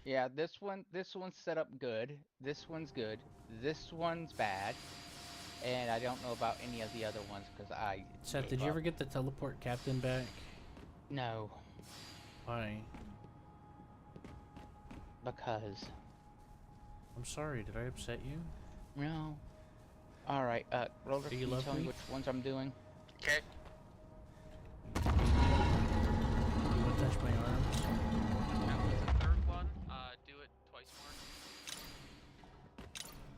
Yeah, this one's set up good. This one's good. This one's bad. And I don't know about any of the other ones because I Seth, did gave you up. ever get the teleport captain back? No, Why? because I'm sorry, did I upset you? no. All right, Roller, Do you can you love tell me me? which ones I'm doing? Okay. You wanna touch my arms? That was the third one. Do it twice more.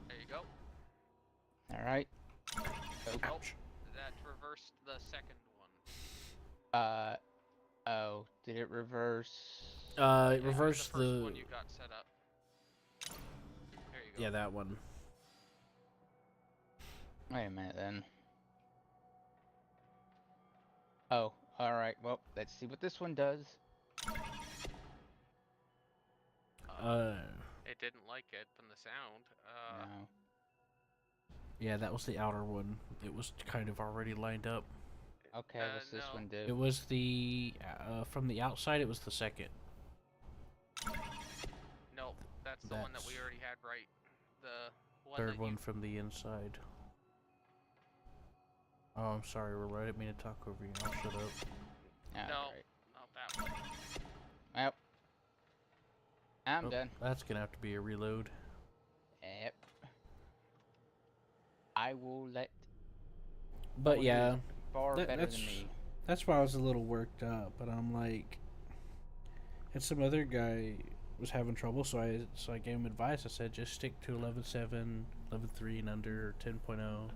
There you go. All right. Oh, Nope. That reversed the second one. oh, did it reverse? It Yeah, it was the reversed first the... one you got set up. There you go. Yeah, that one. Wait a minute then. Oh, all right. Well, let's see what this one does. Uh, It didn't like it from the sound. No. yeah, that was the outer one. It was kind of already lined up. Okay, what's this No. one It do? was the... from the outside, it was the second. Nope. That's the one that we That's already had right. The one third that one you... from the inside. Oh, I'm sorry, Roller. I didn't mean to talk over you. I'll shut up. All No, right. not that one. Well, I'm Oh, done. that's gonna have to be a reload. Yep. I will let But someone yeah, who's far better that's than me. that's why I was a little worked up. But I'm like, and some other guy was having trouble, so I gave him advice. I said just stick to 11.7, 11.3 and under, or 10.0,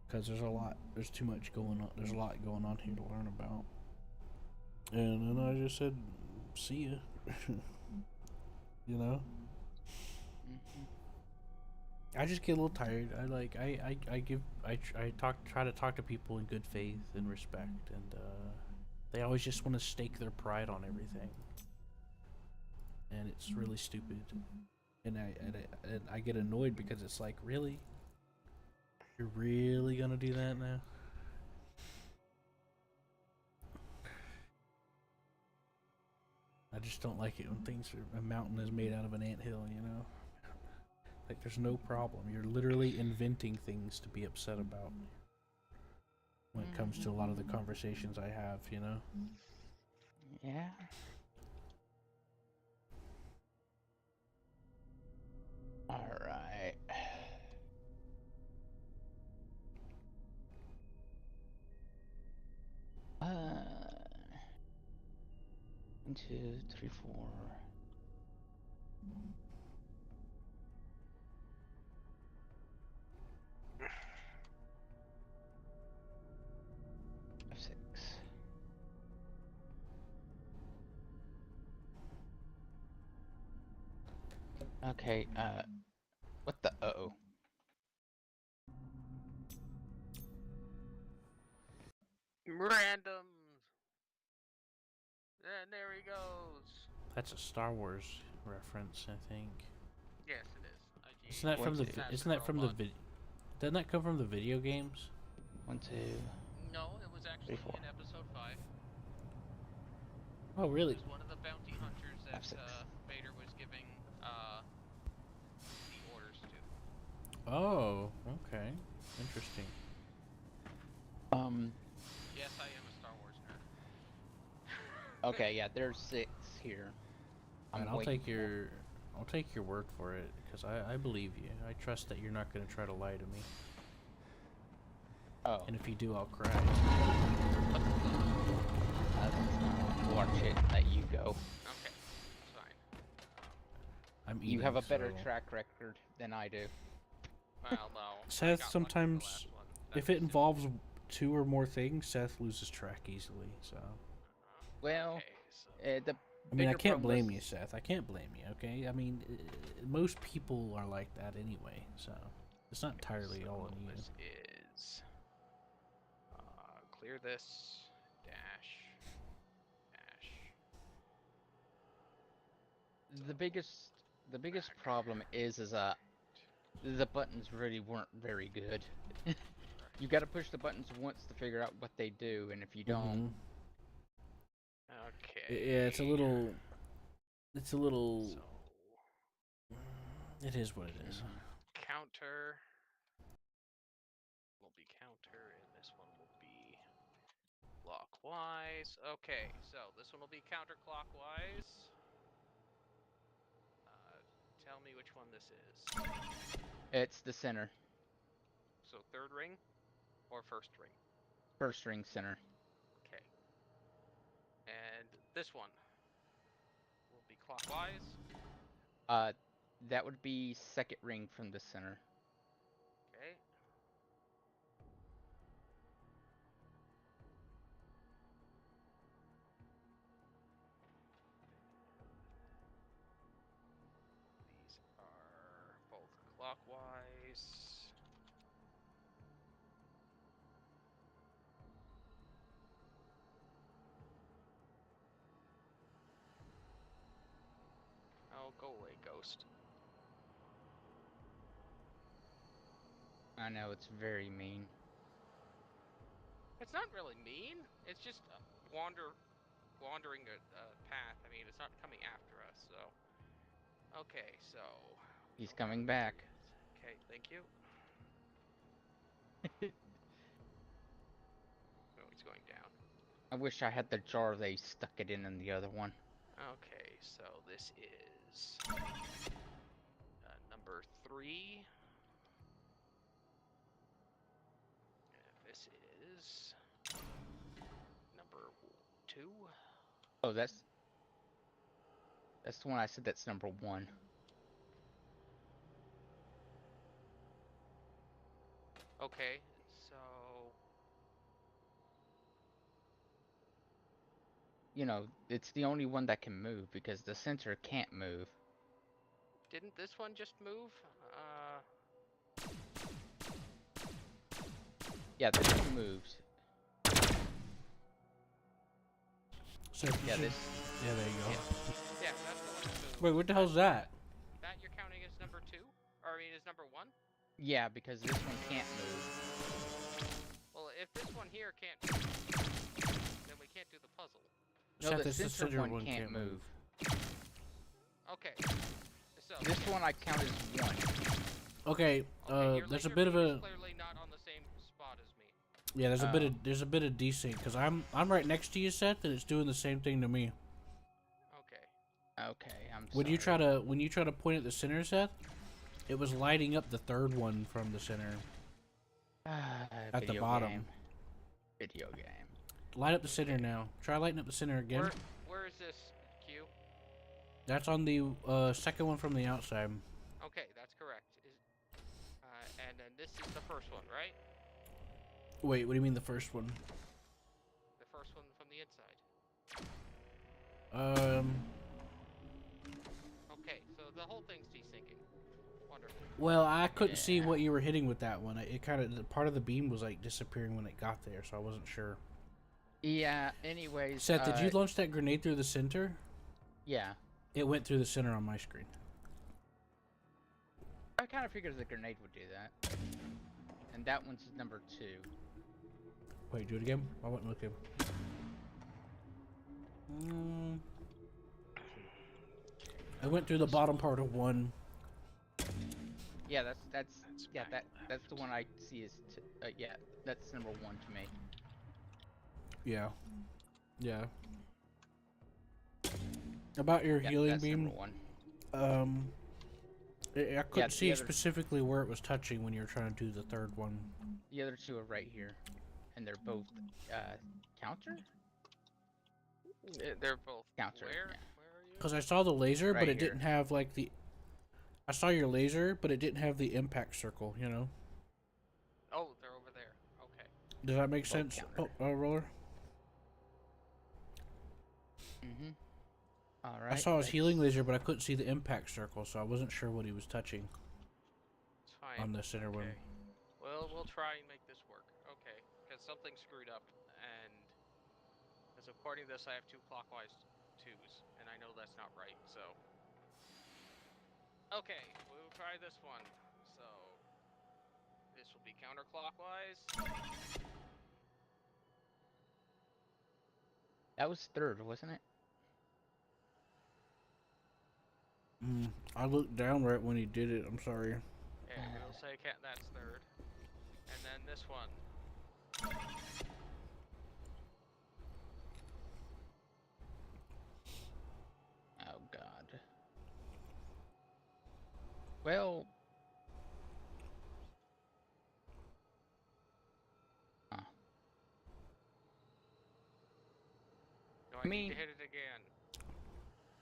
because there's too much going on. There's a lot going on here to learn about. And then I just said, see ya. You know. Mhm. I just get a little tired. Try to talk to people in good faith and respect, and they always just want to stake their pride on everything, and it's really stupid. And I get annoyed because it's like, really, you're really gonna do that now? I just don't like it when a mountain is made out of an anthill, you know. Like, there's no problem. You're literally inventing things to be upset about when it comes to a lot of the conversations I have, you know? Yeah. All right. One, two, three, four. Five, six. Okay. What the? Uh-oh. Randoms! And there he goes! That's a Star Wars reference, I think. Yes, it is. Isn't that from the? One, two. Isn't that from the vid? Doesn't that come from the video games? One, two, No, it was three, actually four. in episode 5. Oh, He really? was one of the bounty hunters that Five, six. Vader was giving the orders to. Oh, okay. Interesting. Um. Yes, I am a Star Wars nerd. Okay. Yeah. There's 6 here. And I'm I'll waiting take your, I'll take your word for it because I believe you. I trust that you're not going to try to lie to me. Oh. And if you do, I'll cry. Let's not watch it. Let you go. Okay, that's fine. I'm eating. You have a better so- track record than I do. Well, no. Seth, I got lucky with the sometimes last one. That if it was stupid. involves 2 or more things, Seth loses track easily. So Well, Okay, so the I mean, I bigger can't problem blame you, is- Seth. I can't blame you. Okay. I mean, most people are like that anyway. So it's not entirely all on you. This is clear this dash. The biggest problem is the buttons really weren't very good. You got to push the buttons once to figure out what they do, and if you don't, Mhm. Okay. Yeah, it's a little. It's a little. So It is what it is. counter will be counter, and this one will be clockwise. Okay, so this one will be counterclockwise. Tell me which one this is. It's the center. So third ring or first ring? First ring center. Okay. And this one will be clockwise. Uh, that would be second ring from the center. Okay. These are both clockwise. Oh, go away, ghost. I know it's very mean. It's not really mean. It's just wandering a path. I mean, it's not coming after us, so. Okay, so. He's Go coming down back. Okay, thank you. Oh, he's going down. I wish I had the jar they stuck it in the other one. Okay, so this is number 3. And this is number 2. Oh, that's the one I said that's number 1. Okay, so You know, it's the only one that can move because the center can't move. didn't this one just move? Yeah, this one moves. So Yeah, this. Yeah, there you go. Yeah, that's the one that moved. Wait, what the hell's that? That you're counting as number 2? Or I mean, as number 1? Yeah, because this one can't move. Well, if this one here can't move, then we can't do the puzzle. No, Seth, the it's center one can't move. Okay. So This yeah. one I count as 1. Okay, Okay, your there's a laser bit of beam a is clearly not on the same spot as me. yeah. There's a bit of desync because I'm right next to you, Seth, and it's doing the same thing to me. Okay. Okay, I'm When sorry. you try to point at the center, Seth, it was lighting up the third one from the center at the Video bottom. game. Video game. Light up the center now. Try lighting up the center again. Where is this, Q? That's on the second one from the outside. Okay, that's correct. And then this is the first one, right? Wait, what do you mean the first one? The first one from the inside. Okay, so the whole thing's desyncing. Wonderful. Well, I couldn't see Yeah. what you were hitting with that one. It kind of part of the beam was like disappearing when it got there, so I wasn't sure. Yeah, anyways. Seth, did you launch that grenade through the center? Yeah. It went through the center on my screen. I kind of figured the grenade would do that. And that one's number 2. Wait, do it again? I went looking. I went through the bottom part of 1. Yeah, that's yeah, back that's the one I see as yeah, that's number 1 to me. Yeah. Yeah. About your Yeah, healing that's beam, number 1. I couldn't see other- specifically where it was touching when you were trying to do the third one. The other 2 are right here, and they're both counter. They're both Counter, Where? yeah. Where are you? Because I saw the laser, but Right it here. didn't have like the. I saw your laser, but it didn't have the impact circle. You know. Oh, they're over there. Okay. Does that make Both sense? counter. Roller. Mm-hmm. All right. I saw his let's- healing laser, but I couldn't see the impact circle, so I wasn't sure what he was touching It's fine. on the center one. Okay. Well, we'll try and make this work. Okay. Because something screwed up, and because according to this, I have 2 clockwise 2s, and I know that's not right, so. Okay, we'll try this one. So, this will be counterclockwise. That was third, wasn't it? I looked down right when he did it. I'm sorry. Yeah, it'll say that's third. And then this one. Oh God. Well. Huh. Do I I need mean, to hit it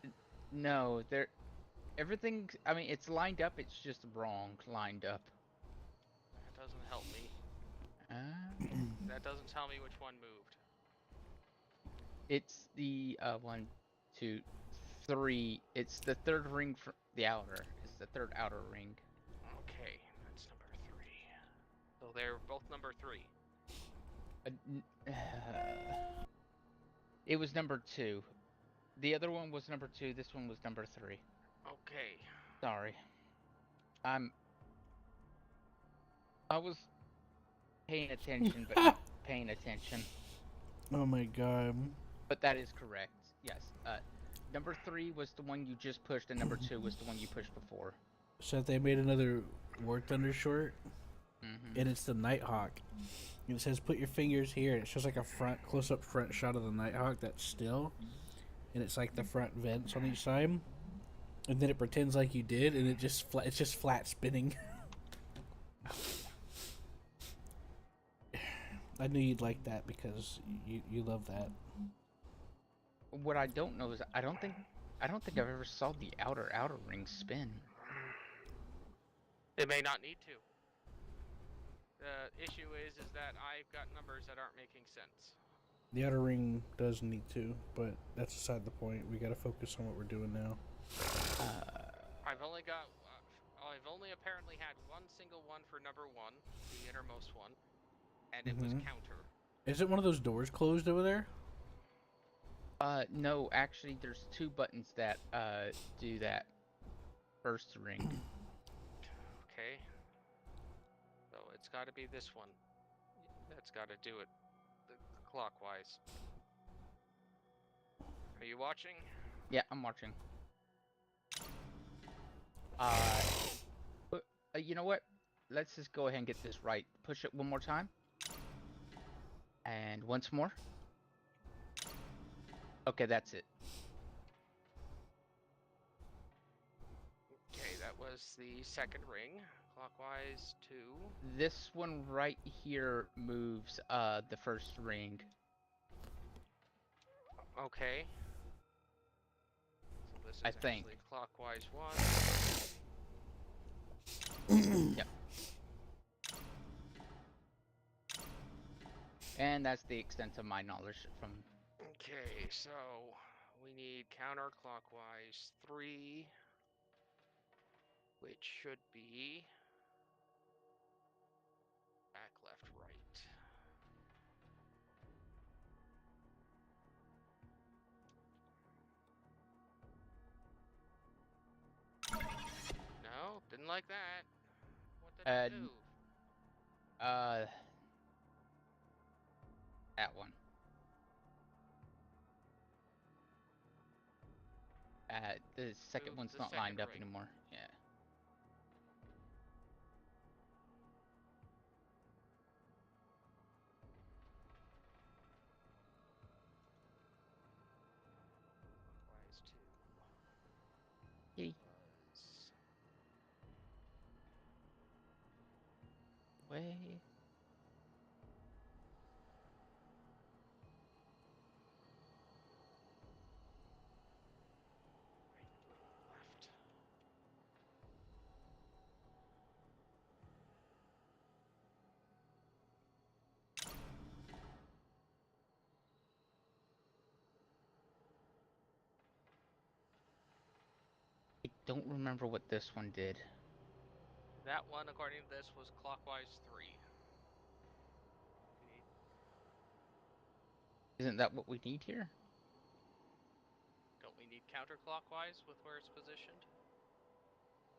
again? no. Everything. I mean, it's lined up. It's just wrong lined up. That doesn't help me. Uh, That doesn't tell me which one moved. it's the one, two, three. It's the third ring from the outer. It's the third outer ring. Okay, that's number 3. So they're both number 3. Uh, n- it was number two. The other one was number two. This one was number three. Okay. Sorry. I'm. I was paying attention, but not paying attention. Oh my god. But that is correct. Yes. Number three was the one you just pushed, and number two was the one you pushed before. So they made another War Thunder short, Mm-hmm. and it's the Nighthawk. And it says put your fingers here, and it shows like a close up front shot of the Nighthawk that's still, and it's like the front vents on each side, and then it pretends like you did, and it's just flat spinning. I knew you'd like that because you love that. What I don't know is I don't think I've ever saw the outer ring spin. It may not need to. The issue is that I've got numbers that aren't making sense. The outer ring does need to, but that's aside the point. We got to focus on what we're doing now. I've only apparently had one single one for number 1, the innermost one, and it was counter. Isn't one of those doors closed over there? No, actually, there's two buttons that do that first ring. Okay. So it's got to be this one. That's got to do it clockwise. Are you watching? Yeah, I'm watching. You know what? Let's just go ahead and get this right. Push it one more time. And once more. Okay, that's it. Okay, that was the second ring. Clockwise 2. This one right here moves the first ring. Okay. So this is I think. actually clockwise 1. Yep. And that's the extent of my knowledge from. Okay, so we need counterclockwise 3, which should be back, left, right. No, didn't like that. What did it do? That one. The second Move one's the not second lined up ring. anymore. Yeah. Clockwise 2 Yay. was Way. left. I don't remember what this one did. That one, according to this, was clockwise 3. Isn't that what we need here? Don't we need counterclockwise with where it's positioned?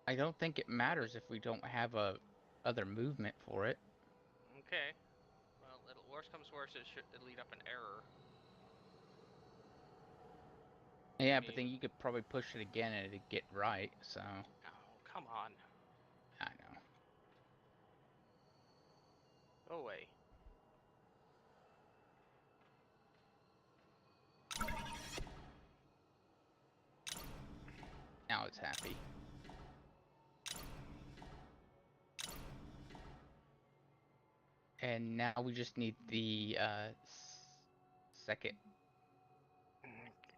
I don't think it matters if we don't have a other movement for it. Okay. Well, worst comes worst, it'll lead up an error. Yeah, I but mean, then you could probably push it again and it'd get right. So oh, come on. I know. Go away. Now it's happy. And now we just need the second.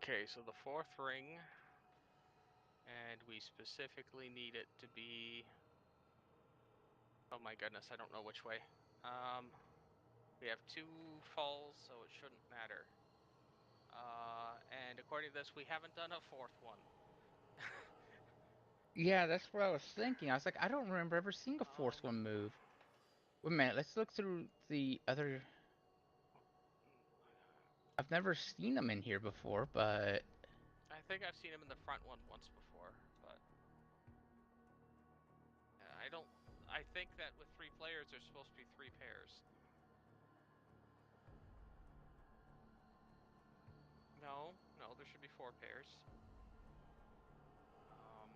Okay, so the fourth ring, and we specifically need it to be. Oh my goodness, I don't know which way. We have 2 falls, so it shouldn't matter. And according to this, we haven't done a 4th one. Yeah, that's what I was thinking. I was like, I don't remember ever seeing a fourth Um, one move. Wait a minute, let's look through the other. I've never seen them in here before, but I think I've seen him in the front one once before, but I don't. I think that with 3 players, there's supposed to be 3 pairs. No, no, there should be 4 pairs. Um,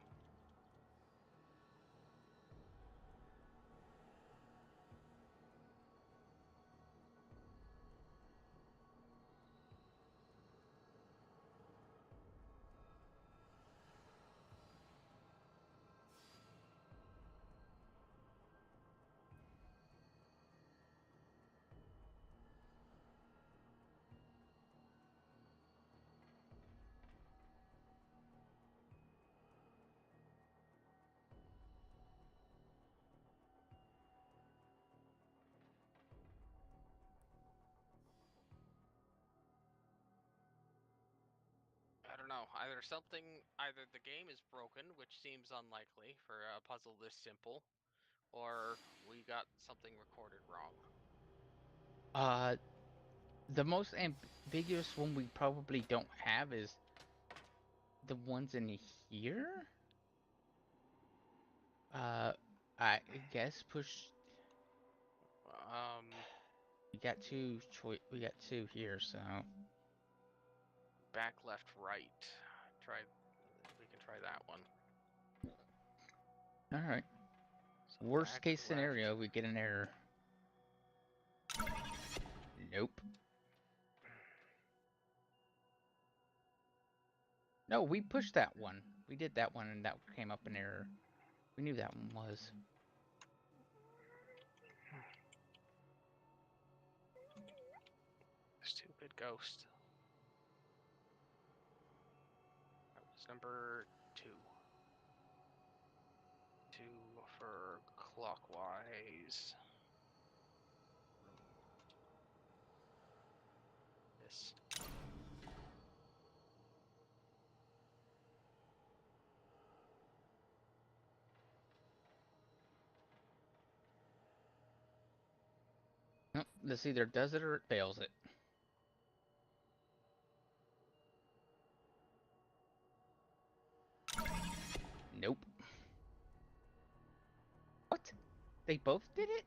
I don't know. Either the game is broken, which seems unlikely for a puzzle this simple, or we got something recorded wrong. uh, the most ambiguous one we probably don't have is the ones in here. Uh, I guess push. Um, We got two here, so back, left, right. Try. We can try that one. all right. So Worst back, case left. scenario, we get an error. Nope. No, we pushed that one. We did that one, and that came up an error. We knew that one was. Stupid ghost. That was number 2. 2 for clockwise. This. Nope, this either does it or it fails it. Nope. What? They both did it?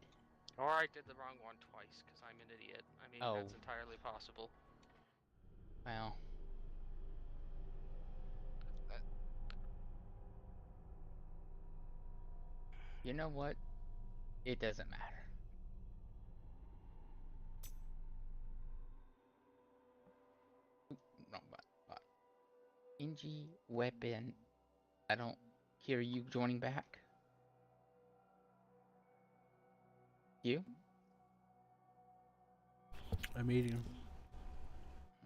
Or I did the wrong one twice because I'm an idiot. I mean, Oh, that's entirely possible. well. You know what? It doesn't matter. No, but Inji weapon. I don't hear you joining back. You? A medium.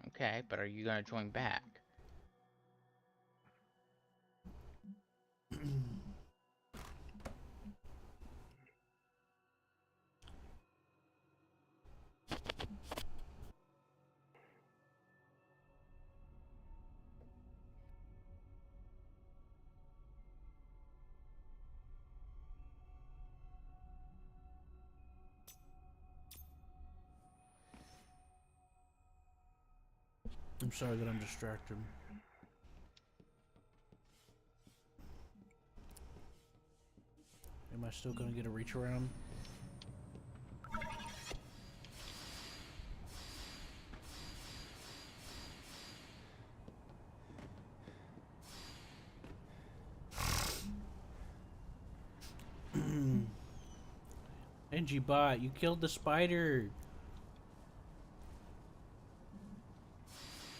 Okay, but are you gonna join back? I'm sorry that I'm distracted. Am I still gonna get a reach around? NG bot, you killed the spider.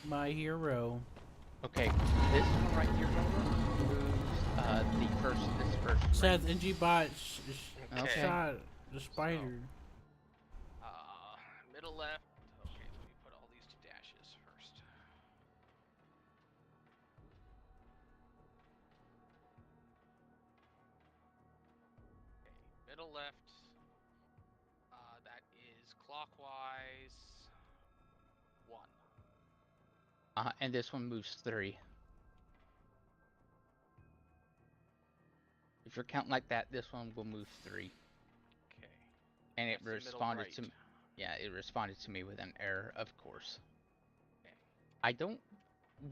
My hero. Okay, this one right here, Roller, moves this first Seth, ring. NG bot Okay. shot the spider. Middle left. Okay, let me put all these to dashes first. Okay, middle left. That is clockwise 1. And this one moves 3. If you're counting like that, this one will move 3. Okay. And it That's the middle responded right. to me. Yeah, it responded to me with an error, of course. Okay. I don't.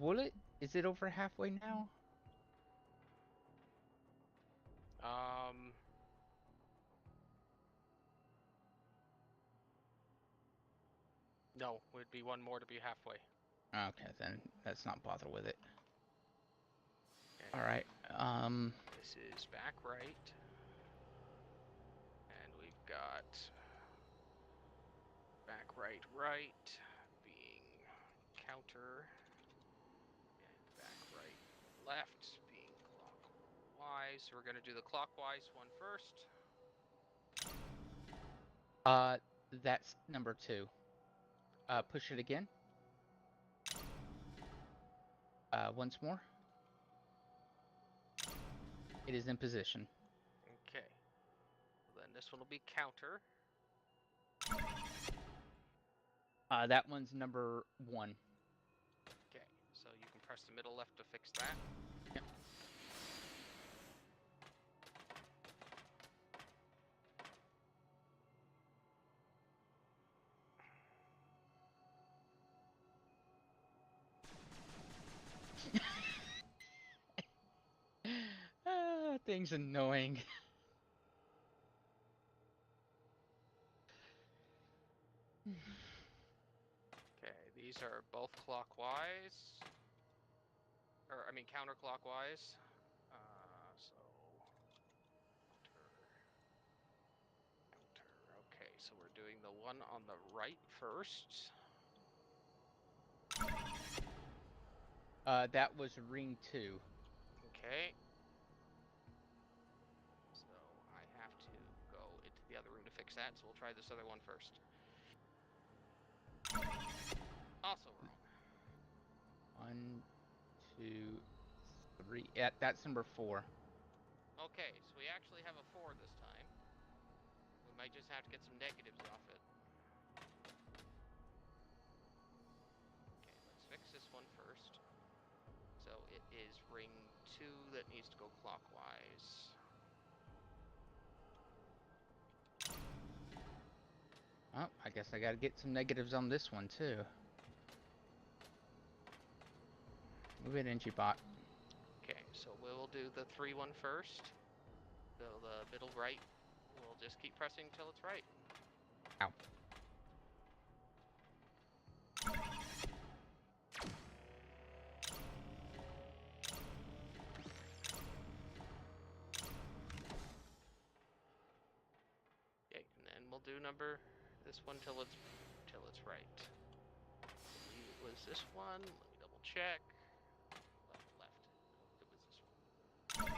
Will it? Is it over halfway now? No, would be one more to be halfway. Okay, then let's not bother with it. Okay. All right. This is back right. And we've got back right, right being counter. And back right, left being clockwise. So we're going to do the clockwise one first. That's number 2. Push it again. Once more. It is in position. Okay. Then this one will be counter. That one's number 1. Okay, so you can press the middle left to fix that. Yep. Thing's annoying. Okay, these are both clockwise. Or, I mean, counterclockwise. So... Counter. Okay, so we're doing the one on the right first. That was ring 2. Okay. So I have to go into the other room to fix that, so we'll try this other one first. Also wrong. 1, 2, 3. Yeah, that's number 4. Okay, so we actually have a 4 this time. We might just have to get some negatives off it. Okay, let's fix this one first. So it is ring 2 that needs to go clockwise. Oh, I guess I gotta get some negatives on this one too. Move it, NG-bot. Okay, so we'll do the 3 one first. So the middle right, we'll just keep pressing until it's right. Ow. Okay, and then we'll do this one till it's right. Was this one? Let me double check. Left. Nope, it was this one.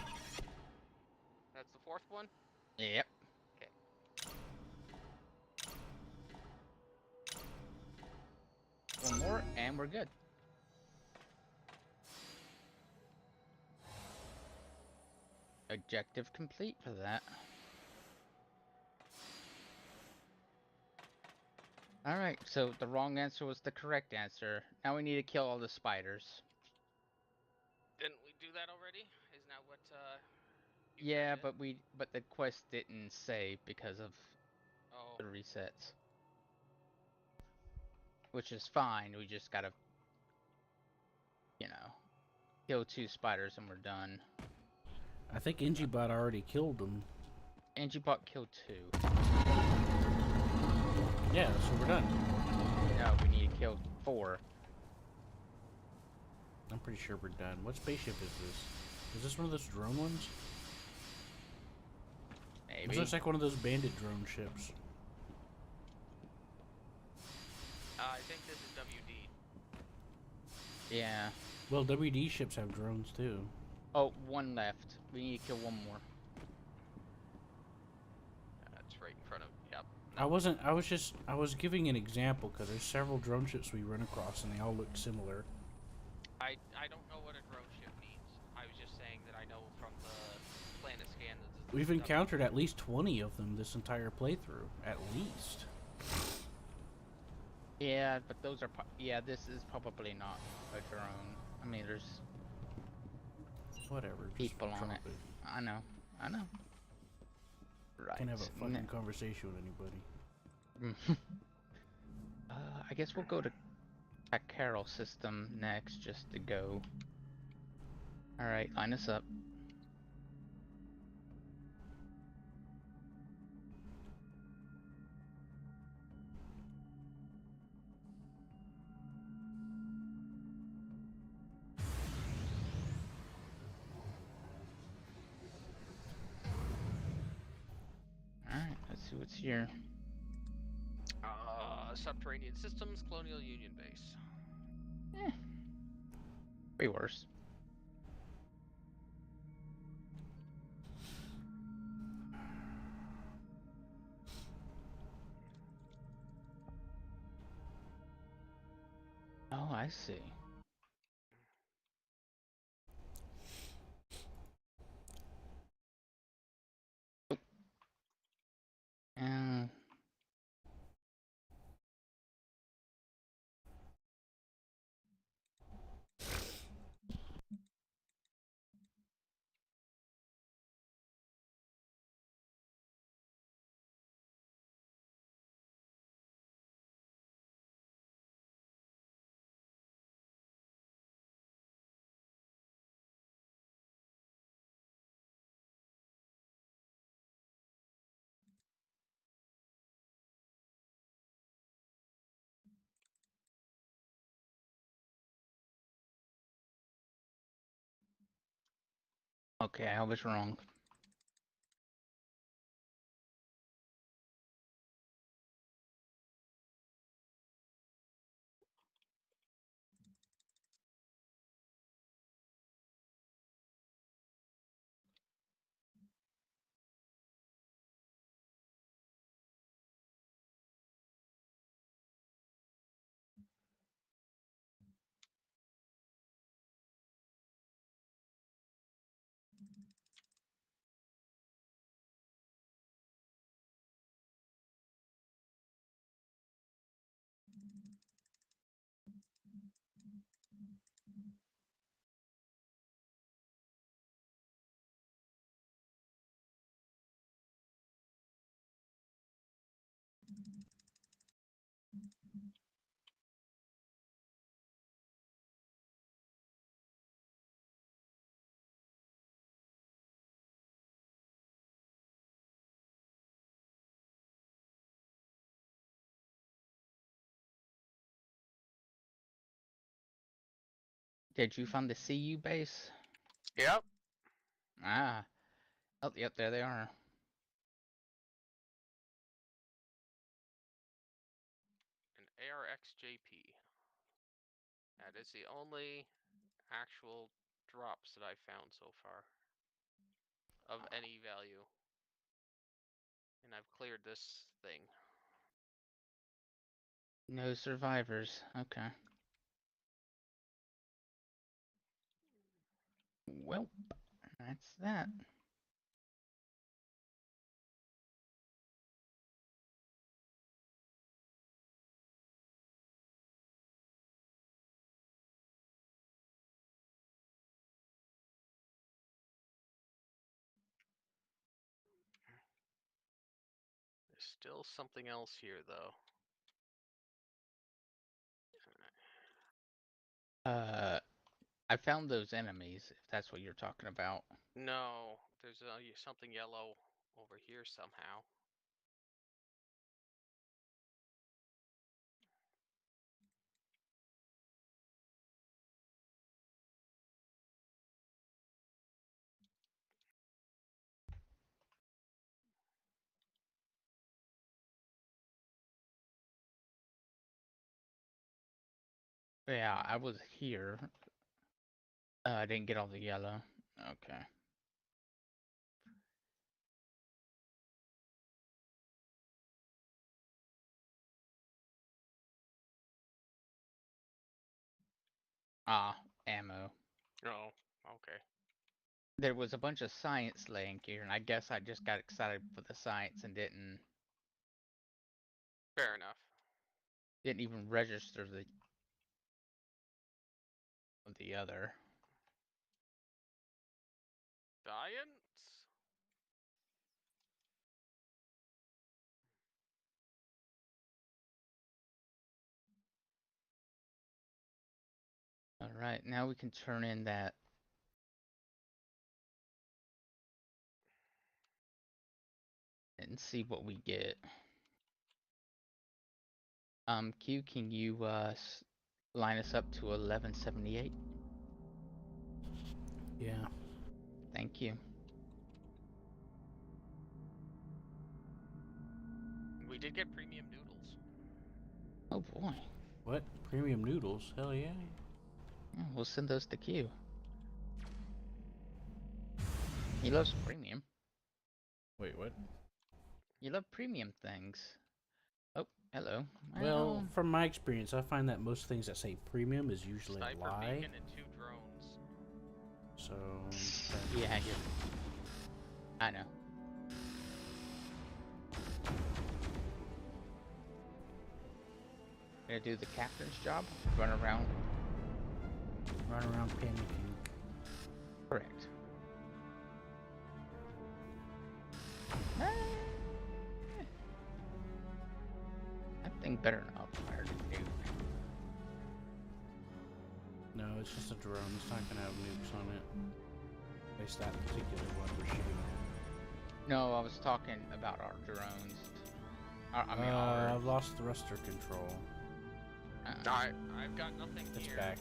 That's the 4th one? Yep. Okay. One more, and we're good. Objective complete for that. Alright, so the wrong answer was the correct answer. Now we need to kill all the spiders. Didn't we do that already? Isn't that what Yeah, but the quest didn't save because of Oh. the resets. Which is fine, we just gotta, kill 2 spiders and we're done. I think NG-bot already killed them. NG-bot killed 2. Yeah, so we're done. No, we need to kill 4. I'm pretty sure we're done. What spaceship is this? Is this one of those drone ones? This Maybe. looks like one of those bandit drone ships. I think this is WD. Yeah. Well, WD ships have drones too. Oh, one left. We need to kill one more. It's right in front of. Yep. I wasn't. I was giving an example because there's several drone ships we run across and they all look similar. I don't know what a drone ship means. I was just saying that I know from the planet scan that this is We've WD. encountered at least 20 of them this entire playthrough. At least. Yeah, but those are. Yeah, this is probably not a drone. I mean, there's Whatever. Just people on drop it. I know. I know. Right. Can't have a fucking conversation with anybody. I guess we'll go to a Carol system next, just to go. All right, line us up. All right, let's see what's here. Subterranean Systems, Colonial Union Base. Way worse. Oh, I see. And okay, I was wrong. Did you find the CU base? Yep. Ah. Oh, yep, there they are. An ARXJP. That is the only actual drops that I've found so far of any value. And I've cleared this thing. No survivors. Okay. Well, that's that. There's still something else here, though. I found those enemies, if that's what you're talking about. No, there's something yellow over here somehow. Yeah, I was here. I didn't get all the yellow. Okay. Ah, ammo. Oh, okay. There was a bunch of science laying here, and I guess I just got excited for the science and Fair enough. didn't even register the other. Science? All right, now we can turn in that and see what we get. Q, can you line us up to 1178? Yeah. Thank you. We did get premium noodles. Oh boy. What? Premium noodles? Hell yeah. Yeah, we'll send those to Q. He loves premium. Wait, what? You love premium things. Oh, hello. Well, Well, from my experience, I find that most things that say premium is usually a Sniper lie. beacon and 2 drones. So, yeah, I know. Gonna do the captain's job. Run around. run around panicking. Correct. That thing better not fire the nuke. No, it's just a drone. It's not gonna have nukes on it. At least that particular one we're shooting at. No, I was talking about our drones. I mean, ours. I've lost thruster control. I've got nothing It's here. back.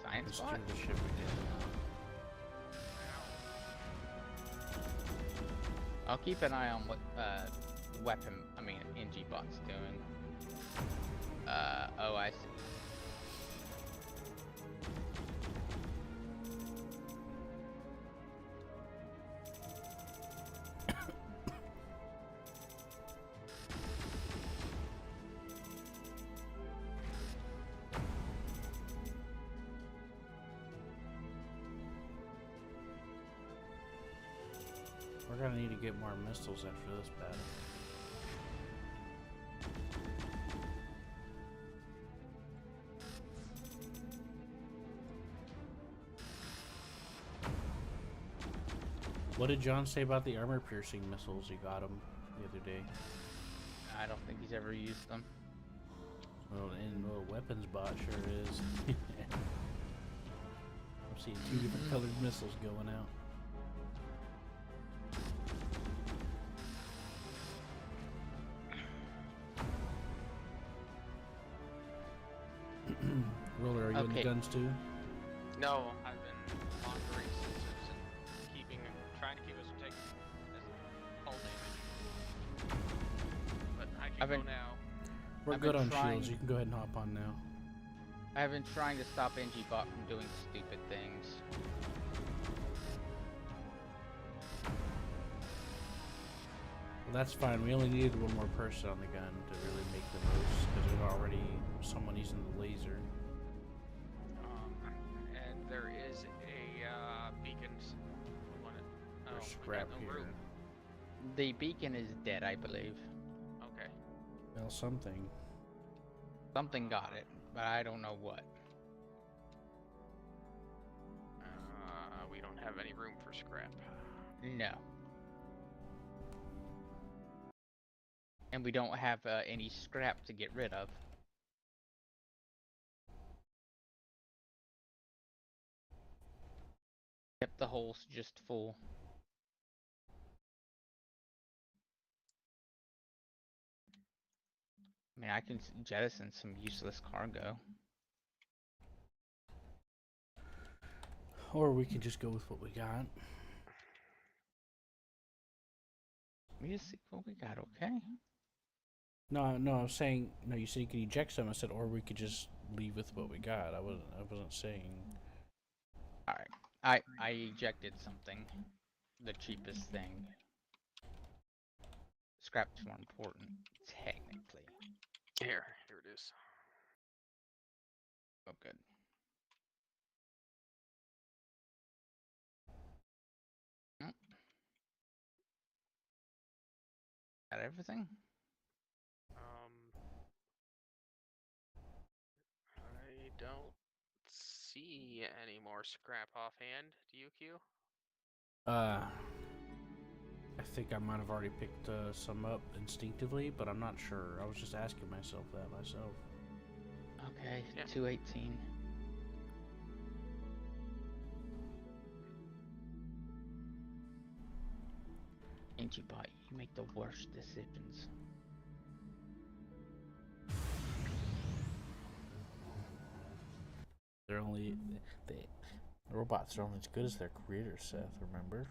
Science Let's bot? do the ship again. I'll keep an eye on what NG bot's doing. Oh, I see. We're gonna need to get more missiles after this battle. What did John say about the armor-piercing missiles? He got them the other day. I don't think he's ever used them. Well, and the weapons bot sure is. I'm seeing 2 different colored missiles going out. Roller, are you in the Okay. guns too? No, I've been monitoring sensors and trying to keep us from taking this hull damage. But I can I've go been- now. We're I've good been on trying- shields. You can go ahead and hop on now. I've been trying to stop NG bot from doing stupid things. Well, that's fine. We only needed one more person on the gun to really make the most, because there's already someone using the laser. And there is a beacon. Oh, There's we scrap got no here. room. The beacon is dead, I believe. Okay. Well, something. Something got it, but I don't know what. We don't have any room for scrap. No. And we don't have any scrap to get rid of. Yep, the hole's just full. I mean, I can jettison some useless cargo. Or we can just go with what we got. Let me just see what we got, okay? No, I was saying no. You said you could eject some. I said, or we could just leave with what we got. I wasn't saying. Alright. I ejected something. The cheapest thing. Scrap's more important, technically. Here it is. Oh, good. Mm, got everything? I don't see any more scrap offhand. Do you, Q? I think I might have already picked some up instinctively, but I'm not sure. I was just asking myself that myself. Okay, Yeah. 218. Ain't you, bot? You make the worst decisions. They're only the robots are only as good as their creator, Seth. Remember?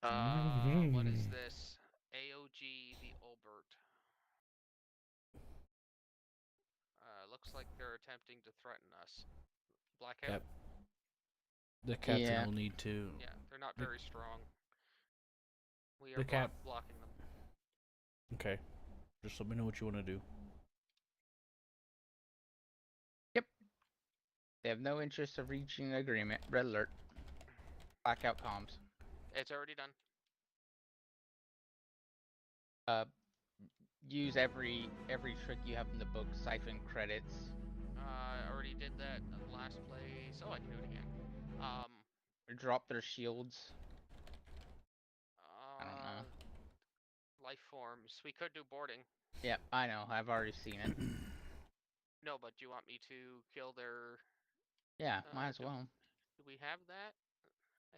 What is this? AOG the Olbert. Looks like they're attempting to threaten us. Blackout? Yep. The captain Yeah. will need to. Yeah, they're not very strong. We are The cap. blocking them. Okay. Just let me know what you want to do. Yep. They have no interest of reaching an agreement. Red alert. Blackout comms. It's already done. Use every trick you have in the book. Siphon credits. I already did that in the last place. Oh, I can do it again. Drop their shields. I don't know. Life forms. We could do boarding. Yep, I know. I've already seen it. No, but do you want me to kill their... Yeah, might as well. Do we have that?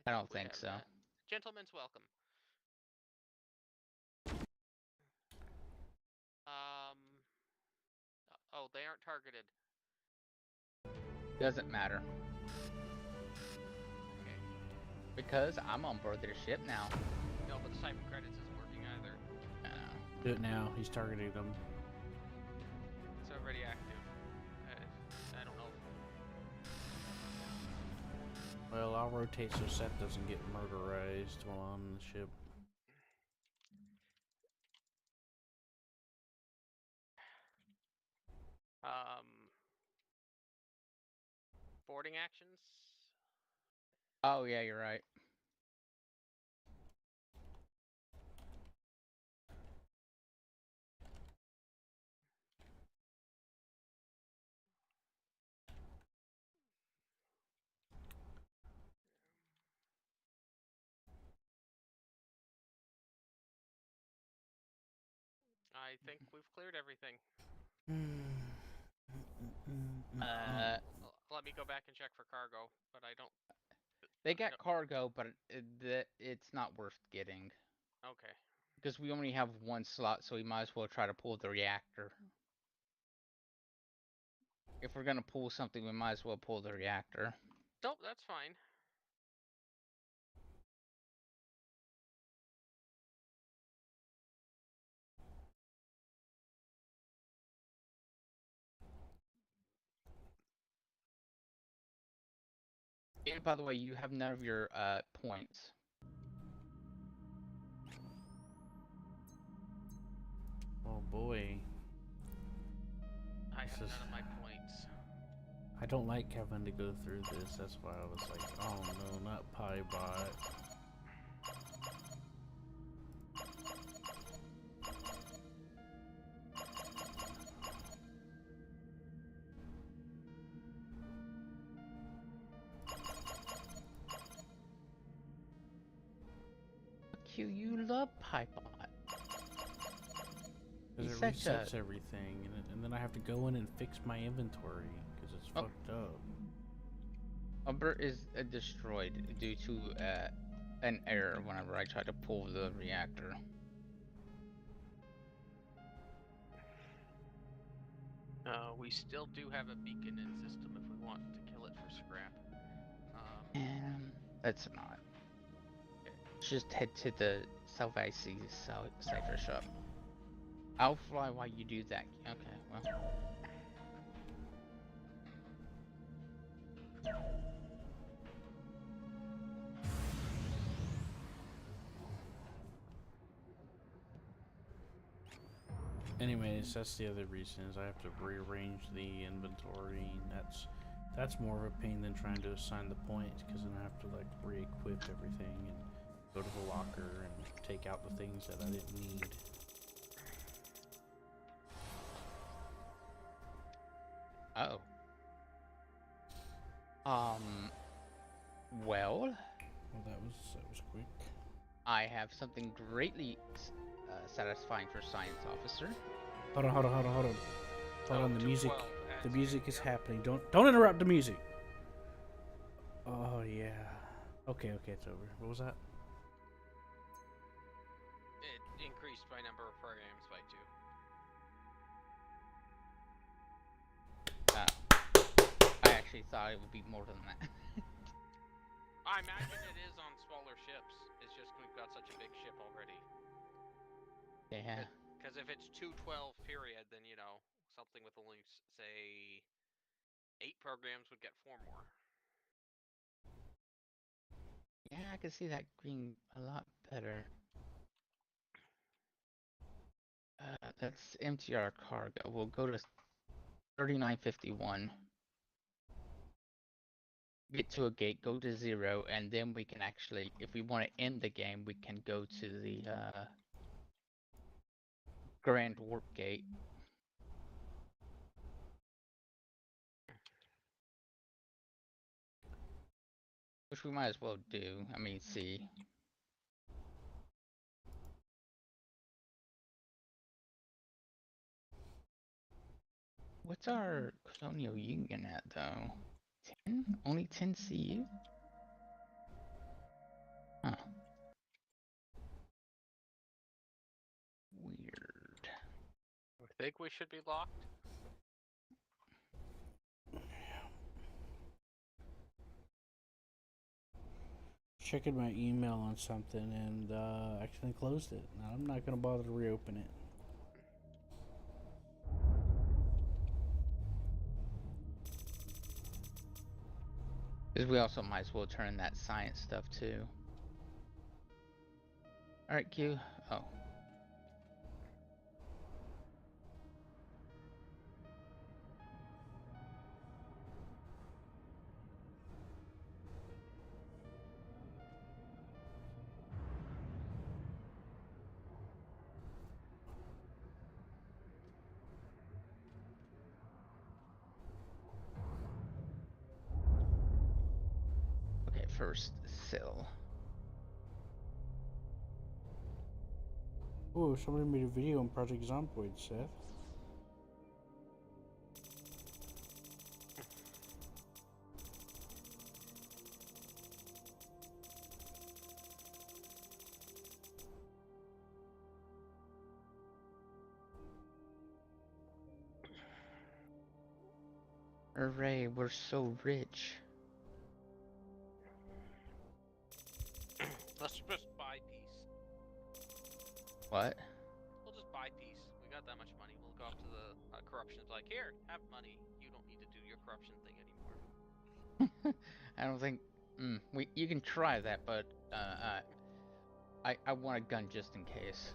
I don't we think have so. that. Gentlemen's welcome. Oh, they aren't targeted. Doesn't matter. Okay. Because I'm on board their ship now. No, but the siphon credits isn't working either. Do it now. He's targeting them. It's already active. I don't know. Well, I'll rotate so Seth doesn't get murderized while on the ship. Boarding actions. Oh yeah, you're right. I think we've cleared everything. Let me go back and check for cargo, but I don't... They got cargo, but it's not worth getting. Okay. Because we only have one slot, so we might as well try to pull the reactor. If we're gonna pull something, we might as well pull the reactor. Nope, that's fine. And by the way, you have none of your points. Oh boy. I have none of my points. I don't like having to go through this. That's why I was like, oh no, not PieBot. Q, you love PieBot. Because it resets everything, and then I have to go in and fix my inventory because it's fucked up. Umber is destroyed due to an error whenever I try to pull the reactor. We still do have a beacon in system if we want to kill it for scrap. That's not. Just head to the Salvacy cipher shop. I'll fly while you do that. Okay, well. Anyways, that's the other reason is I have to rearrange the inventory. And that's more of a pain than trying to assign the points because then I have to like re-equip everything and go to the locker and take out the things that I didn't need. Oh. Well, Well, that was quick. I have something greatly satisfying for Science Officer. Hold on. Hold Oh, on, the music. 212 The as music in- is yep. happening. Don't interrupt the music. Oh yeah. Okay, it's over. What was that? It increased my number of programs by 2. I actually thought it would be more than that. I imagine it is on smaller ships. It's just we've got such a big ship already. Yeah. Because if it's 212 period, then something with only say 8 programs would get 4 more. Yeah, I can see that being a lot better. Let's empty our cargo. We'll go to 3951. Get to a gate, go to 0, and then we can actually, if we want to end the game, we can go to the Grand Warp Gate. Which we might as well do. I mean, see. What's our Colonial Union at, though? 10? Only 10 CU? Huh. Weird. I think we should be locked. Checking my email on something and accidentally closed it. Now I'm not gonna bother to reopen it. Because we also might as well turn that science stuff, too. Alright, Q. Oh. Okay, first, Sill. Oh, somebody made a video on Project Zomboid, Seth. Hooray, we're so rich. Let's just buy peace. What? We'll just buy peace. We got that much money. We'll go up to the corruption's like, here, have money. You don't need to do your corruption thing anymore. I don't think. You can try that, but I want a gun just in case.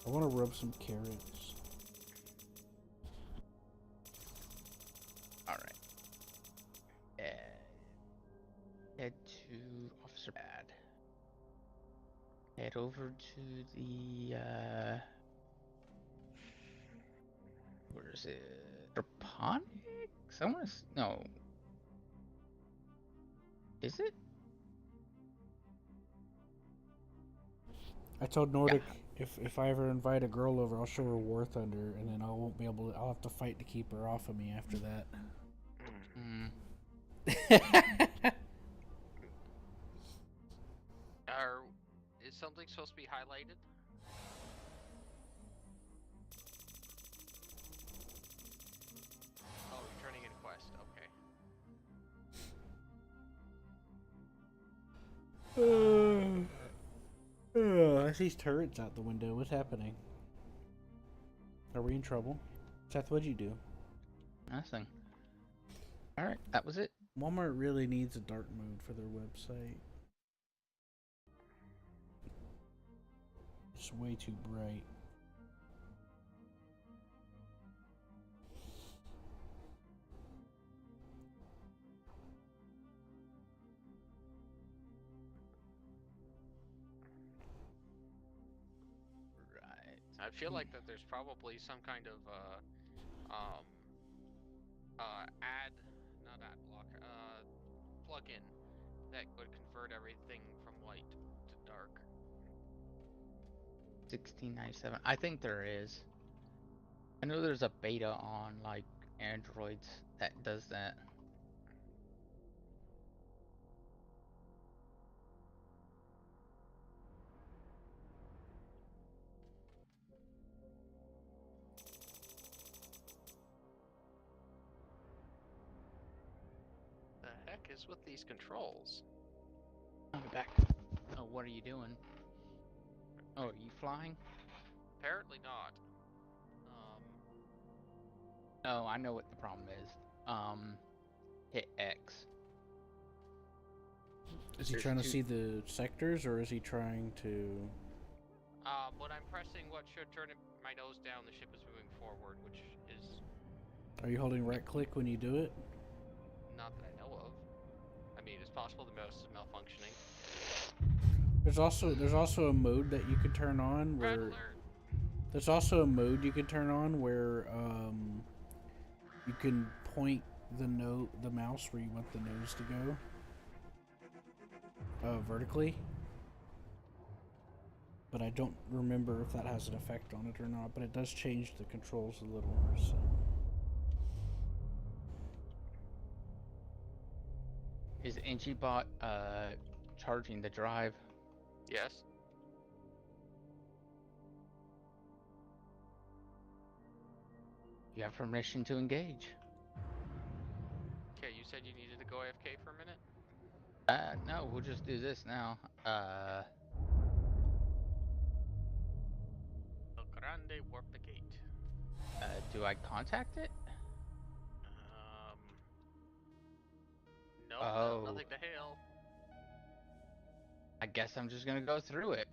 I want to rub some carrots. All right. Head to Officer Bad. Head over to the where is it? Hydroponics? I want to. No. Is it? I told Nordic if I ever invite a girl over, I'll show her War Thunder, and then I won't be able to. I'll have to fight to keep her off of me after that. Is something supposed to be highlighted? Oh, you're turning in quest. Okay. I see turrets out the window. What's happening? Are we in trouble? Seth, what'd you do? Nothing. Alright, that was it. Walmart really needs a dark mode for their website. It's way too bright. Right. I feel like that there's probably some kind of not ad block, plugin that would convert everything from light to dark. 1697. I think there is. I know there's a beta on like Androids that does that. The heck is with these controls? I'll be back. Oh, what are you doing? Oh, are you flying? Apparently not. Oh, I know what the problem is. Hit X. Is he There's trying to two- see the sectors, or is he trying to... When I'm pressing what should turn my nose down, the ship is moving forward, which is Are you holding right click when you do it? not that I know of. I mean, it's possible the mouse is malfunctioning. There's also a mode that you could turn on Red where... alert! There's also a mode you can turn on where you can point the mouse where you want the nose to go, vertically. But I don't remember if that has an effect on it or not. But it does change the controls a little. So. Is NGBot charging the drive? Yes. You have permission to engage. Okay, you said you needed to go AFK for a minute? No, we'll just do this now. El Grande warp the gate. Do I contact it? No, Oh. nothing to hail. I guess I'm just gonna go through it.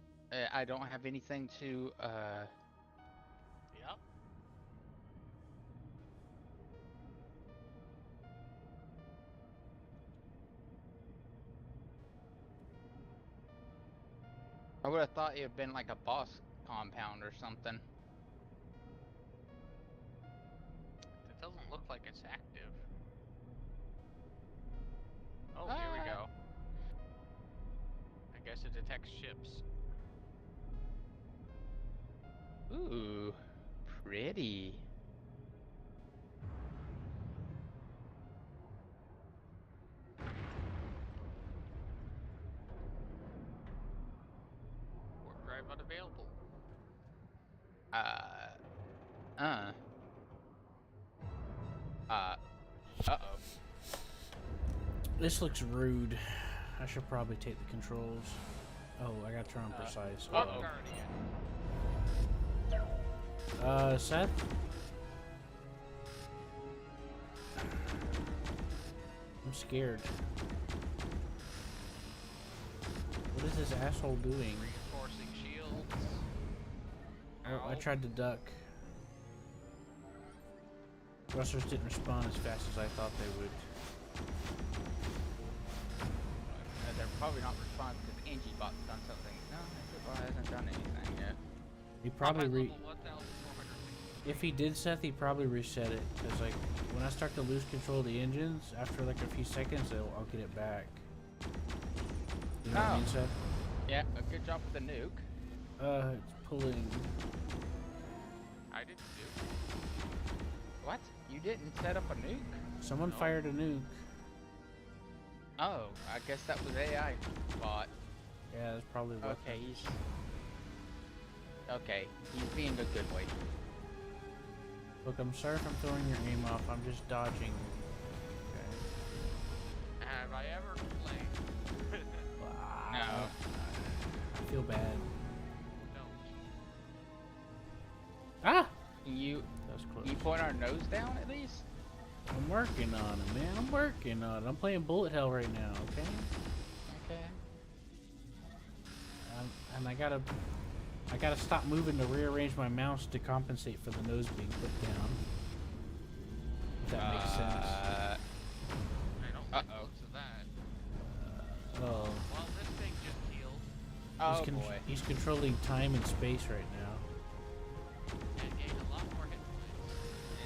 I don't have anything to, Yep. I would have thought it had been like a boss compound or something. It doesn't look like it's active. Oh, here we go. I guess it detects ships. Ooh, pretty. Warp drive unavailable. Uh-oh. This looks rude. I should probably take the controls. Oh, I got to turn on precise. Warp Uh-oh. Guardian. Seth? I'm scared. What is this asshole doing? Reinforcing shields. Oh, I Ow. tried to duck. Thrusters didn't respond as fast as I thought they would. They're probably not responding because NGBot's done something. No, NGBot hasn't done anything yet. He probably Level 1460. if he did, Seth, he probably reset it. Cause like when I start to lose control of the engines, after like a few seconds, I'll get it back. You know what I mean, Seth? Yeah, a good job with the nuke. It's pulling. I didn't do. What? You didn't set up a nuke? Someone No. fired a nuke. Oh, I guess that was AI bot. Yeah, that's probably what. Okay, he's being a good boy. Look, I'm sorry if I'm throwing your aim off. I'm just dodging. Okay. Have I ever complained? No. feel bad. Don't. Ah! Can you That was close. can you point our nose down at least? I'm working on it, man. I'm working on it. I'm playing bullet hell right now, okay? Okay. And I gotta stop moving to rearrange my mouse to compensate for the nose being put down. If that makes sense. I don't like the Uh-oh. looks of that. Oh. Well, this thing just healed Oh boy. He's controlling time and space right now. and gained a lot more hit points.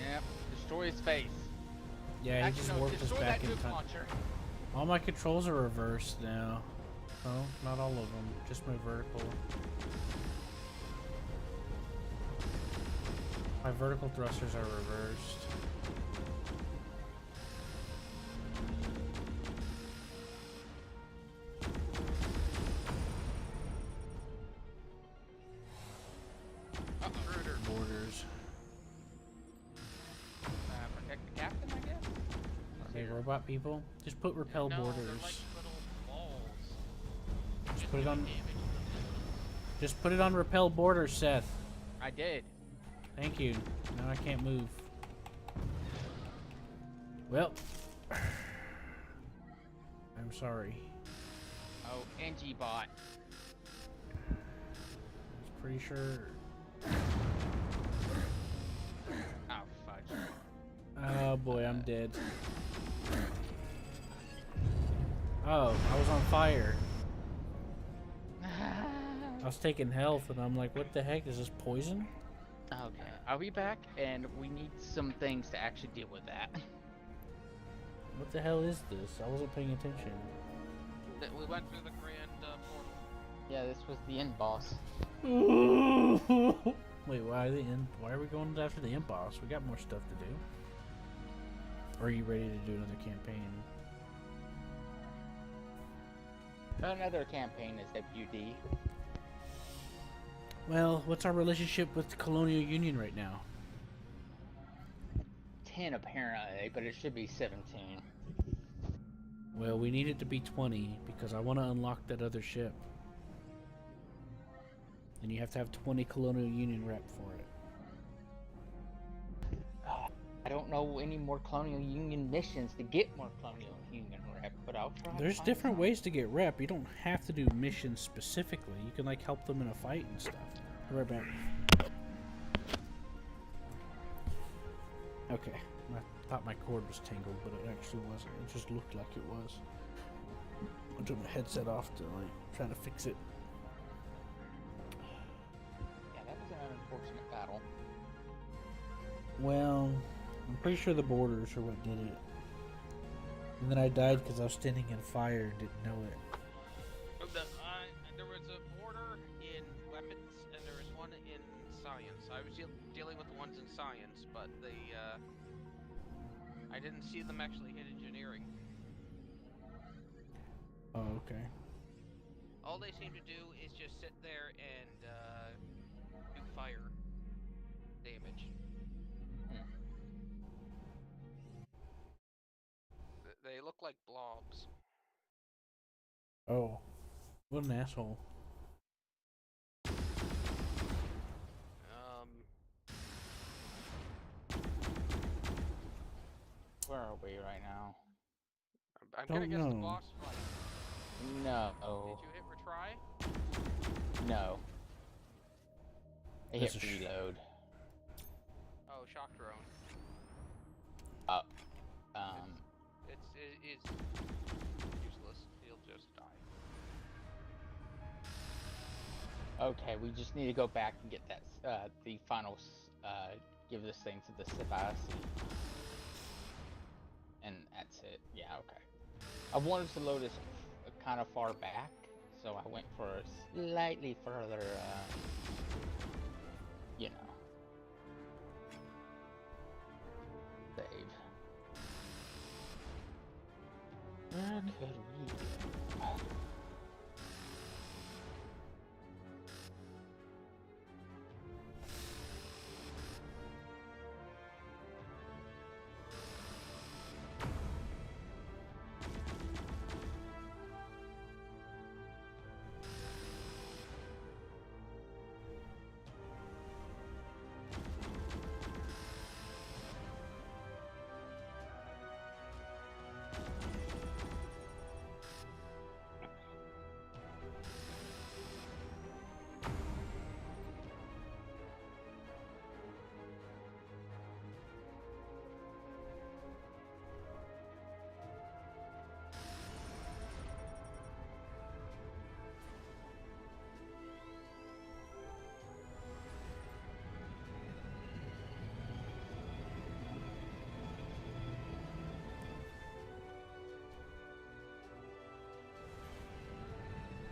Yep. Destroy his face. Yeah, he Actually, just no, warped us destroy back that in nuke time. launcher. All my controls are reversed now. Oh, not all of them. Just my vertical. My vertical thrusters are reversed. Intruder. Borders. Protect the captain, I guess. Are they robot people? Just put repel No, borders. they're like little balls. Just put it on. Damage. Just put it on repel borders, Seth. I did. Thank you. Now I can't move. Well, I'm sorry. Oh, NG bot. I was pretty sure. Oh fudge. Oh boy, I'm dead. Oh, I was on fire. I was taking health, and I'm like, what the heck? Is this poison? Okay, I'll be back, and we need some things to actually deal with that. What the hell is this? I wasn't paying attention. We went through the grand portal. Yeah, this was the end boss. Wait, why the end? Why are we going after the end boss? We got more stuff to do. Or are you ready to do another campaign? Another campaign is WD. Well, what's our relationship with the Colonial Union right now? 10 apparently, but it should be 17. Well, we need it to be 20 because I want to unlock that other ship. And you have to have 20 Colonial Union rep for it. I don't know any more Colonial Union missions to get more Colonial Union rep, but I'll try. There's different ways to get rep. You don't have to do missions specifically. You can like help them in a fight and stuff. Be right back. Okay. I thought my cord was tangled, but it actually wasn't. It just looked like it was. I took my headset off to like try to fix it. Yeah, that was an unfortunate battle. Well, I'm pretty sure the borders are what did it. And then I died because I was standing in fire and didn't know it. There was a border in weapons, and there was one in science. I was dealing with the ones in science, but I didn't see them actually hit engineering. Oh, okay. All they seem to do is just sit there and do fire damage. They look like blobs. Oh. What an asshole. Where are we right now? I'm Don't gonna guess the know. boss fight. No. Did you hit retry? No. I That's hit a reload. Oh, shock drone. It's useless. He'll just die. Okay, we just need to go back and get that, the final, give this thing to the Sebastian. And that's it. Yeah, okay. I wanted to load this kind of far back, so I went for a slightly further, you know, save. Where could we go?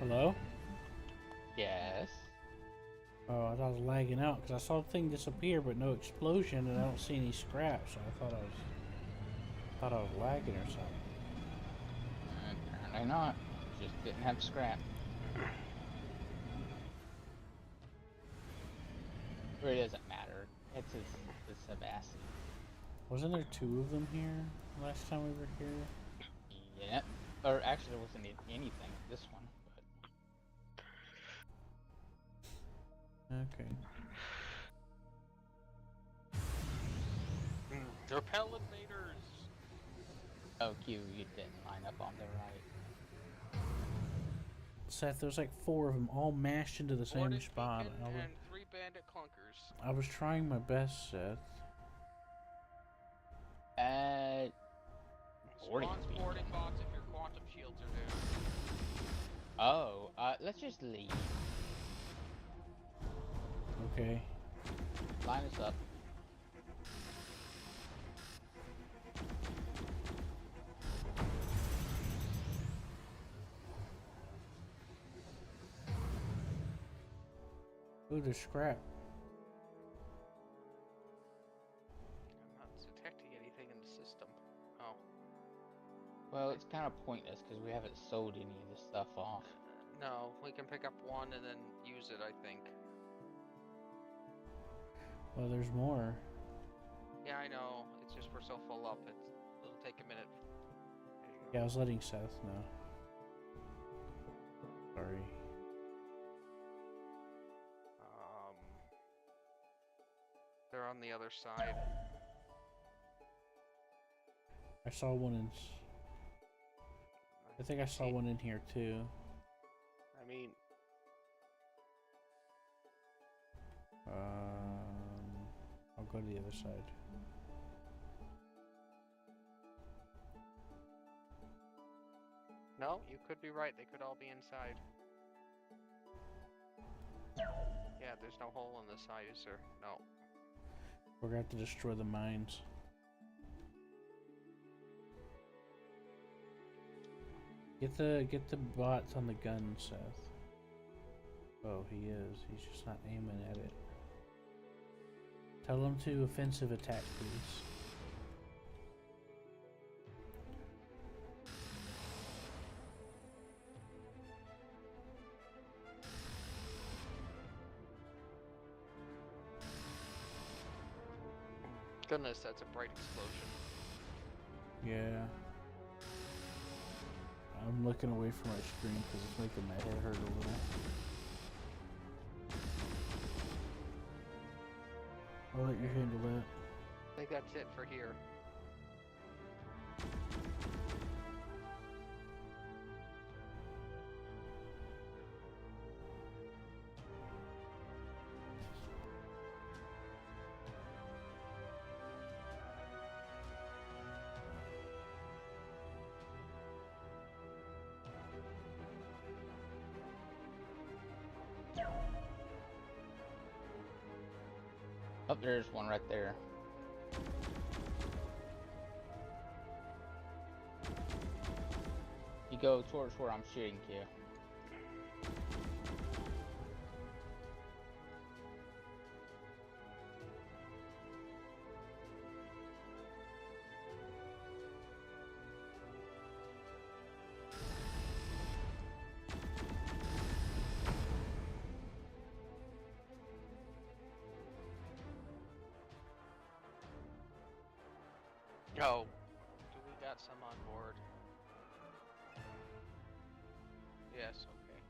Hello? Yes. Oh, I thought I was lagging out because I saw the thing disappear but no explosion and I don't see any scrap, so I thought I was lagging or something. Apparently not. Just didn't have scrap. Really doesn't matter. It's Sebastian. Wasn't there 2 of them here last time we were here? Yeah. Or actually, there wasn't anything at this one. But Okay. Repel invaders! oh, Q, you didn't line up on the right. Seth, there's like 4 of them all mashed into the same Boarded spot. beacon and 3 bandit clunkers. I was trying my best, Seth. Boarding Spawns beacon. boarding bots if your quantum shields are down. Oh, let's just leave. Okay. Line us up. Ooh, there's scrap. I'm not detecting anything in the system. Oh. Well, it's kind of pointless because we haven't sold any of this stuff off. No, we can pick up 1 and then use it, I think. Well, there's more. Yeah, I know. It's just we're so full up. It'll take a minute. Yeah, I was letting Seth know. Sorry. They're on the other side. I saw one in. I think I saw one in here too. I mean, I'll go to the other side. no, you could be right. They could all be inside. Yeah, there's no hole in the side, is there? No. We're gonna have to destroy the mines. Get the bots on the gun, Seth. Oh, he is. He's just not aiming at it. Tell him to offensive attack, please. Goodness, that's a bright explosion. Yeah. I'm looking away from my screen because it's making my head hurt a little. I'll let you handle that. I think that's it for here. Oh, there's one right there. You go towards where I'm shooting Q. Oh, do we got some on board? Yes, okay.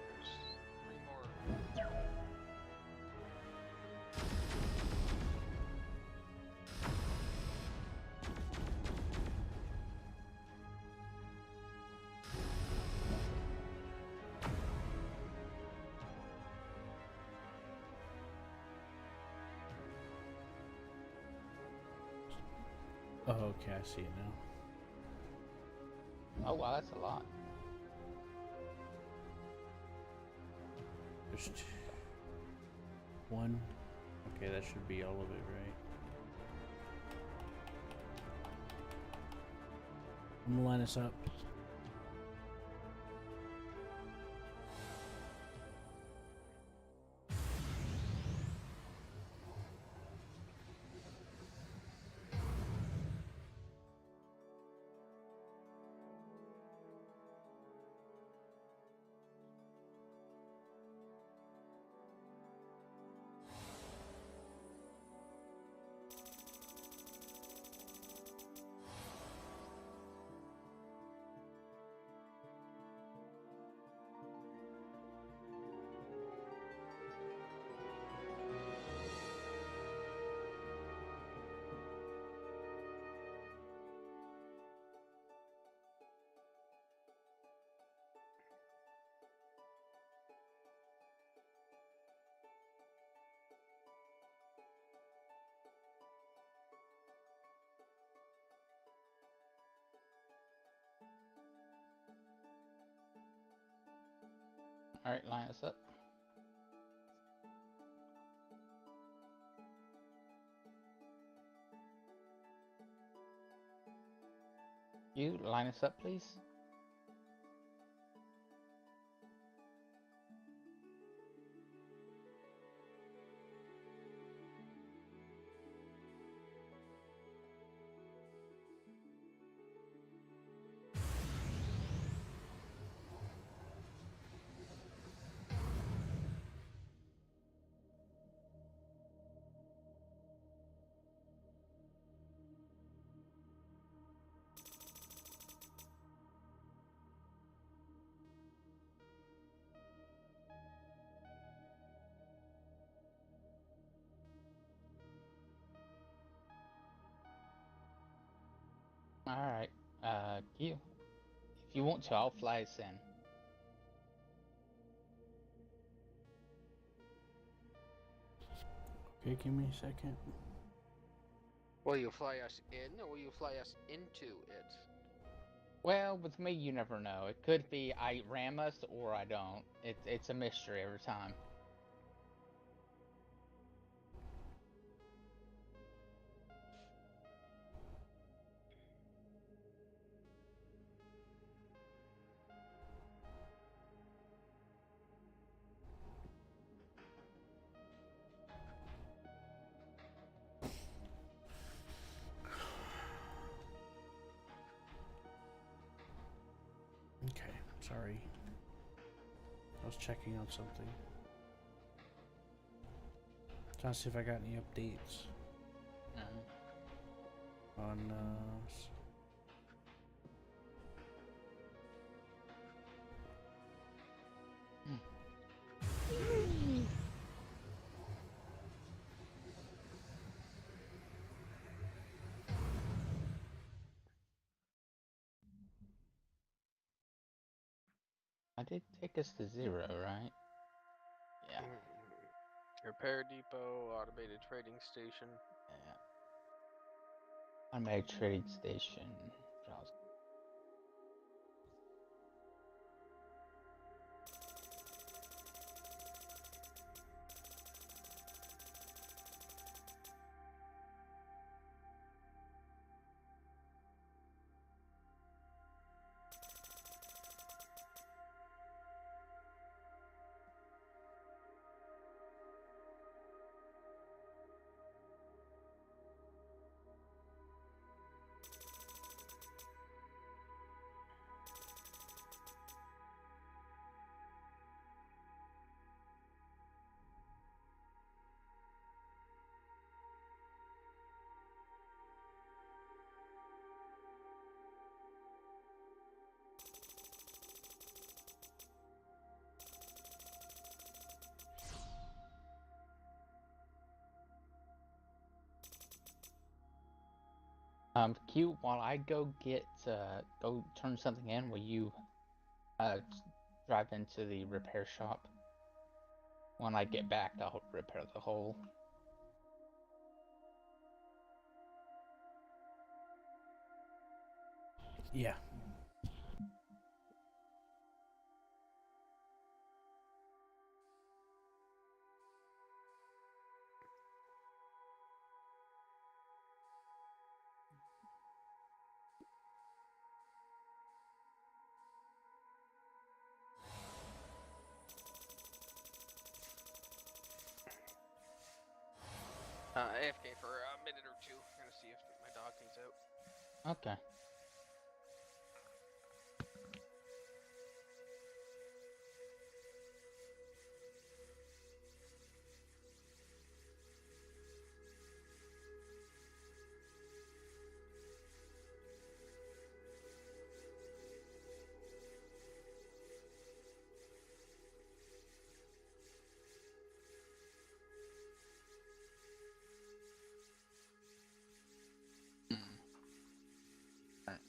There's 3 more. Oh, okay, I see it now. Oh wow, that's a lot. There's one. Okay, that should be all of it, right? I'm gonna line us up. All right, line us up. You line us up, please. All right. Q. If you want to, I'll fly us in. Okay, give me a second. Will you fly us in, or will you fly us into it? Well, with me, you never know. It could be I ram us or I don't. It's a mystery every time. Okay, sorry. I was checking on something. Trying to see if I got any updates on I did take us to 0, right? Yeah. Repair depot, automated trading station. Yeah. Automatic trading station. Browse. Q, while I go go turn something in, will you uh drive into the repair shop? When I get back, I'll repair the hole. Yeah. AFK for a minute or two. Gonna see if my dog comes out. Okay. Mm. Alright.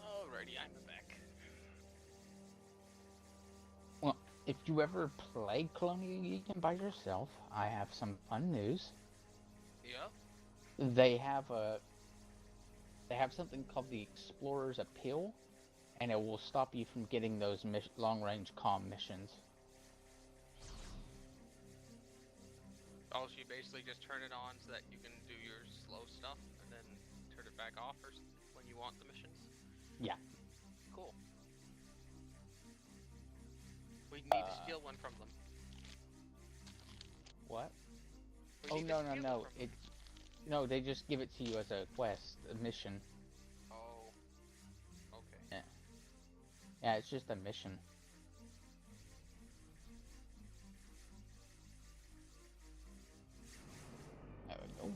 Alrighty, I'm back. Well, if you ever play Colonial Legion by yourself, I have some fun news. Yeah. They have a they have something called the Explorer's Appeal, and it will stop you from getting those long-range comm missions. Oh, so you basically just turn it on so that you can do your slow stuff, and then turn it back off when you want the missions? Yeah. Cool. We need to steal one from them. What? We Oh need to no, steal one from them. No, they just give it to you as a quest, a mission. Oh. Okay. Yeah. Yeah, it's just a mission. There we go.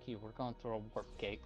Q, we're going through a warp gate.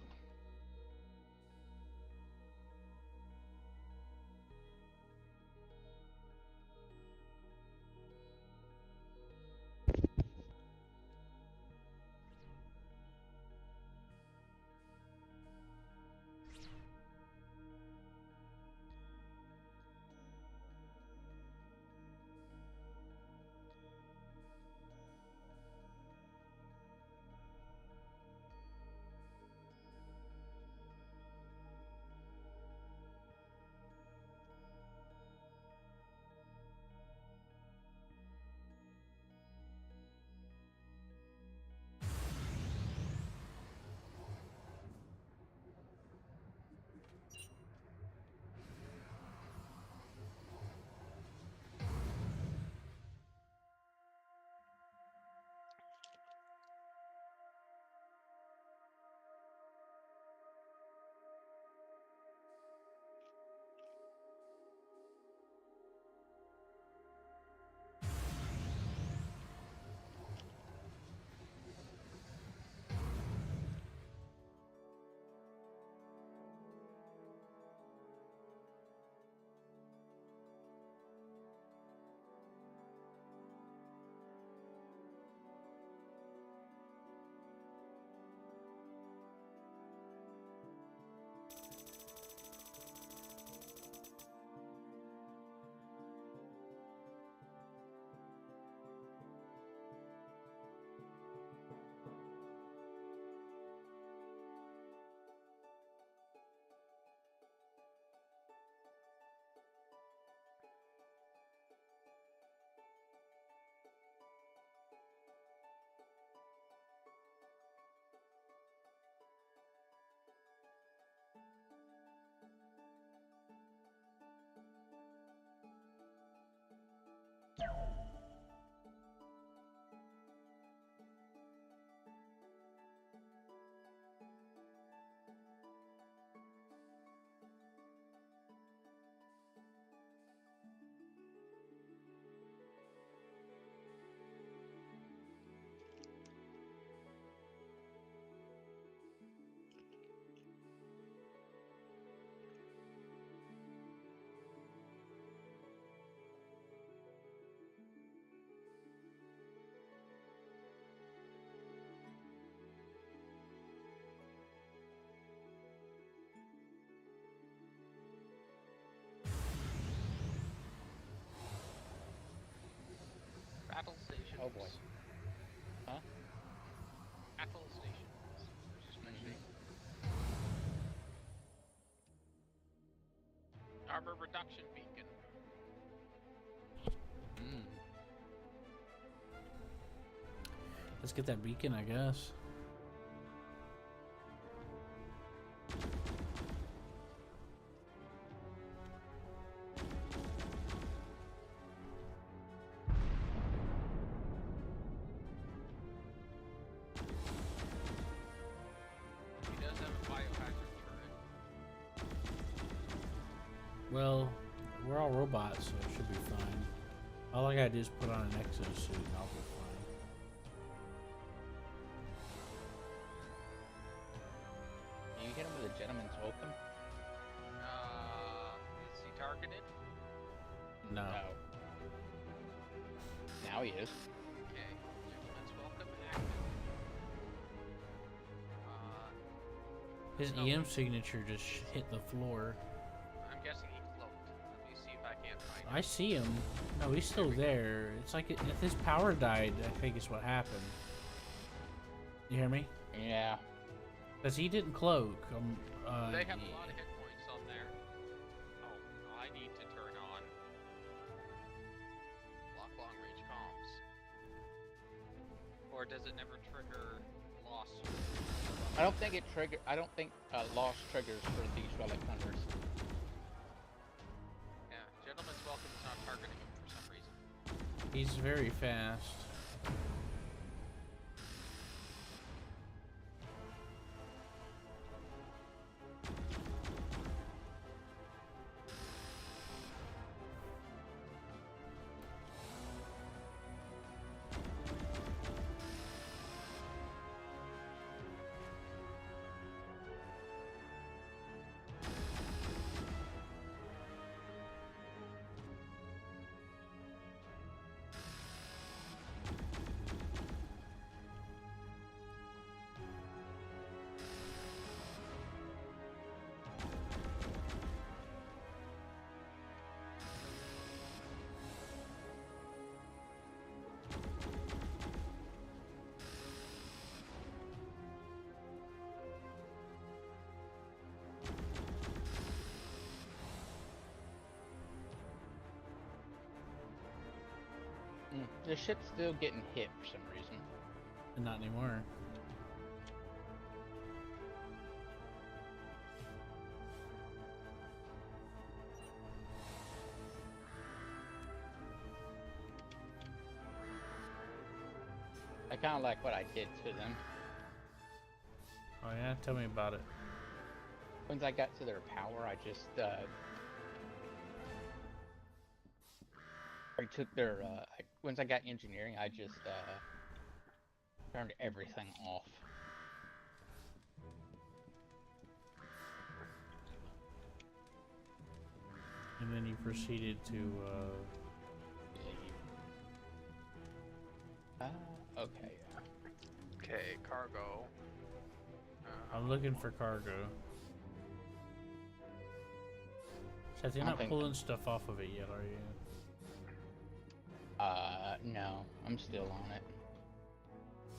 Battle stations. Oh boy. Huh? Battle stations. There's just mentioning. Armor reduction beacon. Mm. Let's get that beacon, I guess. He does have a biohazard turret. Well, we're all robots, so it should be fine. All I gotta do is put on an exosuit and I'll be fine. You hit him with a gentleman's welcome? Is he targeted? No. Now he is. Okay. Gentleman's welcome active. His No. EM signature just hit the floor. I'm guessing he cloaked. Let me see if I can't find him. I see him. No, he's still there. It's like if his power died, I think is what happened. You hear me? Yeah. Because he didn't cloak. They have a lot of hit points on there. Oh, I need to turn on lock long range comms. Or does it never trigger loss? I don't think it trigger. I don't think loss triggers for these relic hunters. Yeah, gentleman's welcome is not targeting him for some reason. He's very fast. The ship's still getting hit for some reason. And not anymore. I kind of like what I did to them. Oh yeah? Tell me about it. Once I got to their power, I just I took their once I got engineering, I just turned everything off. And then you proceeded to Okay. Okay, cargo. I'm looking for cargo. Seth, you're I not think- pulling stuff off of it yet, are you? No, I'm still on it.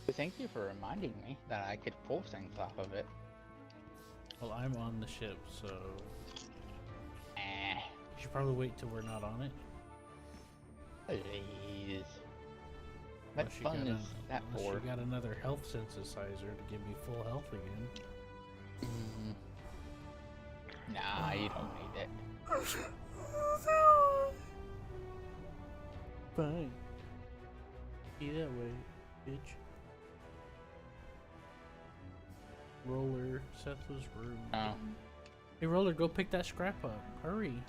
But thank you for reminding me that I could pull things off of it. Well, I'm on the ship, so Eh, you should probably wait till we're not on it. please. What Unless you fun got is that unless for? you got another health synthesizer to give me full health again. Nah, you don't need it. Fine. Be that way, bitch. Roller, Seth was rude. Oh, Hey, Roller, go pick that scrap up. Hurry.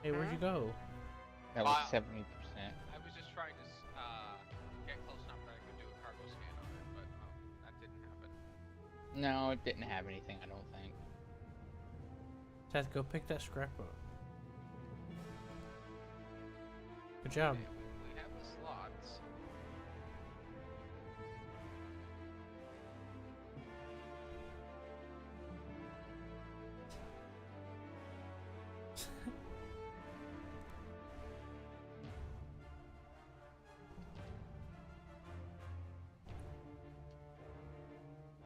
Hey, where'd you go? that was Wow. 70%. I was just trying to get close enough that I could do a cargo scan on it, but that didn't happen. No, it didn't have anything, I don't think. Seth, go pick that scrap up. Good job. Okay, we have the slots.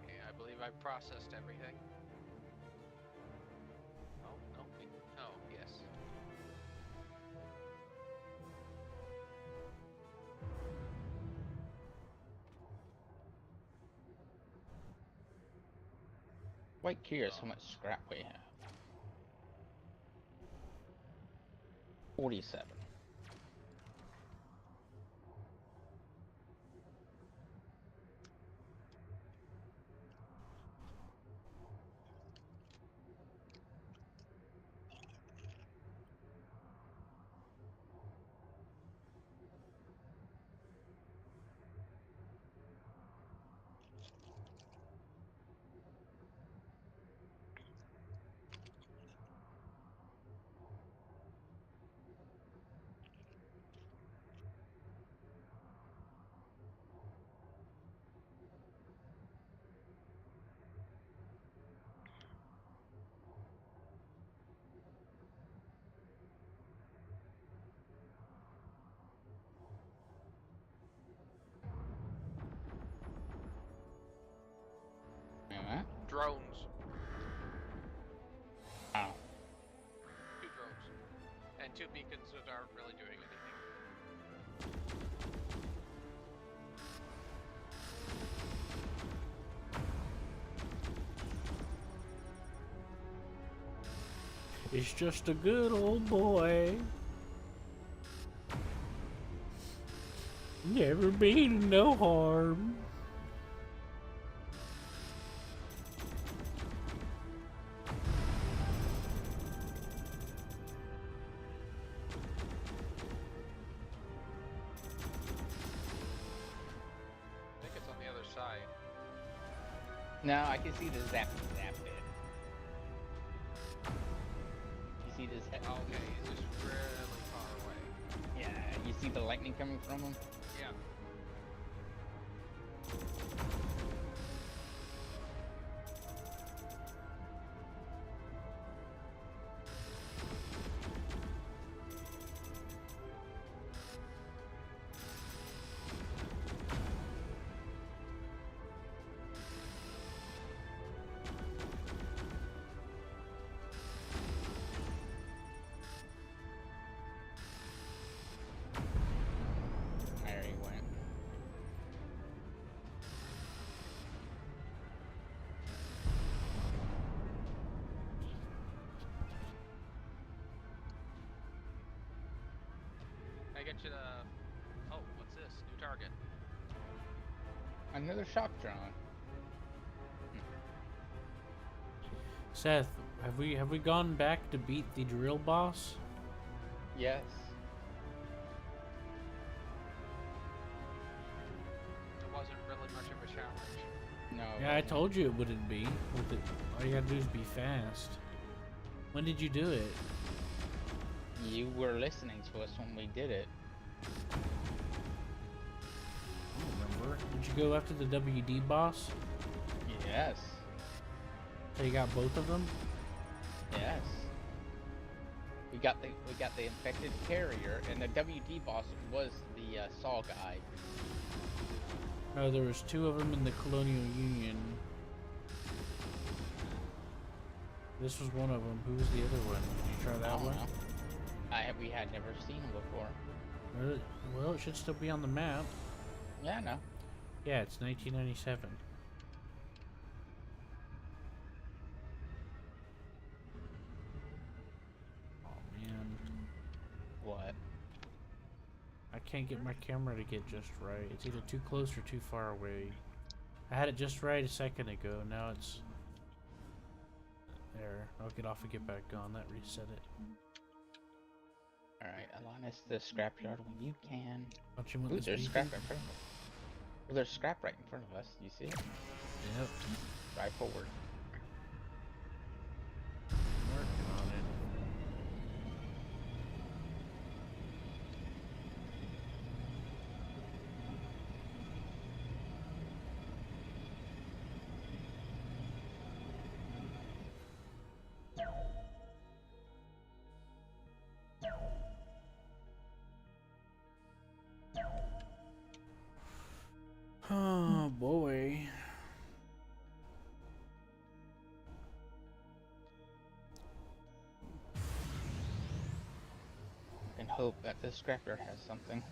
Okay, I believe I've processed everything. Oh, no. Oh, yes. Quite curious how much scrap we have. 47. Alright. Drones. Oh. 2 drones. And 2 beacons that aren't really doing anything. It's just a good old boy. Never mean no harm. I think it's on the other side. No, I can see the zap bit. You see this? Oh, okay, he's just really far away. Yeah, you see the lightning coming from him? Yeah. I get you to... Oh, what's this? New target. Another shock drone. Seth, have we gone back to beat the drill boss? Yes. It wasn't really much of a challenge. No. Yeah, I told you it wouldn't be. All you gotta do is be fast. When did you do it? You were listening to us when we did it. I don't remember. Did you go after the WD boss? Yes. So you got both of them? Yes. We got the infected carrier, and the WD boss was the Saw guy. No, there was 2 of them in the Colonial Union. This was one of them. Who was the other one? Did you try I that don't one? know. We had never seen him before. Well, it should still be on the map. Yeah, no. Yeah, it's 1997. Oh man, What? I can't get my camera to get just right. It's either too close or too far away. I had it just right a second ago. Now it's there. I'll get off and get back on. That reset it. Alright, align us to the scrapyard when you can. Don't you want Ooh, this there's beacon? scrap in front of us. Well, there's scrap right in front of us. You see it? Yep. Drive forward. Working on it. Oh boy. And hope that the scrapyard has something.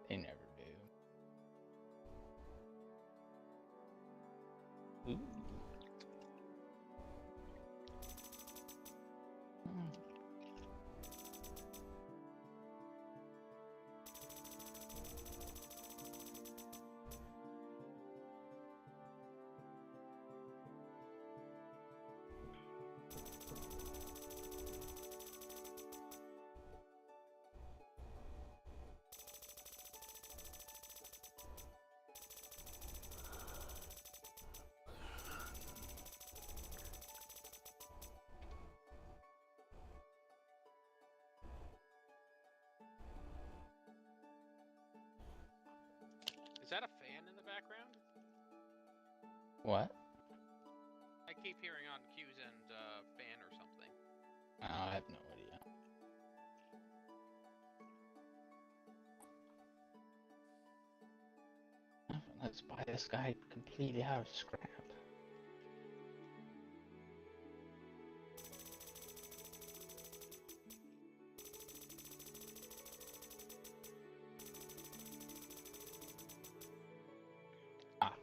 They never do. Ooh. Is that a fan in the background? What? I keep hearing on Q's end fan or something. I have no idea. Let's buy this guy completely out of scrap. Ah,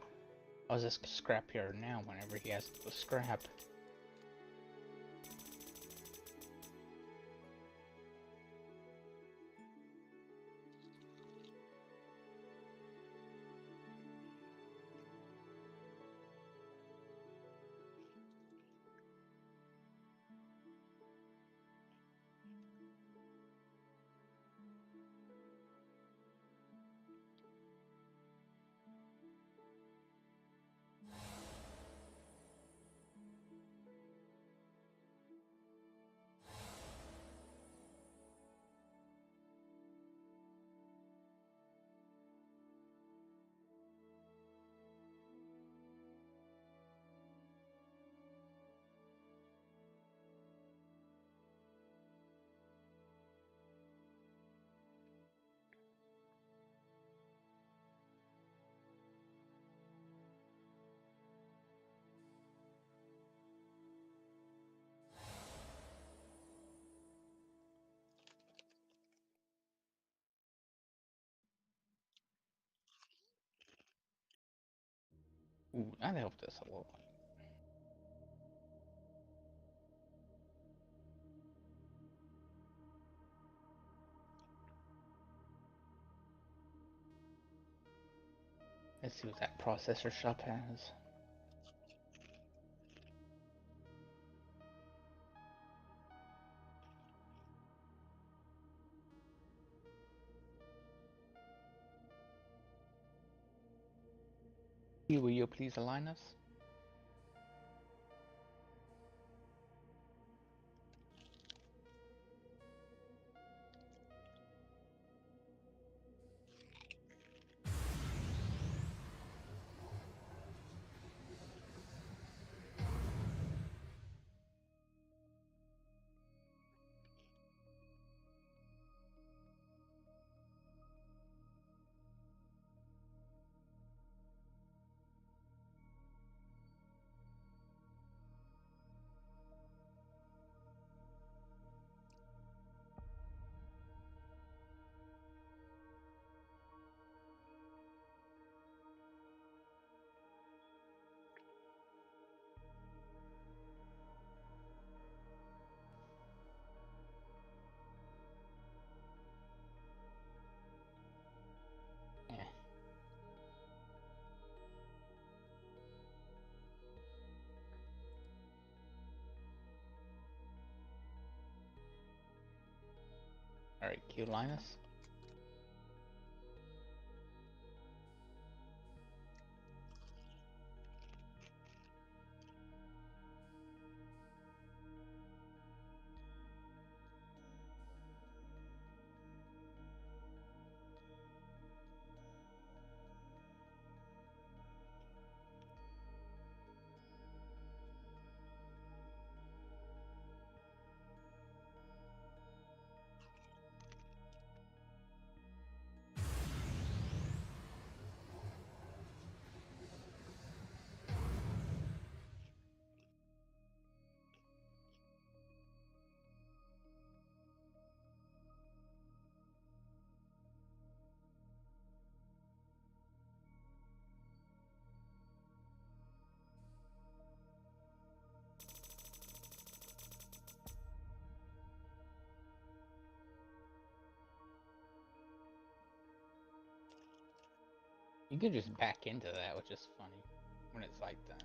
I'll just scrap here now whenever he has to scrap. Ooh, that helped us a lot. Let's see what that processor shop has. Will you please align us? Yeah. Alright, Q Linus. You can just back into that, which is funny when it's like that.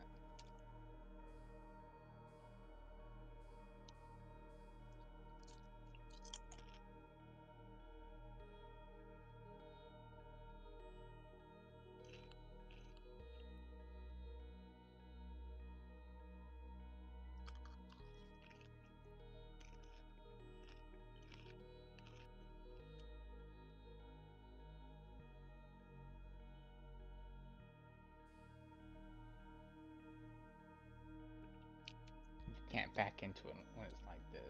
You can't back into it when it's like this.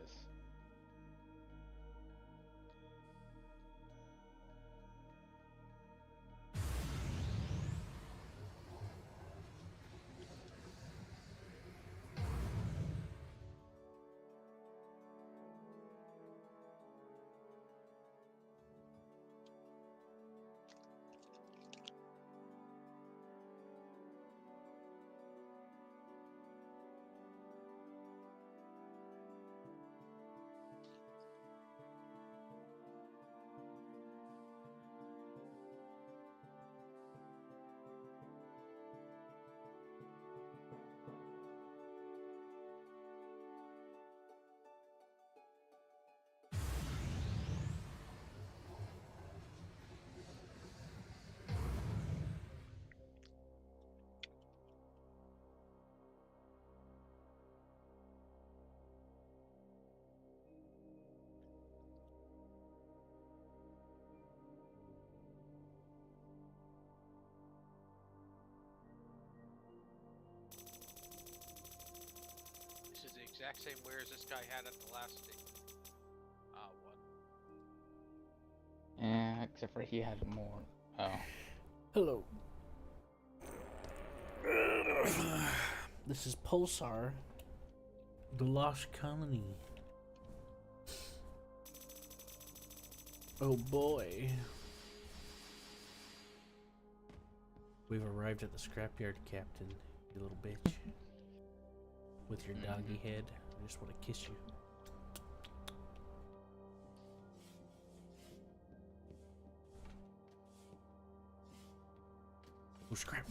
This is the exact same wares this guy had at the last one. Yeah, except for he had more. Oh. Hello. This is Pulsar, the Lost Colony. Oh boy. We've arrived at the scrapyard, Captain, you little bitch. With your doggy head, I just want to kiss you. Oh, scrap.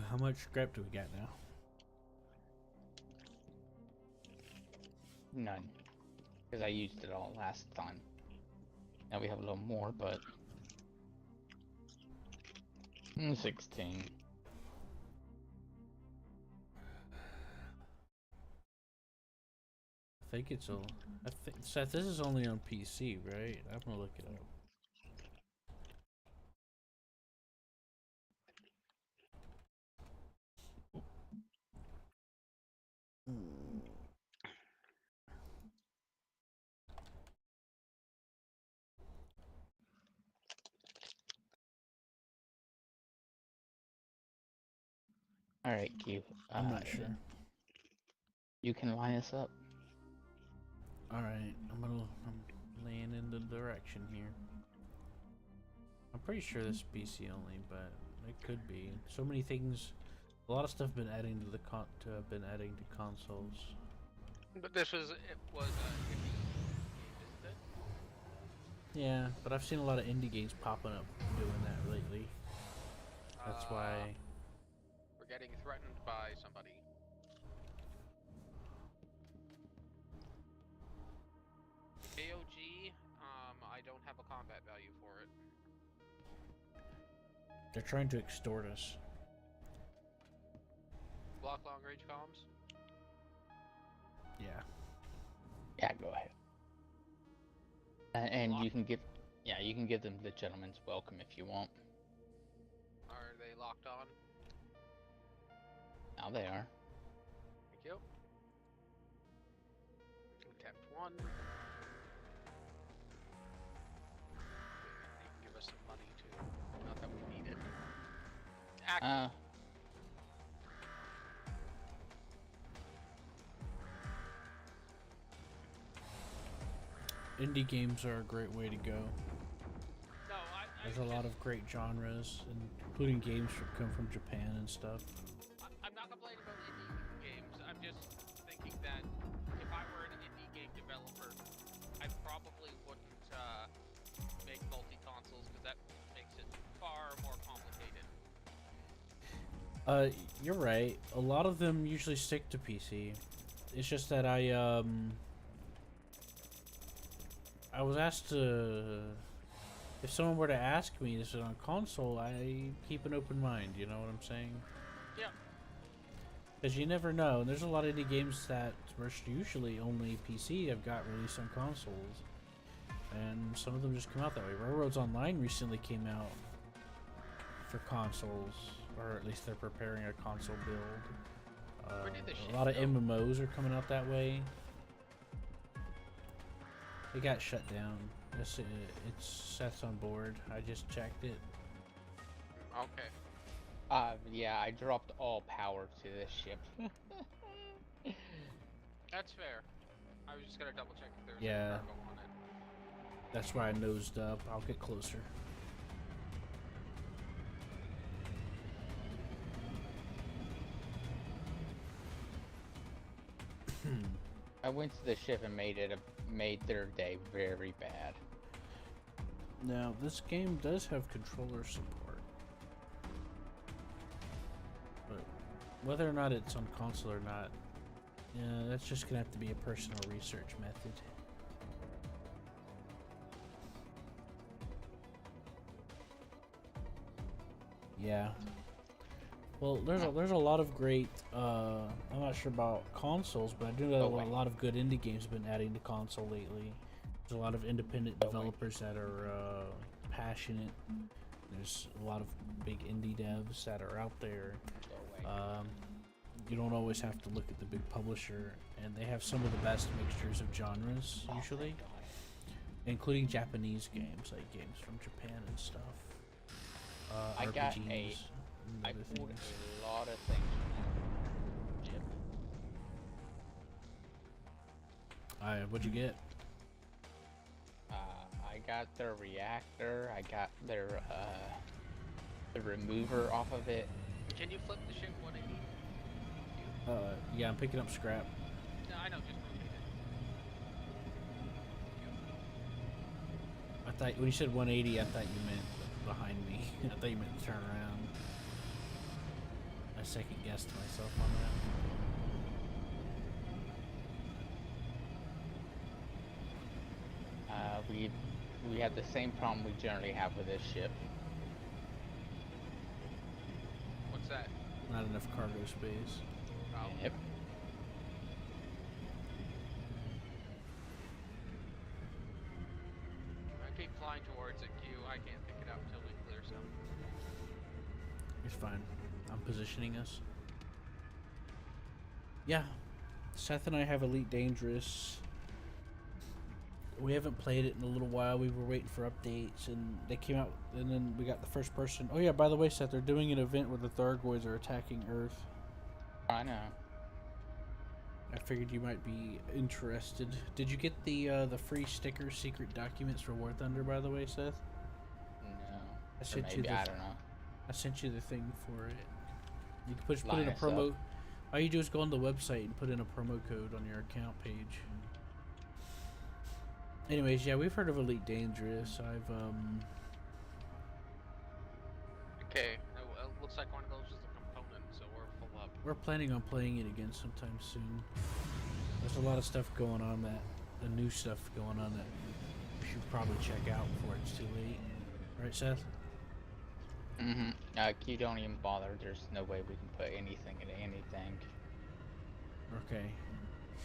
How much scrap do we got now? None. Because I used it all last time. Now we have a little more, but... 16. I think it's all. Seth, this is only on PC, right? I'm gonna look it up. Alright, Q. I'm not sure. You can line us up. Alright, I'm laying in the direction here. I'm pretty sure this is PC only, but it could be. So many things, a lot of stuff been adding to the adding to consoles. But it was indie game, isn't it? Yeah, but I've seen a lot of indie games popping up doing that lately. That's why. We're getting threatened by somebody. AOG, I don't have a combat value for it. They're trying to extort us. Block long range comms? Yeah. Yeah, go ahead. And you can give... Yeah, you can give them the gentleman's welcome if you want. Are they locked on? Now they are. Thank you. Attempt 1. They can give us some money too. Not that we need it. Indie games are a great way to go. No, There's a lot of great genres, including games come from Japan and stuff. I'm not complaining about indie games. I'm just thinking that if I were an indie game developer, I probably wouldn't make multi-consoles because that makes it far more complicated. You're right. A lot of them usually stick to PC. It's just that I was asked to... If someone were to ask me this is on console, I keep an open mind, you know what I'm saying? Yeah. Because you never know. There's a lot of indie games that were usually only PC have got released on consoles. And some of them just come out that way. Railroads Online recently came out for consoles. Or at least they're preparing a console build. Where did this A lot of shit go? MMOs are coming out that way. It got shut down. It's Seth's on board. I just checked it. Okay. Yeah, I dropped all power to this ship. That's fair. I was just gonna double check if there was Yeah. any cargo on it. That's why I nosed up. I'll get closer. I went to the ship and made their day very bad. Now, this game does have controller support. But whether or not it's on console or not, yeah, that's just gonna have to be a personal research method. Yeah. Well, there's a lot of great. I'm not sure about consoles, but I do know a lot of good indie games have been adding to console lately. There's a lot of independent developers that are passionate. There's a lot of big indie devs that are out there. You don't always have to look at the big publisher, and they have some of the best mixtures of genres usually, including Japanese games, like games from Japan and stuff. I RPGs. got And I other pulled things. a lot of things from that ship. What'd you get? I got their reactor. I got their the remover off of it. Can you flip the ship 180? Yeah, I'm picking up scrap. No, I know, just rotate it. I thought when you said 180, I thought you meant behind me. I thought you meant to turn around. I second guessed myself on that. We have the same problem we generally have with this ship. What's that? Not enough cargo space. Oh. Yep. I keep flying towards it, Q. I can't pick it up until we clear some. It's fine. I'm positioning us. Yeah. Seth and I have Elite Dangerous. We haven't played it in a little while. We were waiting for updates, and they came out, and then we got the first person. Oh yeah, by the way, Seth, they're doing an event where the Thargoids are attacking Earth. I know. I figured you might be interested. Did you get the free sticker secret documents for War Thunder, by the way, Seth? No. I Or sent maybe, you the I don't know. I sent you the thing for it. You can put Line in a us promo. up. All you do is go on the website and put in a promo code on your account page. Anyways, yeah, we've heard of Elite Dangerous. Okay, looks like one of those is a component, so we're full up. We're planning on playing it again sometime soon. There's a lot of stuff going on the new stuff going on that we should probably check out before it's too late. Right, Seth? Mm-hmm. You don't even bother. There's no way we can put anything into anything. Okay.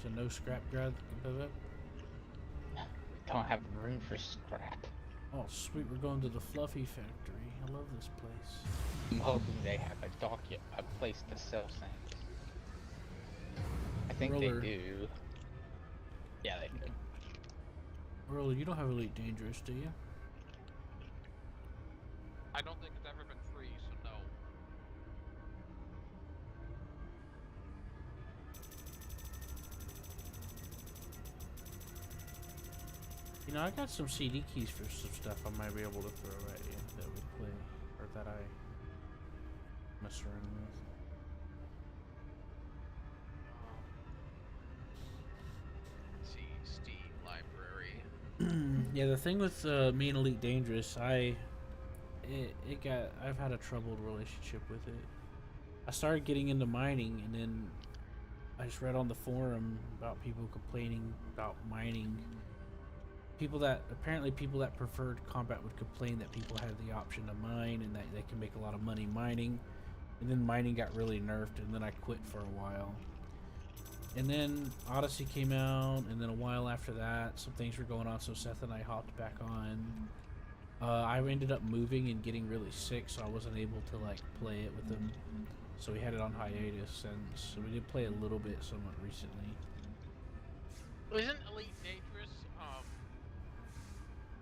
So no scrap grab. We don't have room for scrap. Oh, sweet. We're going to the Fluffy Factory. I love this place. I'm hoping they have a place to sell things. I think Roller. they do. Yeah, they do. Earl, you don't have Elite Dangerous, do you? I don't think it's ever been free, so no. You know, I got some CD keys for some stuff I might be able to throw at you that we play, or that I mess around with. Let's see, Steam library. Yeah, the thing with me and Elite Dangerous, I've had a troubled relationship with it. I started getting into mining, and then I just read on the forum about people complaining about mining. People that preferred combat would complain that people had the option to mine and that they can make a lot of money mining. And then mining got really nerfed, and then I quit for a while. And then Odyssey came out, and then a while after that, some things were going on, so Seth and I hopped back on. I ended up moving and getting really sick, so I wasn't able to like play it with them. So we had it on hiatus, and so we did play a little bit somewhat recently. Isn't Elite Dangerous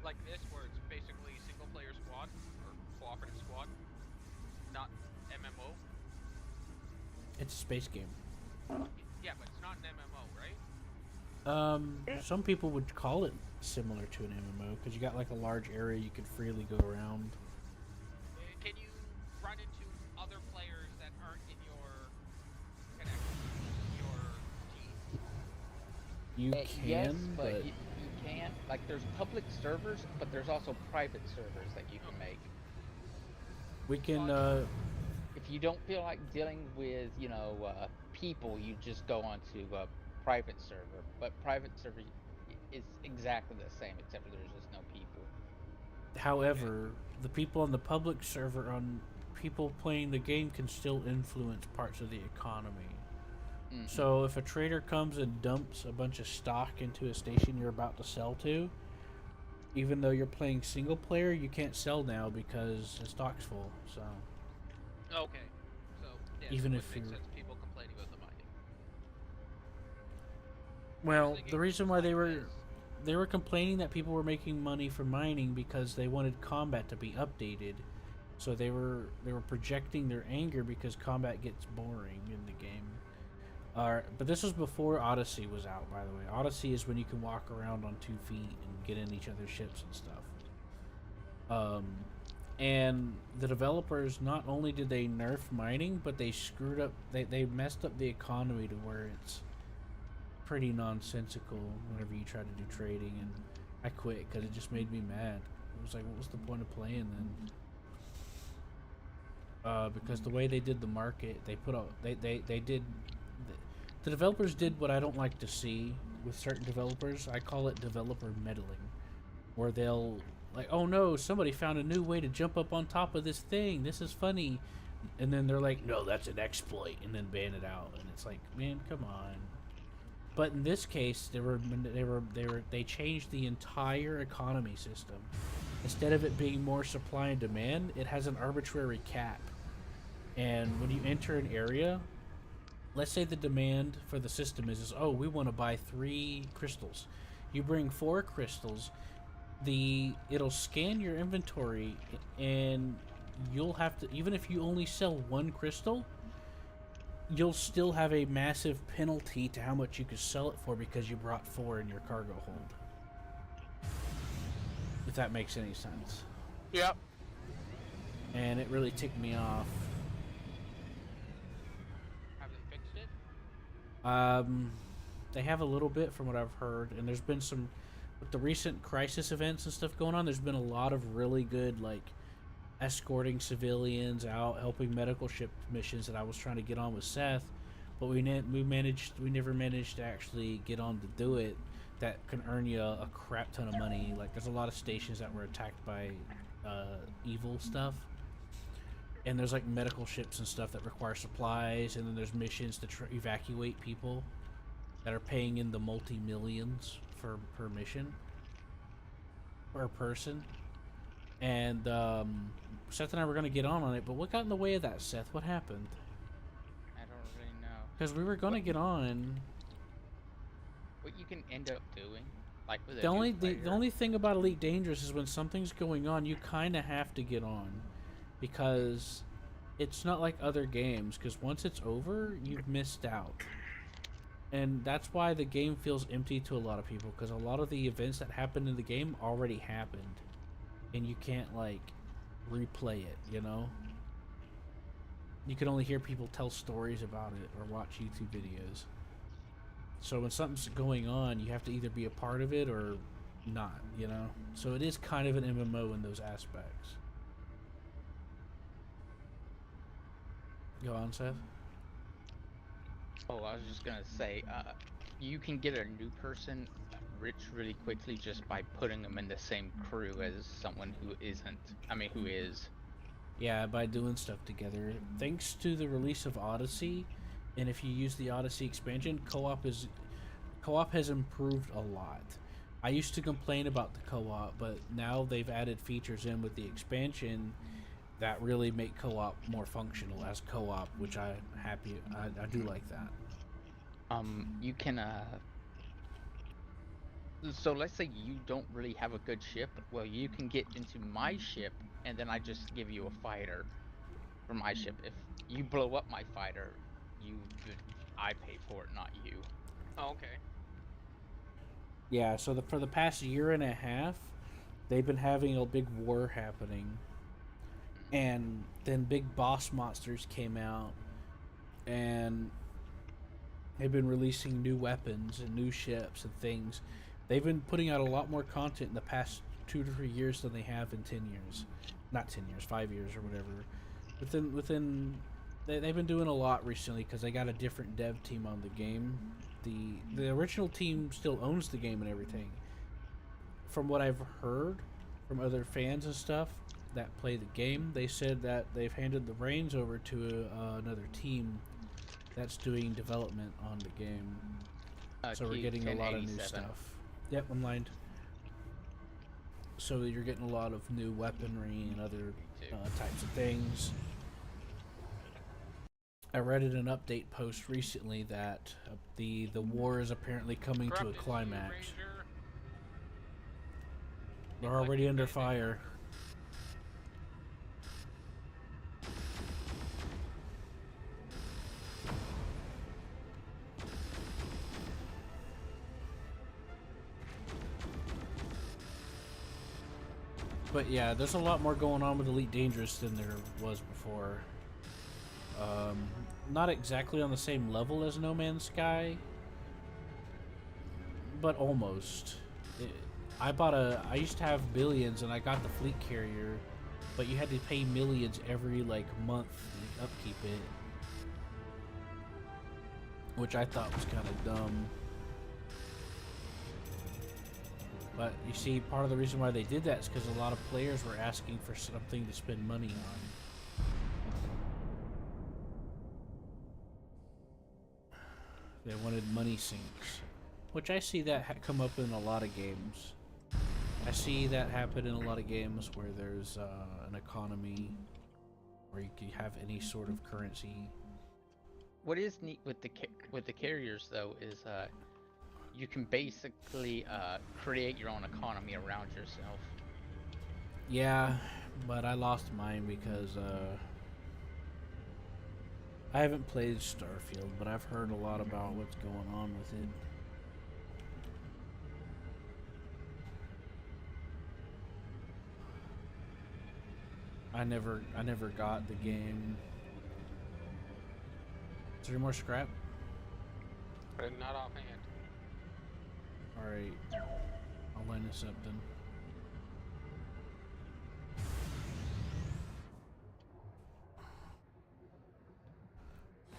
like this, where it's basically single player squad or cooperative squad, not MMO? It's a space game. Yeah, but it's not an MMO, right? Some people would call it similar to an MMO because you got like a large area you could freely go around. Can you run into other players that aren't in your connection, your team? You can, Yes, but you can. Like, there's public servers, but there's also private servers that you can make. we can. If you don't feel like dealing with, people, you just go onto a private server. But private server is exactly the same, except for there's just no people. However, the people on the public server, on people playing the game, can still influence parts of the economy. Mhm. So if a trader comes and dumps a bunch of stock into a station you're about to sell to, even though you're playing single player, you can't sell now because the stock's full. So Okay, so yeah, Even so if it makes you're- sense people complaining about the mining. well, Thinking the reason why like they this. were complaining that people were making money from mining because they wanted combat to be updated. So they were projecting their anger because combat gets boring in the game. But this was before Odyssey was out, by the way. Odyssey is when you can walk around on 2 feet and get in each other's ships and stuff. And the developers, not only did they nerf mining, but they screwed up. They messed up the economy to where it's pretty nonsensical whenever you try to do trading. And I quit because it just made me mad. It was like, what was the point of playing then? Because the way they did the market, they put out they did the developers did what I don't like to see with certain developers. I call it developer meddling, where they'll like, oh no, somebody found a new way to jump up on top of this thing. This is funny, and then they're like, no, that's an exploit, and then ban it out, and it's like, man, come on. But in this case, they changed the entire economy system. Instead of it being more supply and demand, it has an arbitrary cap. And when you enter an area, let's say the demand for the system is oh, we want to buy 3 crystals. You bring 4 crystals, it'll scan your inventory, and you'll have to, even if you only sell 1 crystal, you'll still have a massive penalty to how much you could sell it for because you brought 4 in your cargo hold. If that makes any sense. Yep. And it really ticked me off. Have they fixed it? They have a little bit from what I've heard, and there's been some, with the recent crisis events and stuff going on, there's been a lot of really good, like, escorting civilians out, helping medical ship missions that I was trying to get on with Seth, but we never managed to actually get on to do it. That can earn you a crap ton of money. Like, there's a lot of stations that were attacked by evil stuff, and there's like medical ships and stuff that require supplies, and then there's missions to evacuate people that are paying in the multi-millions per mission per person. And Seth and I were gonna get on it, but what got in the way of that, Seth? What happened? I don't really know. Because we were gonna get on. What you can end up doing, like with The only thing about Elite Dangerous is when something's going on, you kind of have to get on, because it's not like other games. Because once it's over, you've missed out, and that's why the game feels empty to a lot of people. Because a lot of the events that happened in the game already happened, and you can't like replay it. You know, you can only hear people tell stories about it or watch YouTube videos. So when something's going on, you have to either be a part of it or not, you know? So it is kind of an MMO in those aspects. Go on, Seth. Oh, I was just gonna say, you can get a new person rich really quickly just by putting them in the same crew as someone who isn't. I mean, who is. Yeah, by doing stuff together. Thanks to the release of Odyssey, and if you use the Odyssey expansion, co-op has improved a lot. I used to complain about the co-op, but now they've added features in with the expansion that really make co-op more functional as co-op, which I do like that. You can so let's say you don't really have a good ship. Well, you can get into my ship, and then I just give you a fighter for my ship. If you blow up my fighter, I pay for it, not you. Oh, okay. Yeah, so for the past year and a half, they've been having a big war happening, and then big boss monsters came out, and they've been releasing new weapons and new ships and things. They've been putting out a lot more content in the past 2 to 3 years than they have in 10 years. Not 10 years, 5 years or whatever. They've been doing a lot recently because they got a different dev team on the game. The original team still owns the game and everything. From what I've heard from other fans and stuff that play the game, they said that they've handed the reins over to another team that's doing development on the game. So we're getting a lot of new stuff. Yep, I'm lined. So you're getting a lot of new weaponry and other types of things. I read in an update post recently that the war is apparently coming to a climax. They're already under fire. But yeah, there's a lot more going on with Elite Dangerous than there was before. Not exactly on the same level as No Man's Sky, but almost. I used to have billions and I got the fleet carrier, but you had to pay millions every like month to upkeep it, which I thought was kind of dumb. But you see, part of the reason why they did that is because a lot of players were asking for something to spend money on. They wanted money sinks, which I see that come up in a lot of games. I see that happen in a lot of games where there's an economy where you can have any sort of currency. What is neat with the carriers though is you can basically create your own economy around yourself. Yeah, but I lost mine because I haven't played Starfield, but I've heard a lot about what's going on with it. I never got the game. Is there more scrap? Not offhand. Alright. I'll line this up then.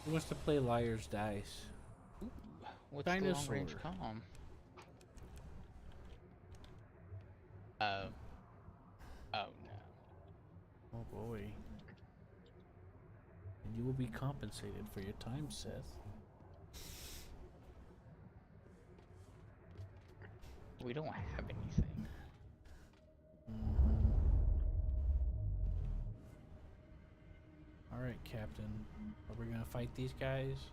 Who wants to play Liar's Dice? What's Dinosaur. the long range comm? Oh no. Oh boy. And you will be compensated for your time, Seth. We don't have anything. Alright, Captain. Are we gonna fight these guys?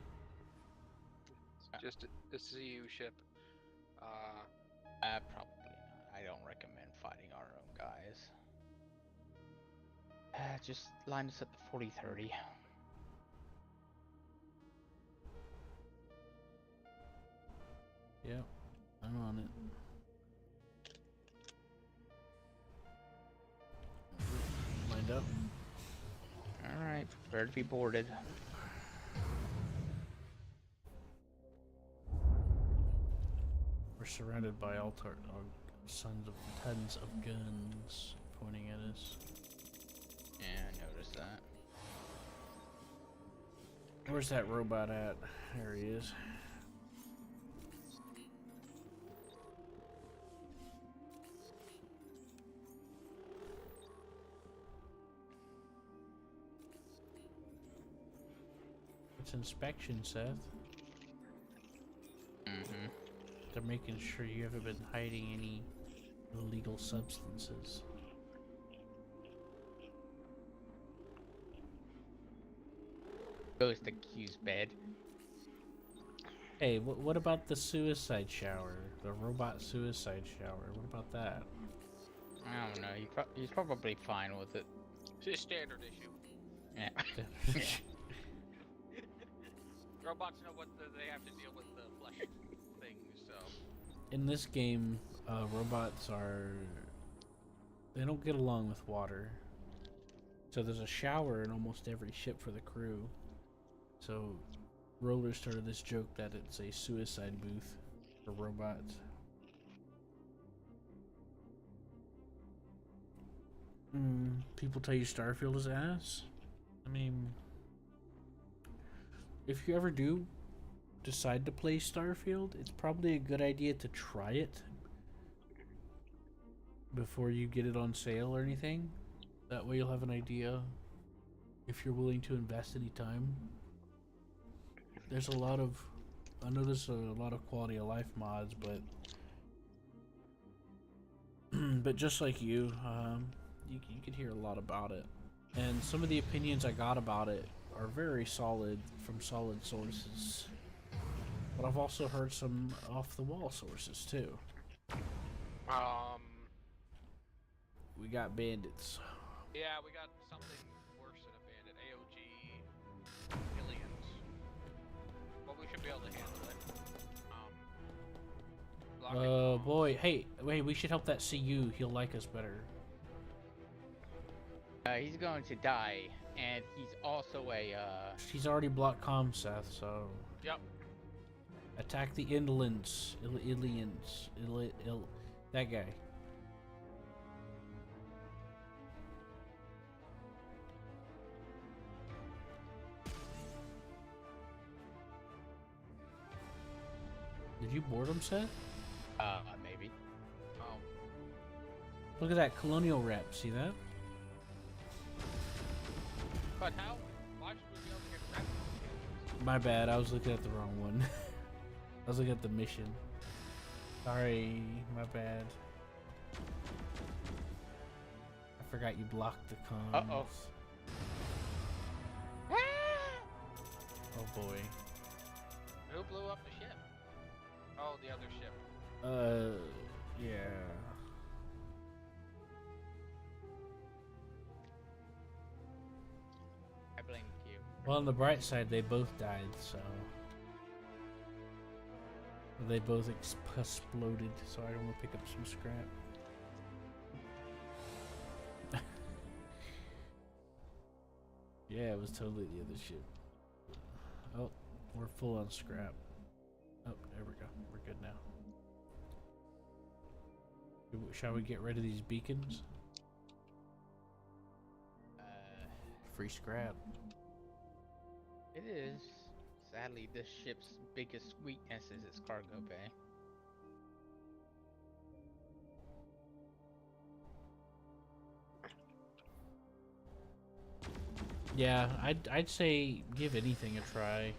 Just a CU ship. Probably not. I don't recommend fighting our own guys. Just line us at the 40-30. Yep, I'm on it. Lined up. Alright, prepare to be boarded. We're surrounded by tons of guns pointing at us. Yeah, I noticed that. Where's that robot at? There he is. It's inspection, Seth. Mm-hmm. They're making sure you haven't been hiding any illegal substances. Goes to Q's bed. Hey, what about the suicide shower? The robot suicide shower? What about that? I don't know. He's probably fine with it. It's a standard issue. Yeah. Robots know what they have to deal with the flesh things, so. In this game, robots they don't get along with water. So there's a shower in almost every ship for the crew. So Roller started this joke that it's a suicide booth for robots. People tell you Starfield is ass. I mean, if you ever do decide to play Starfield, it's probably a good idea to try it before you get it on sale or anything. That way you'll have an idea if you're willing to invest any time. There's a lot of, I know there's a lot of quality of life mods, but just like you could hear a lot about it. And some of the opinions I got about it are very solid from solid sources. But I've also heard some off-the-wall sources too. We got bandits. Yeah, we got something worse than a bandit. AOG, aliens. But we should be able to handle it. Boy, hey, we should help that CU. He'll like us better. He's going to die, and he's also a, He's already blocked comm, Seth, so... Yep. Attack the indolents. That guy. Did you board him, Seth? maybe. Oh. Look at that colonial rep. See that? But how? Why should we be able to get rep? My bad. I was looking at the wrong one. I was looking at the mission. Sorry. My bad. I forgot you blocked the comms. Uh-oh. Oh boy. Who blew up the ship? Oh, the other ship. Yeah. I blame you. Well, on the bright side, they both died, so... They both exploded, so I don't want to pick up some scrap. Yeah, it was totally the other ship. Oh, we're full on scrap. Oh, there we go. We're good now. Shall we get rid of these beacons? Free scrap. It is. Sadly, this ship's biggest weakness is its cargo bay. Yeah, I'd say give anything a try.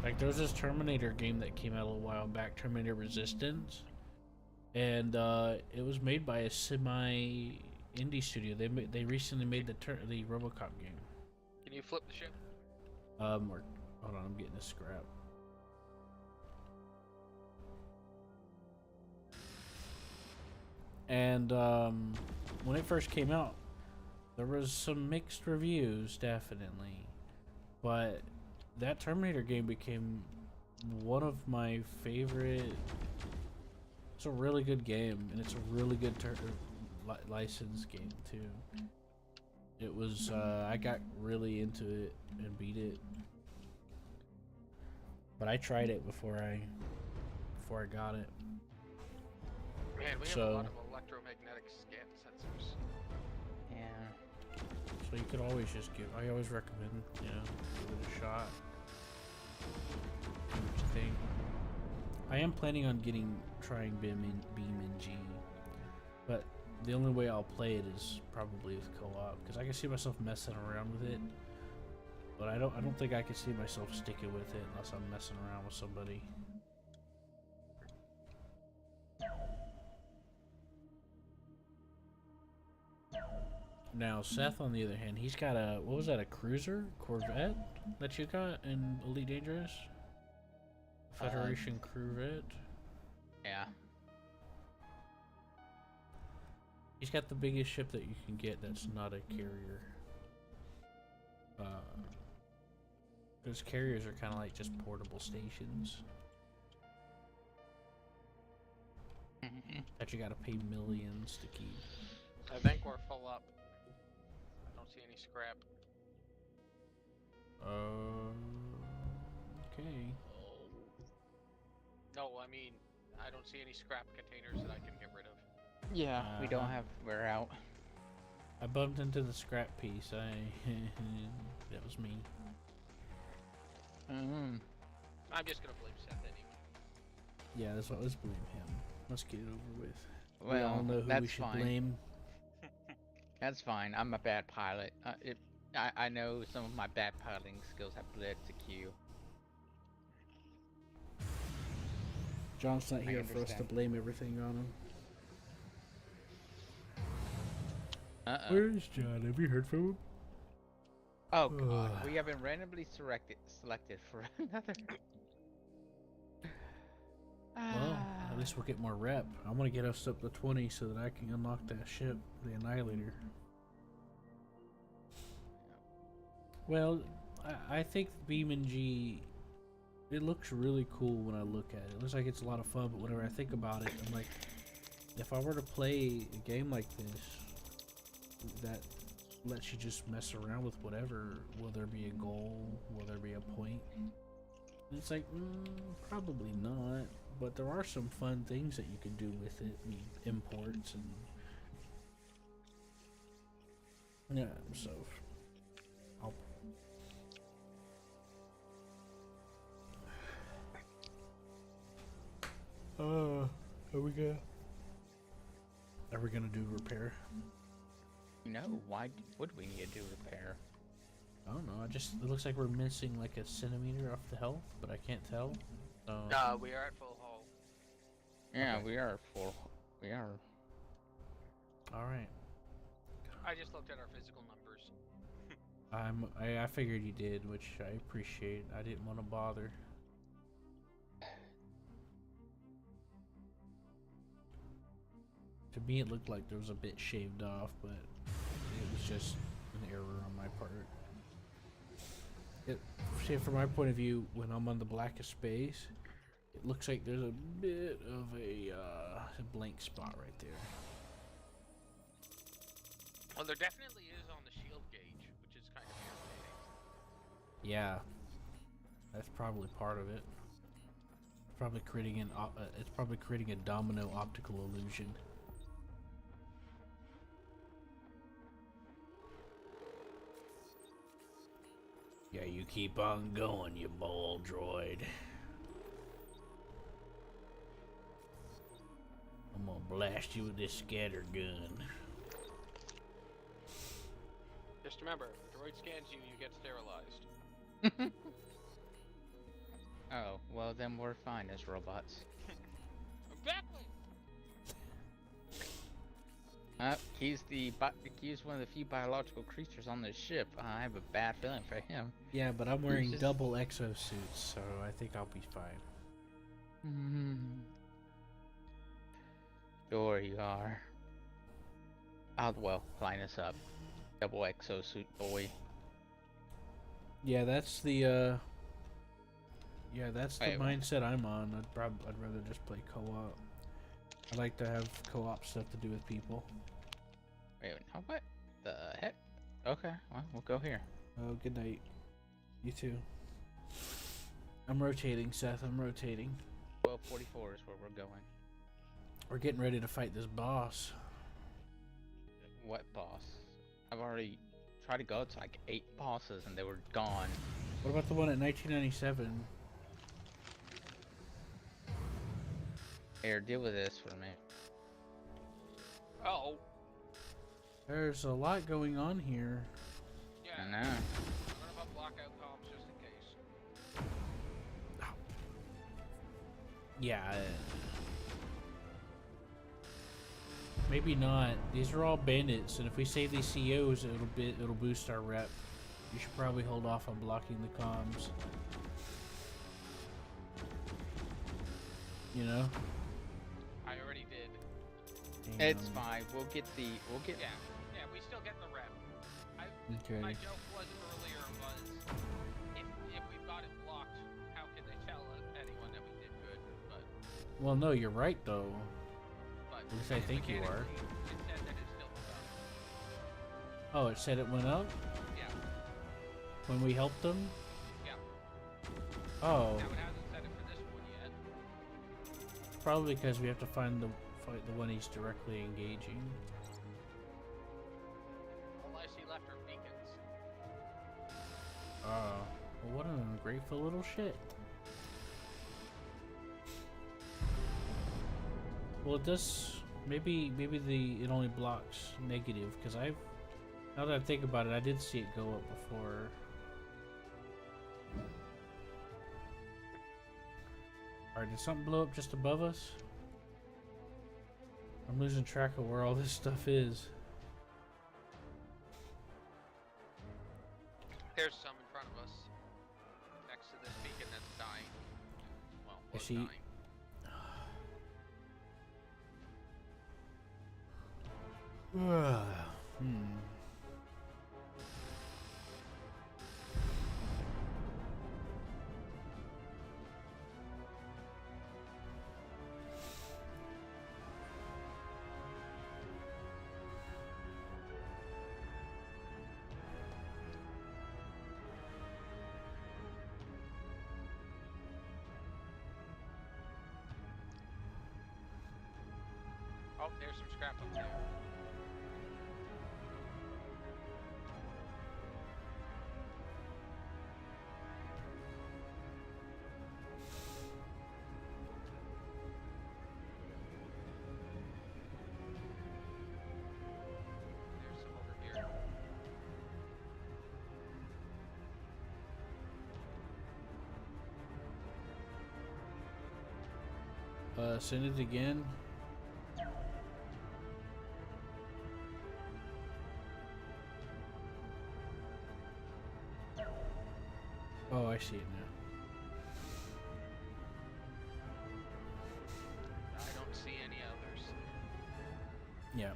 Like there was this Terminator game that came out a little while back, Terminator Resistance, and it was made by a semi-indie studio. They recently made the RoboCop game. Can you flip the ship? Hold on, I'm getting a scrap. And when it first came out, there was some mixed reviews, definitely, but that Terminator game became one of my favorite. It's a really good game, and it's a really good licensed game too. It was I got really into it and beat it, but I tried it before I got it. Man, we have a lot of electromagnetic scan sensors. Yeah. So you could always just I always recommend, give it a shot. See what you think. I am planning on trying BeamNG, but the only way I'll play it is probably with co-op, because I can see myself messing around with it, but I don't think I can see myself sticking with it unless I'm messing around with somebody. Now, Seth, on the other hand, he's got what was that, a cruiser? Corvette that you got in Elite Dangerous? Federation Corvette? Yeah. He's got the biggest ship that you can get that's not a carrier. Because carriers are kind of like just portable stations that you gotta pay millions to keep. I think we're full up. I don't see any scrap. Okay. No, I mean, I don't see any scrap containers that I can get rid of. Yeah, we don't have. We're out. I bumped into the scrap piece. That was me. I'm just gonna blame Seth anyway. Yeah, let's blame him. Let's get it over with. Well, we all know who that's we should fine. blame. That's fine. I'm a bad pilot. I know some of my bad piloting skills have led to Q. John's not I here for us to understand. blame everything on him. Where is John? Have you heard from him? Oh god, we have been randomly selected for another. Well, at least we'll get more rep. I want to get us up to 20 so that I can unlock that ship, the Annihilator. Well, I think BeamNG, it looks really cool when I look at it. It looks like it's a lot of fun, but whenever I think about it, I'm like, if I were to play a game like this, that lets you just mess around with whatever. Will there be a goal? Will there be a point? And it's like, probably not. But there are some fun things that you can do with it. I mean, imports and yeah. So, I'll. Are we gonna? Are we gonna do repair? No, why would we need to do repair? I don't know. It looks like we're missing like a centimeter off the health, but I can't tell. So. We are at full hull. Yeah, Okay. we are full. We are. All right. I just looked at our physical numbers. I figured you did, which I appreciate. I didn't want to bother. To me, it looked like there was a bit shaved off, but it was just an error on my part. See, from my point of view, when I'm on the blackest space, it looks like there's a bit of a blank spot right there. Well, there definitely is on the shield gauge, which is kind of irritating. Yeah, that's probably part of it. Probably creating it's probably creating a domino optical illusion. Yeah, you keep on going, you ball droid. I'm gonna blast you with this scatter gun. Just remember, if the droid scans you, you get sterilized. Oh, well then we're fine as robots. Exactly! He's one of the few biological creatures on this ship. I have a bad feeling for him. Yeah, but I'm wearing just- double exosuits, so I think I'll be fine. Sure you are. Well, line us up. Double exosuit boy. Yeah, that's the Wait, what? mindset I'm on. I'd rather just play co-op. I like to have co-op stuff to do with people. Wait, no, what the heck? Okay, well, we'll go here. Oh, good night. You too. I'm rotating, Seth. I'm rotating. 1244 is where we're going. We're getting ready to fight this boss. What boss? I've already tried to go to like 8 bosses and they were gone. What about the one at 1997? Here, deal with this for me. Oh, There's a lot going on here. yeah. I know. I'm gonna put blockout comms just in case. Yeah. Maybe not. These are all bandits, and if we save these COs, it'll boost our rep. You should probably hold off on blocking the comms. You know? I already did. It's And, fine. We'll get. Yeah, we still get the rep. Okay. My joke was earlier was, if we've got it blocked, how can they tell anyone that we did good? But Well, no, you're right though. At least I think you are. mechanically, it said that it still was up. Oh, it said it went up Yeah, when we helped them. yeah. Oh, Now it hasn't said it for this one yet. probably because we have to find the one he's directly engaging. All I see left are beacons. Oh, well, what an ungrateful little shit. Well, it does. Maybe it only blocks negative because now that I think about it, I did see it go up before. All right, did something blow up just above us? I'm losing track of where all this stuff is. There's some in front of us, next to this beacon that's dying. Well, I was see. dying. Hmm. Oh, there's some scrap up there. There's some over here. Send it again. Oh, I see it now. I don't see any others. Yeah.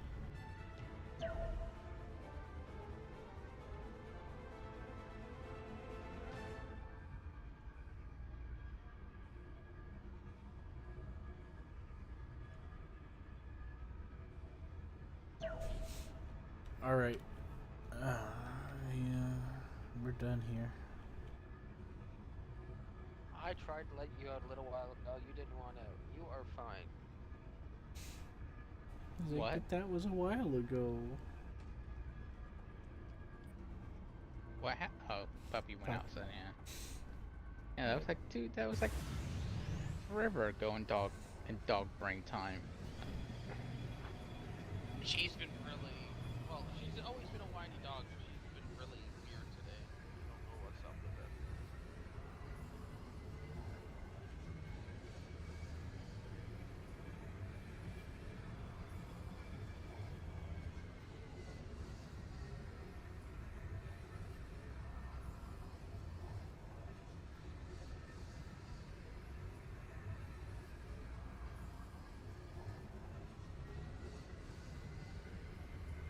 All right. Yeah, we're done here. I tried to let you out a little while ago. You didn't want out. You are fine. I was like, What? but that was a while ago. What happened? Oh, puppy went Puppy. outside. Yeah. Yeah, that was like, dude, that was like forever ago in dog brain time. She's been really, well, she's always been a whiny dog, but she's been really weird today. I don't know what's up with it.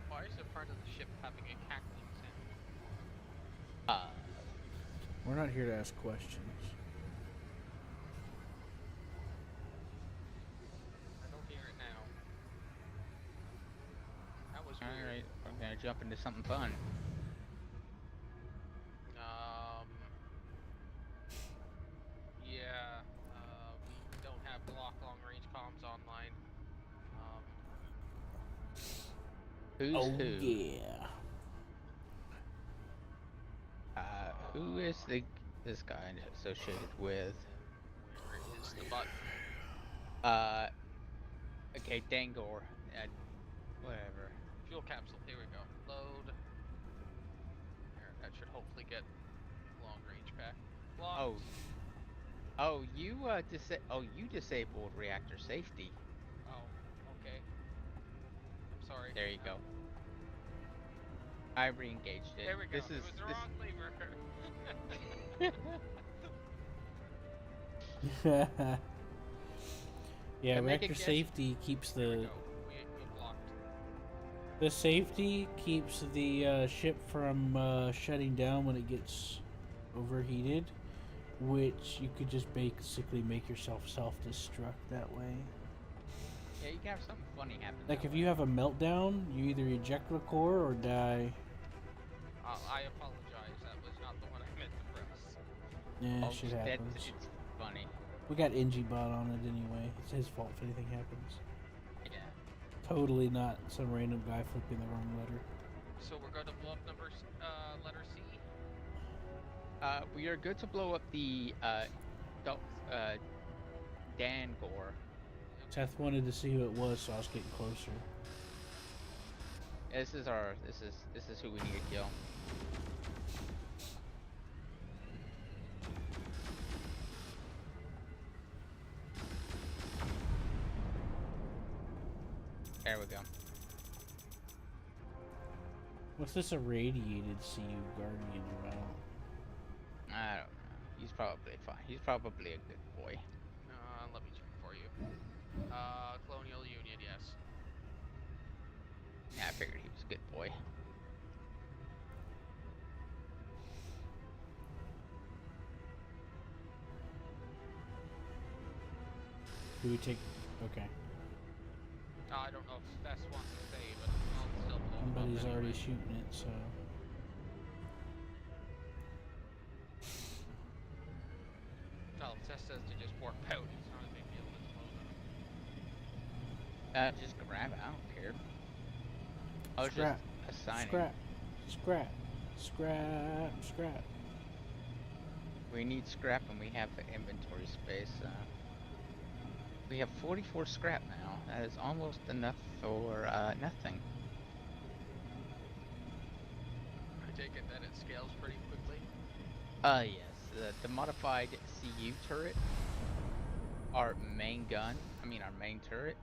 Why is the front of the ship having a cackling sound? We're not here to ask questions. I don't hear it now. That was weird. Alright, we're gonna jump into something fun. Yeah, we don't have block long range comms online. Who's who? Yeah. Who is this guy associated with? Where is the button? Okay, Dangor. Whatever. Fuel capsule, here we go. Load. There, that should hopefully get long range pack. Blocked. Oh, you you disabled reactor safety. Oh, okay. I'm sorry. There you go. I re-engaged it. There we go. This is It was the wrong lever. Yeah, Can I make a reactor guess? safety keeps There we the go. We blocked. the safety keeps the ship from shutting down when it gets overheated, which you could just basically make yourself self-destruct that way. Yeah, you can have something funny happen. Like that if way. you have a meltdown, you either eject the core or die. I apologize. That was not the one I meant to press. Yeah, Oh, shit that- happens. It's funny. We got NGBot on it anyway. It's his fault if anything happens. Yeah. Totally not some random guy flipping the wrong letter. So we're going to blow up letter C. We are good to blow up the Dangor. Seth wanted to see who it was, so I was getting closer. This is who we need to kill. There we go. What's this irradiated CU Guardian about? I don't know. He's probably fine. He's probably a good boy. Let me check for you. Colonial Union, yes. Yeah, I figured he was a good boy. Do we take... Okay. I don't know if Stess wants to stay, but I'll still blow him up Somebody's already anyway. shooting it, so... Well, Stess says to just warp out. It's not a big deal. Let's blow them. Just grab it. I don't care. I was just Scrap. assigning. Scrap. Scrap. Scrap. Scrap. We need scrap and we have the inventory space. We have 44 scrap now. That is almost enough for nothing. I take it that it scales pretty quickly. Yes. The modified CU turret, our main gun. I mean, our main turret.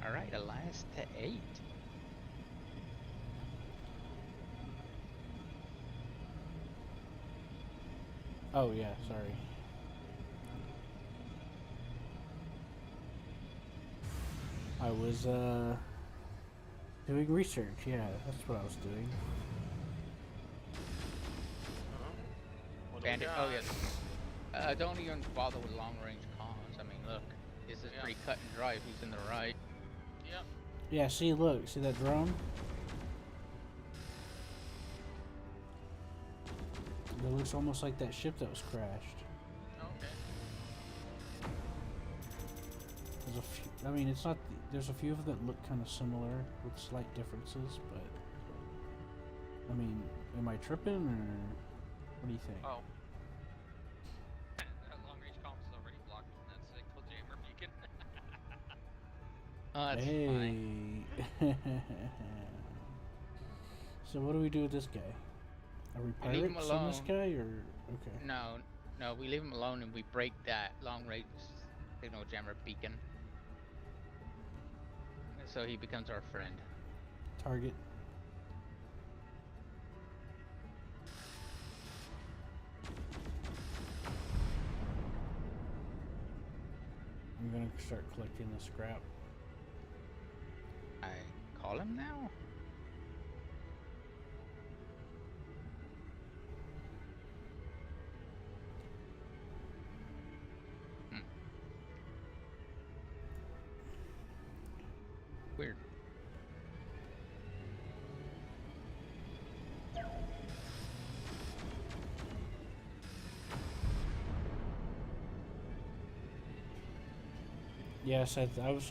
Alright, Elias to 8. Oh yeah, sorry. I was doing research. Yeah, that's what I was doing. What do we Bandit. got? Oh, yes. Don't even bother with long range comms. I mean, look, this is Yeah. pretty cut and dry who's in the right. Yep. Yeah, see, look, see that drone? It looks almost like that ship that was crashed. Okay. There's a few, I mean, it's not. There's a few of them that look kind of similar with slight differences, but I mean, am I tripping or what do you think? Oh. That long range comms is already blocked from that signal jammer beacon. Oh, that's fine. Hey. So what do we do with this guy? Are we We leave him pirates on this alone. guy or okay? No, we leave him alone and we break that long range signal jammer beacon. So he becomes our friend. Target. I'm gonna start collecting the scrap. I call him now? Weird. Yes, I was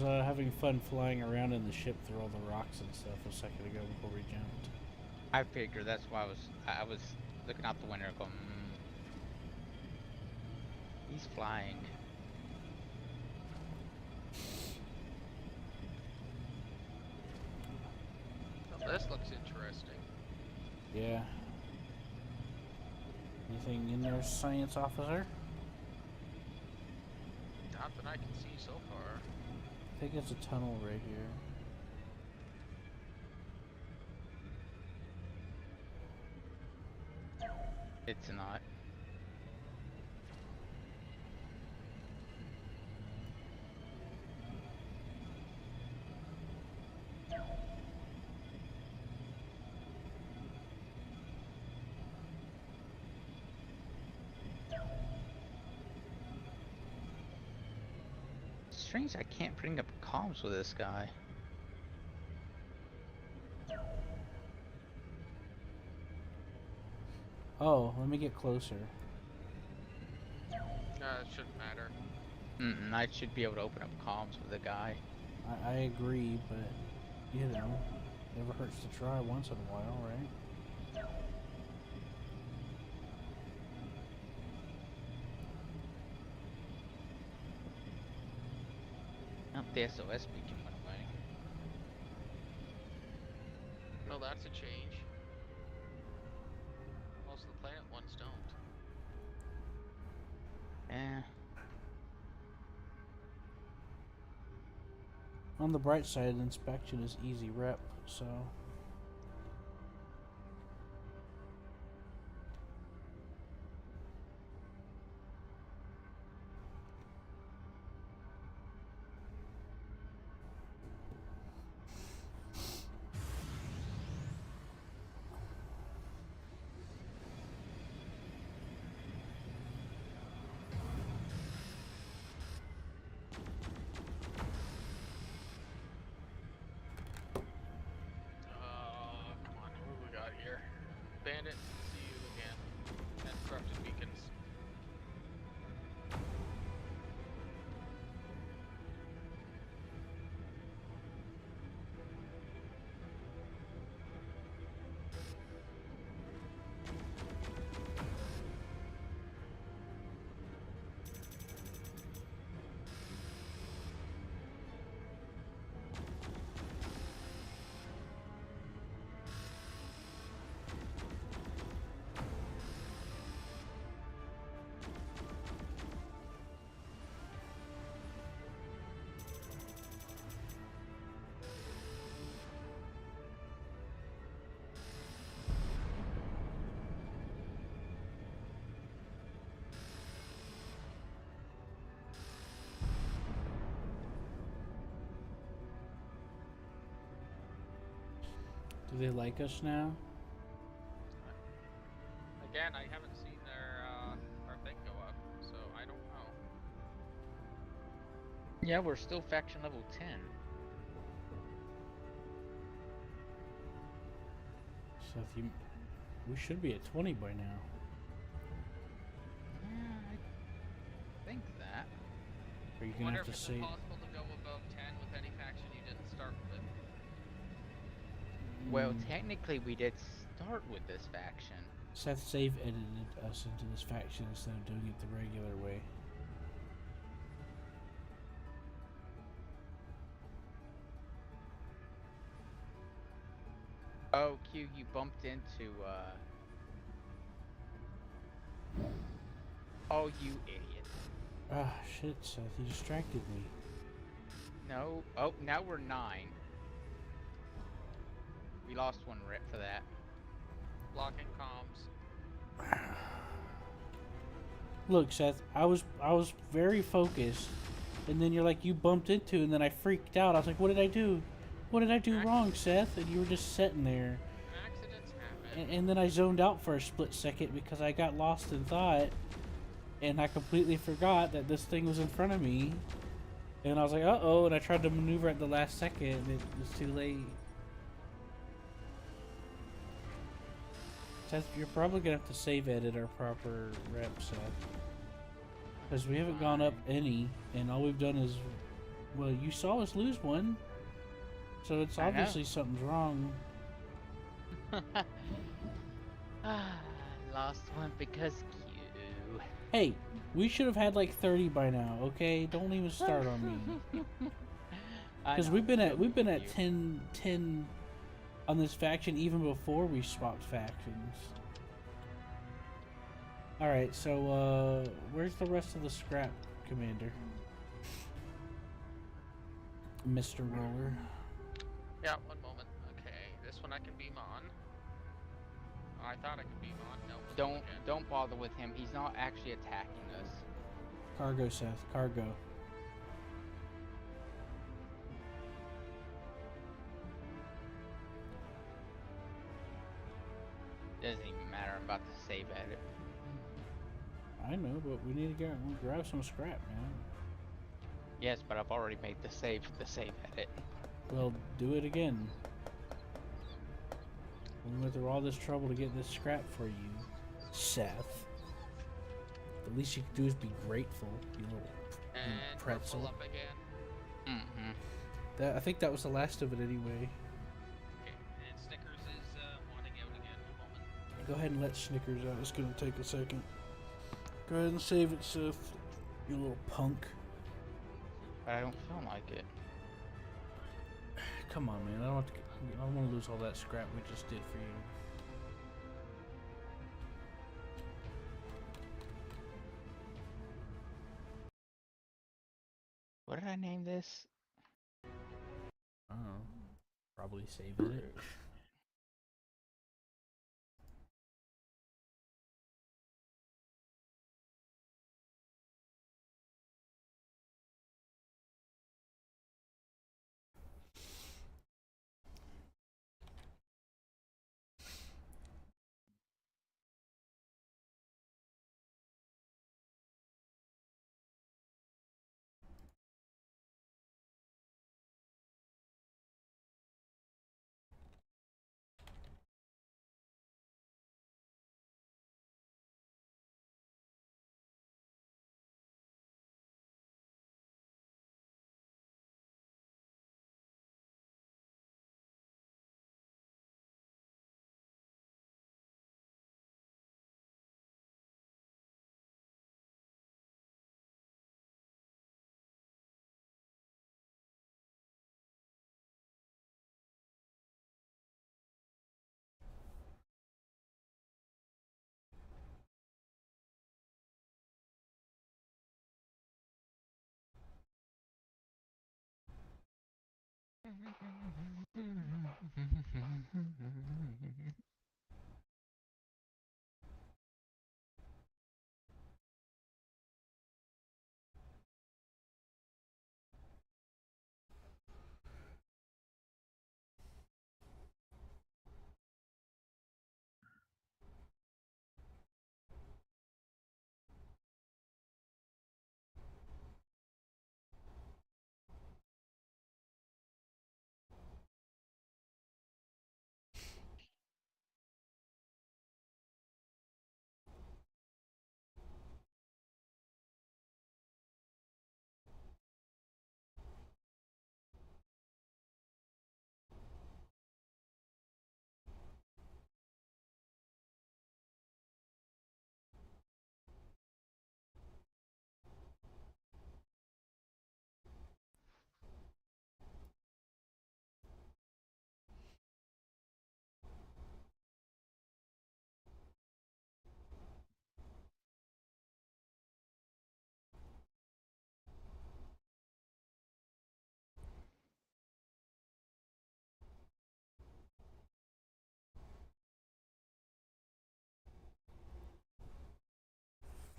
having fun flying around in the ship through all the rocks and stuff a second ago before we jumped. I figured that's why I was looking out the window going, he's flying. Well, this looks interesting. Yeah. Anything in there, science officer? Not that I can see so far. I think it's a tunnel right here. It's not. Strange I can't bring up comms with this guy. Oh, let me get closer. It shouldn't matter. I should be able to open up comms with the guy. I agree, but you know, never hurts to try once in a while, right? Oh, the SOS beacon went away. Well, that's a change. Most of the planet ones don't. Eh. On the bright side, inspection is easy rep, so. Bandit, see you again at Corrupted Beacons. Do they like us now? Again, I haven't seen their our thing go up, so I don't know. Yeah, we're still faction level 10. So if you, we should be at 20 by now. Yeah, I think that. Are you I gonna wonder have to if it's say? impossible to go above 10 with any faction you didn't start with. Well, Mm, technically we did start with this faction. Seth save edited us into this faction instead of doing it the regular way. Oh, Q, you bumped into, Oh, you idiot. Ah, shit, Seth, you distracted me. No. Oh, now we're 9. We lost one rep for that. Blocking comms. Look, Seth, I was very focused, and then you're like, you bumped into, and then I freaked out. I was like, what did I do? What did I do wrong, Seth? And you were just sitting there. Accidents happen. And then I zoned out for a split second because I got lost in thought, and I completely forgot that this thing was in front of me. And I was like, uh-oh, and I tried to maneuver at the last second, and it was too late. Seth, you're probably going to have to save edit our proper rep, Seth. Because we haven't gone up any, and all we've done is, well, you saw us lose one. So it's I know. obviously something's wrong. Lost one because Q. Hey, we should have had like 30 by now, okay? Don't even start on me. Because we've been at 10 on this faction even before we swapped factions. Alright, so where's the rest of the scrap, Commander? Mr. Roller. Yeah, one moment. Okay, this one I can beam on. Oh, I thought I could beam on. No. Don't bother with him. He's not actually attacking us. Cargo, Seth. Cargo. Doesn't even matter. I'm about to save edit. I know, but we need to grab some scrap, man. Yes, but I've already made the save edit. Well, do it again. We went through all this trouble to get this scrap for you, Seth. The least you can do is be grateful, you little And pretzel. pull up again. Mm-hmm. I think that was the last of it anyway. Okay, and Snickers is wanting out again. One moment. Go ahead and let Snickers out. It's gonna take a second. Go ahead and save it, Seth. You little punk. But I don't feel like it. Come on, man. I don't want to lose all that scrap we just did for you. What did I name this? Oh, probably save it.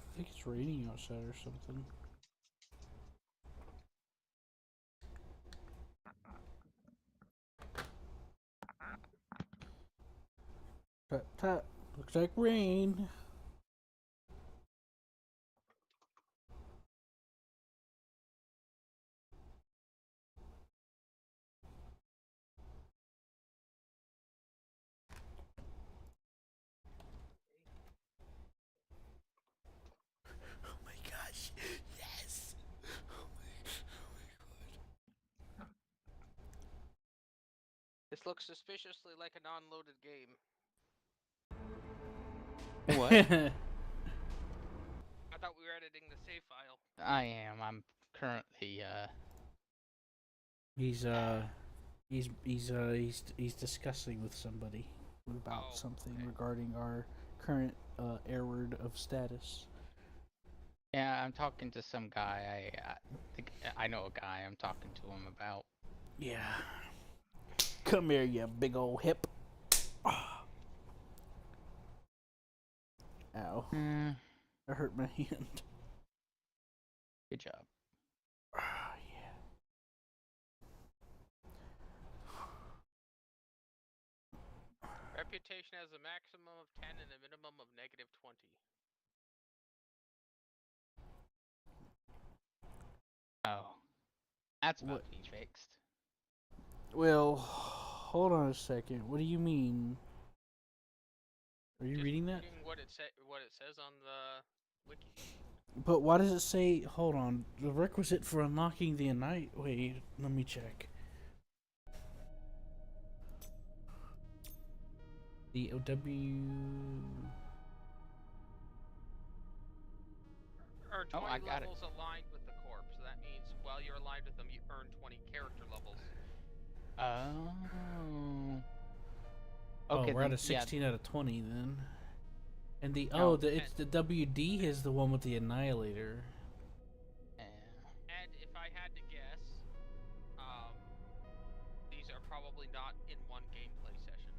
I think it's raining outside or something. Tut tut. Looks like rain. Oh my gosh. Yes. This looks suspiciously like a non-loaded game. What? I thought we were editing the save file. I am. I'm currently He's discussing with somebody about Oh, something okay. regarding our current error of status. yeah, I'm talking to some guy. I think I know a guy. I'm talking to him about. Yeah. Come here, you big old hip. Ah. Ow. I hurt my hand. Good job. Ah, yeah. Reputation has a maximum of 10 and a minimum of -20. Oh, that's about What? to be fixed. Well, hold on a second. What do you mean? Are you Just reading that? what it says on the wiki. But why does it say? Hold on. The requisite for unlocking the night. Wait, let me check. The OW. Earn Oh, 20 I got it. levels aligned with the corp. So that means while you're aligned with them, you earn 20 character levels. Oh. Oh, Okay, we're at then a 16 out of 20 then. And the No, it's the WD is the one with the annihilator. yeah. And if I had to guess, these are probably not in one gameplay session.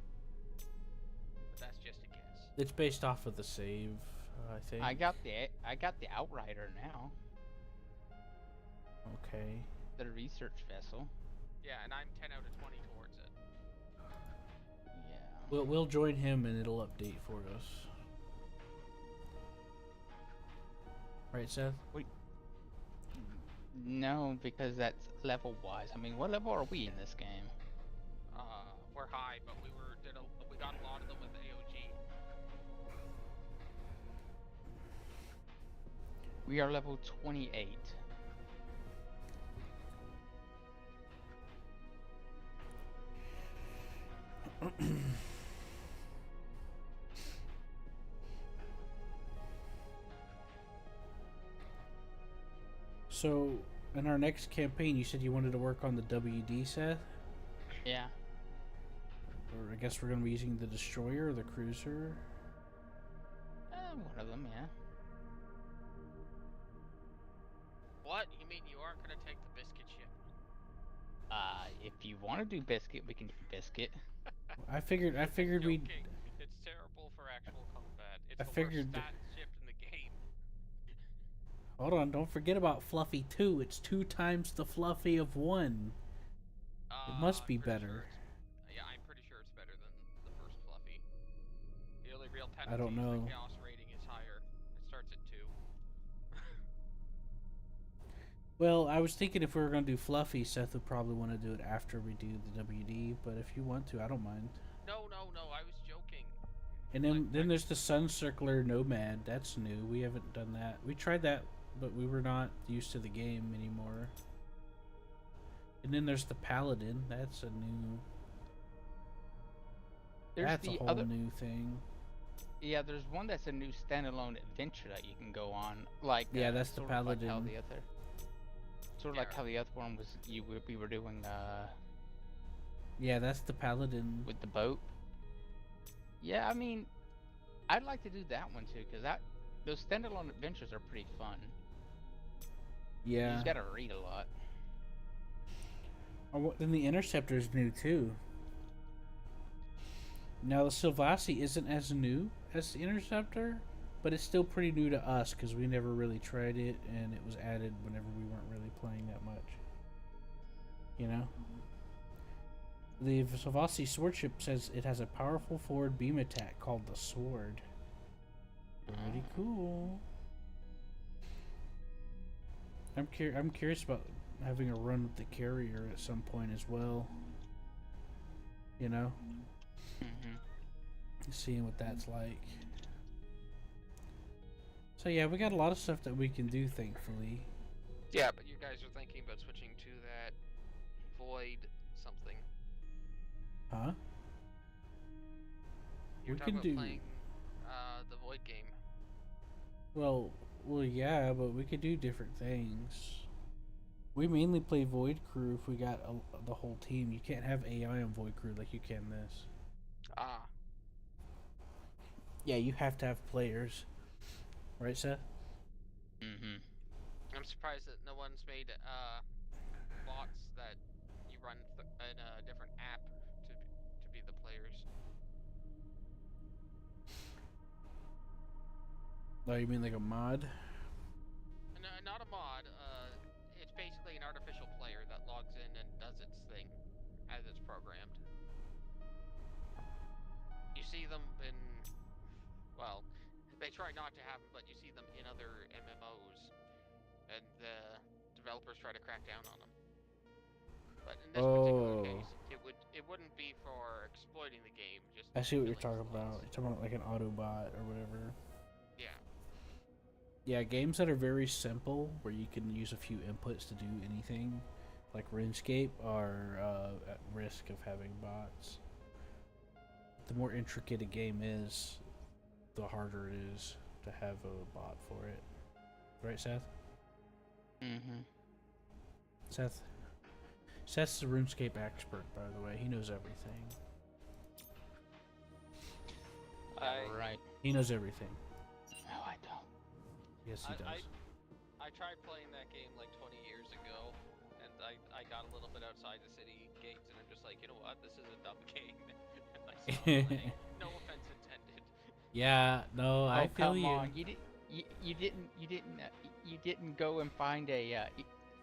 But that's just a guess. It's based off of the save, I think. I got the outrider now. Okay. The research vessel. Yeah, and I'm 10 out of 20 towards it. Yeah. We'll join him and it'll update for us. Right, Seth? Wait. No, because that's level wise. I mean, what level are we in this game? We're high, but we got a lot of them with AOG. We are level 28. So, in our next campaign, you said you wanted to work on the WD, Seth? Yeah. Or I guess we're going to be using the destroyer or the cruiser? One of them, yeah. What? You mean you aren't going to take the biscuit ship? If you want to do biscuit, we can do biscuit. I figured we. Joking. It's terrible for actual combat. It's I the worst figured. stat ship in the game. Hold on, don't forget about Fluffy 2. It's 2 times the Fluffy of 1. It must be I'm pretty better. Yeah, I'm pretty sure it's better than the first Fluffy. The only real I don't penalty is know. the chaos rating is higher. It starts at 2. Well, I was thinking if we were going to do Fluffy, Seth would probably want to do it after we do the WD, but if you want to, I don't mind. No, I was joking. And then there's the Sun Circler Nomad. That's new. We haven't done that. We tried that, but we were not used to the game anymore. And then there's the Paladin. That's a new. That's a whole new thing. Yeah, there's one that's a new standalone adventure that you can go on. Like yeah, that's the Paladin. Sort of like how the other one was. We were doing. Yeah, that's the Paladin with the boat. Yeah, I mean, I'd like to do that one too, because those standalone adventures are pretty fun. Yeah. You just gotta read a lot. Oh, then the Interceptor is new too. Now the Sylvasi isn't as new as the Interceptor, but it's still pretty new to us because we never really tried it, and it was added whenever we weren't really playing that much. You know? The Sylvasi swordship says it has a powerful forward beam attack called the Sword. Pretty cool. I'm curious about having a run with the carrier at some point as well. You know? Seeing what that's like. So yeah, we got a lot of stuff that we can do, thankfully. Yeah, but you guys are thinking about switching to that Void something. Huh? You were talking about playing the Void game. Well, yeah, but we could do different things. We mainly play Void Crew if we got the whole team. You can't have AI on Void Crew like you can this. Ah. Yeah, you have to have players. Right, Seth? Mm-hmm. I'm surprised that no one's made bots that you run in a different app to be the players. Oh, you mean like a mod? No, not a mod. It's basically an artificial player that logs in and does its thing as it's programmed. You see them in, well, they try not to have them, but you see them in other MMOs, and the developers try to crack down on them. But in this particular case, it wouldn't be for exploiting the game. Just I see what you're talking about. You're talking about like an Autobot or whatever. Yeah. Yeah, games that are very simple, where you can use a few inputs to do anything, like RuneScape, are at risk of having bots. The more intricate a game is, the harder it is to have a bot for it. Right, Seth? Mm-hmm. Seth's the RuneScape expert, by the way. He knows everything. Right. He knows everything. No, I don't. Yes, he does. I tried playing that game like 20 years ago, and I got a little bit outside the city gates, and I'm just like, you know what, this is a dumb game. And I stopped playing. No offense intended. Yeah, no, I feel you. On. You didn't go and find a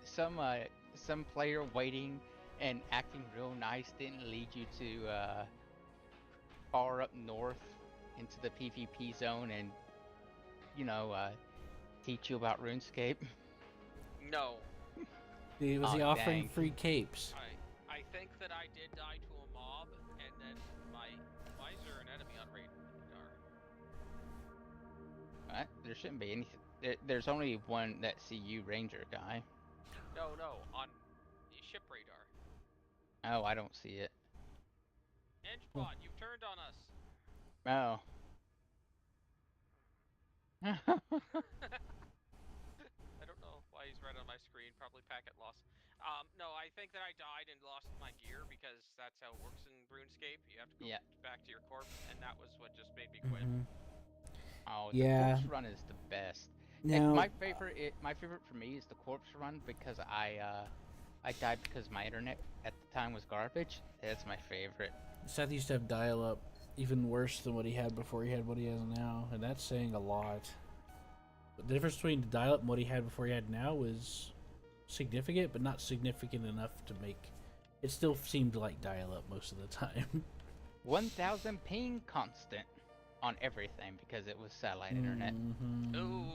some player waiting and acting real nice didn't lead you to far up north into the PvP zone and teach you about RuneScape? No. Was he offering free capes? I think that I did die to a mob, and then why is there an enemy on radar? What? There shouldn't be anything. There's only one that CU Ranger guy. No, on ship radar. Oh, I don't see it. Edgebot, you've turned on us. Oh. I don't know why he's red on my screen. Probably packet loss. No, I think that I died and lost my gear because that's how it works in RuneScape. You have to go back to your corpse, and that was what just made me quit. Oh, the corpse run is the best. Now, my favorite for me is the corpse run because I died because my internet at the time was garbage. That's my favorite. Seth used to have dial-up, even worse than what he had before he had what he has now, and that's saying a lot. But the difference between the dial-up and what he had before he had now was significant, but not significant enough to make... It still seemed like dial-up most of the time. 1,000 ping constant on everything because it was satellite internet. Mhm. Ooh.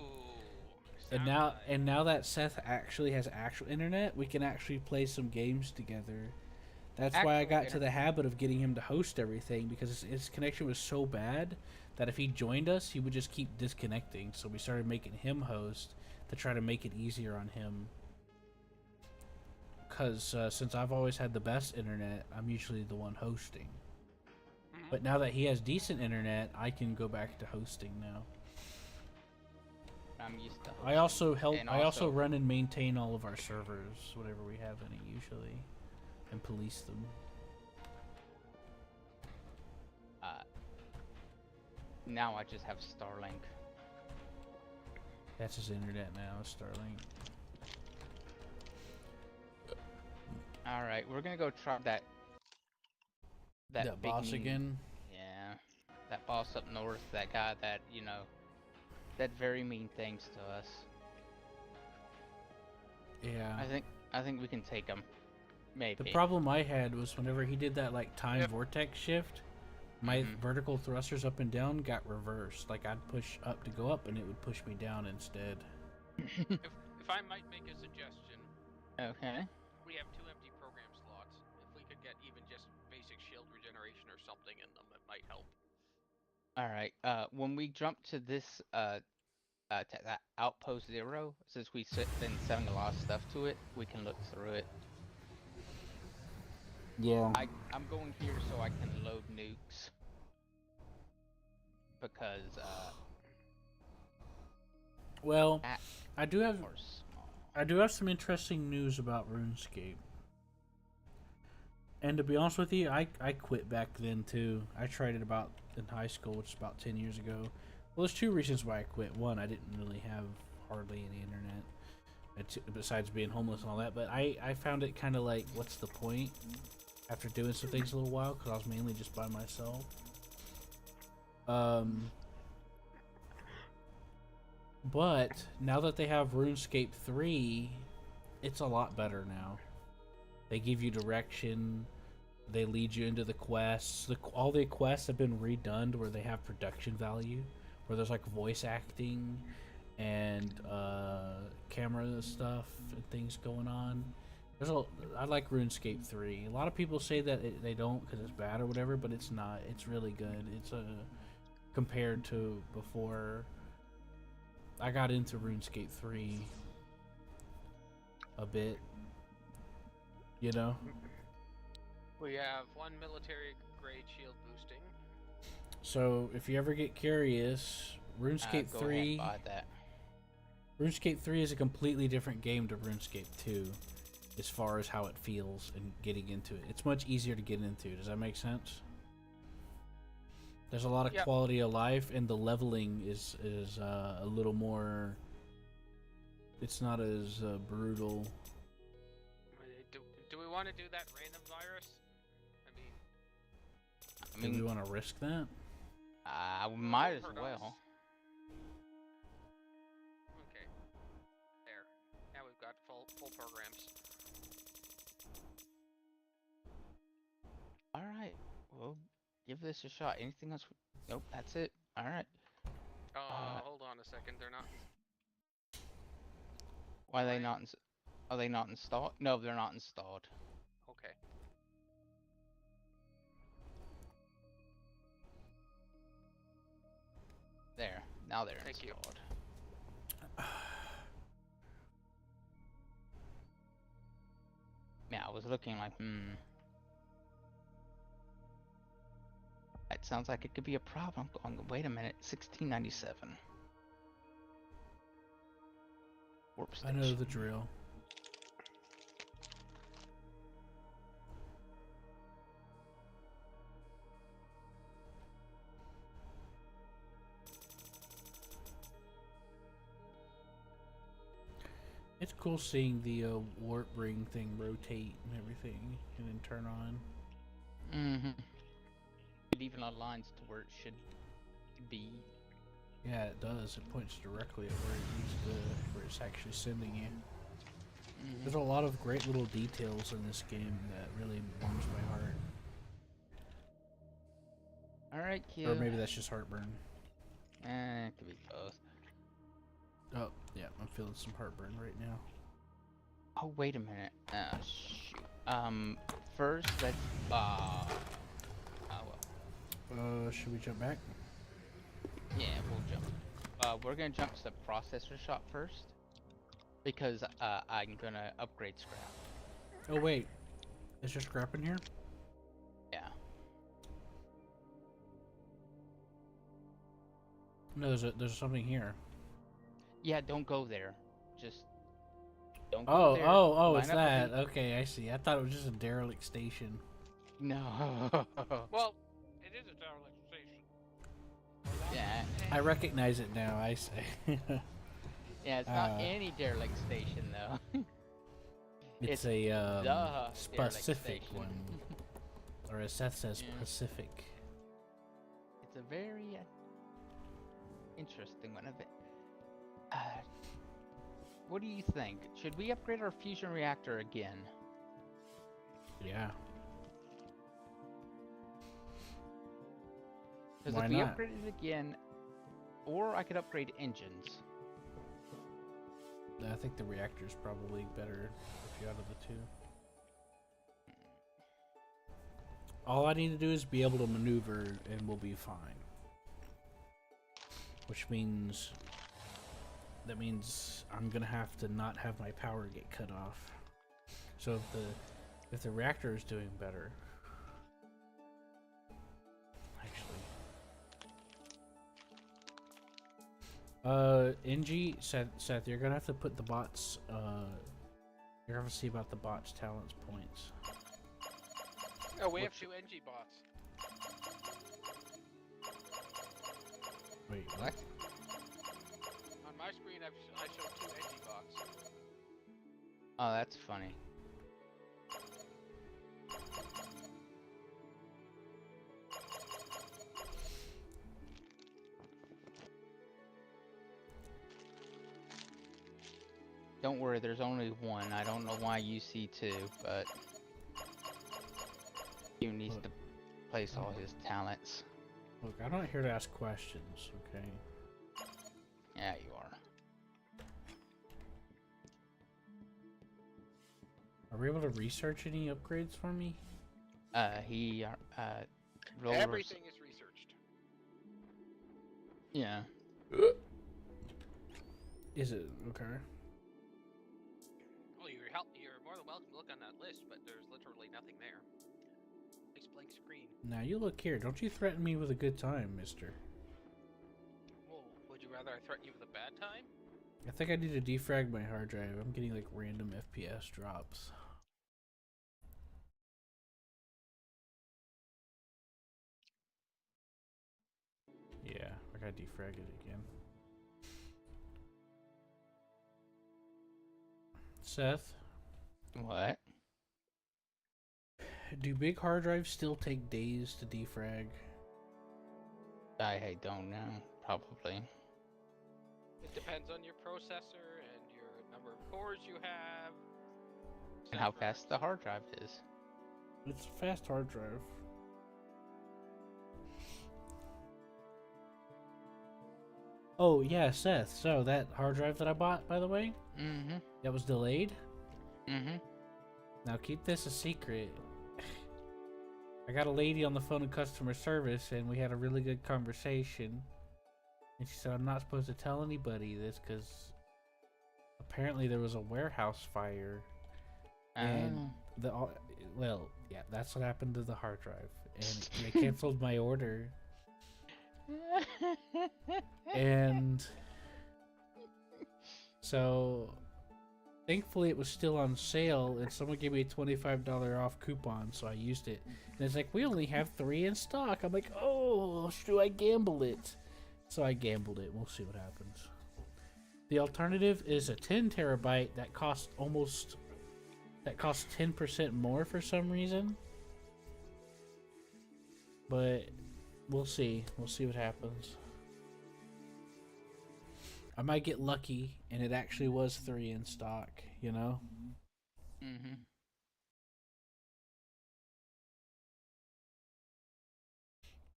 And satellite. now that Seth actually has actual internet, we can actually play some games together. That's why I Actual got to the habit of getting him to host everything, because his connection was so bad that if he joined us, he would just keep disconnecting. So we started making him host to try to make it easier on him. Because since I've always had the best internet, I'm usually the one hosting. Mhm. But now that he has decent internet, I can go back to hosting now. I'm used to I hosting. also help. And I also run and maintain all of our servers, whatever we have any usually, and police them. Now I just have Starlink. That's his internet now, Starlink. All right, we're gonna go try that That big boss mean, again. Yeah, that boss up north. That guy that that very mean things to us. Yeah. I think we can take him. Maybe. The problem I had was whenever he did that like time vortex shift, my vertical thrusters up and down got reversed. Like I'd push up to go up, and it would push me down instead. If I might make a suggestion. Okay. We have 2 empty program slots. If we could get even just basic shield regeneration or something in them, it might help. All right. When we jump to this that outpost 0, since we've been selling a lot of stuff to it, we can look through it. Yeah. I'm going here so I can load nukes because well, I do have some interesting news about RuneScape. And to be honest with you, I quit back then too. I tried it about in high school, which is about 10 years ago. Well, there's 2 reasons why I quit. One, I didn't really have hardly any internet, besides being homeless and all that. But I found it kind of like, what's the point? After doing some things a little while, because I was mainly just by myself. But now that they have RuneScape 3, it's a lot better now. They give you direction. They lead you into the quests. All the quests have been redone where they have production value, where there's like voice acting and camera stuff and things going on. I like RuneScape 3. A lot of people say that they don't because it's bad or whatever, but it's not. It's really good. It's compared to before. I got into RuneScape 3 a bit. You know? We have 1 military grade shield boosting. So if you ever get curious, RuneScape 3 buy that. RuneScape 3 is a completely different game to RuneScape 2 as far as how it feels and getting into it. It's much easier to get into. Does that make sense? There's a lot of quality of life, and the leveling is a little more... It's not as brutal. Do we want to do that random virus? Do we want to risk that? We might as well. Okay. There. Now we've got full programs. All right. Well, give this a shot. Anything else? Nope. That's it. All right. Hold on a second. They're not. Why are they not? Are they not installed? No, they're not installed. Okay. There. Now they're Thank installed. Yeah, I was looking like, That sounds like it could be a problem. Wait a minute. 1697. Warp station. I know the drill. It's cool seeing the warp ring thing rotate and everything, and then turn on. Mm-hmm. It even aligns to where it should be. Yeah, it does. It points directly at where it needs to, where it's actually sending you. Mm-hmm. There's a lot of great little details in this game that really warms my heart. Alright, Q. Or maybe that's just heartburn. It could be both. Oh, yeah, I'm feeling some heartburn right now. Oh, wait a minute. Shoot. First, let's, oh, well. Should we jump back? Yeah, we'll jump. We're gonna jump to the processor shop first. Because, I'm gonna upgrade scrap. Oh, wait. Is there scrap in here? Yeah. No, there's something here. Yeah, don't go there. Just don't go Oh, there. oh, it's Line up that. behind- Okay, I see. I thought it was just a derelict station. No. Well, it is a derelict station. Yeah. I recognize it now, I say. Yeah, it's not any derelict station though. It's It's a the derelict specific station. one. Or as Seth says, Yeah. Pacific. It's a very interesting one of it. What do you think? Should we upgrade our fusion reactor again? Yeah. Because Why if we not? upgrade it again, or I could upgrade engines. I think the reactor's probably better if you out of the two. All I need to do is be able to maneuver and we'll be fine. Which means... That means I'm gonna have to not have my power get cut off. So if the reactor is doing better... NG, Seth, you're gonna have to put the bots, you're gonna have to see about the bots' talents points. Oh, we have 2 NG bots. Wait, What? On my screen, I show 2 NG bots. Oh, that's funny. Don't worry, there's only one. I don't know why you see 2, but he needs to place all his talents. Look, I'm not here to ask questions, okay? Yeah, you are. Are we able to research any upgrades for me? Rollers. Everything is researched. Yeah. Is it? Okay. Well, you're more than welcome to look on that list, but there's literally nothing there. Nice blank screen. Now you look here. Don't you threaten me with a good time, mister. Well, would you rather I threaten you with a bad time? I think I need to defrag my hard drive. I'm getting like random FPS drops. Yeah, I gotta defrag it again. Seth, What? do big hard drives still take days to defrag? I don't know. Probably. It depends on your processor and your number of cores you have. And how etc. fast the hard drive is. It's a fast hard drive. Oh yeah, Seth. So that hard drive that I bought, by the way, Mm-hmm. that was delayed. Mm-hmm. Now keep this a secret. I got a lady on the phone in customer service and we had a really good conversation. And she said I'm not supposed to tell anybody this because apparently there was a warehouse fire. And well, yeah, that's what happened to the hard drive. And they canceled my order. And so thankfully it was still on sale and someone gave me a $25 off coupon, so I used it. And it's like, we only have 3 in stock. I'm like, oh, should I gamble it? So I gambled it. We'll see what happens. The alternative is a 10 terabyte that costs 10% more for some reason. But we'll see. We'll see what happens. I might get lucky and it actually was 3 in stock, you know? Mm-hmm.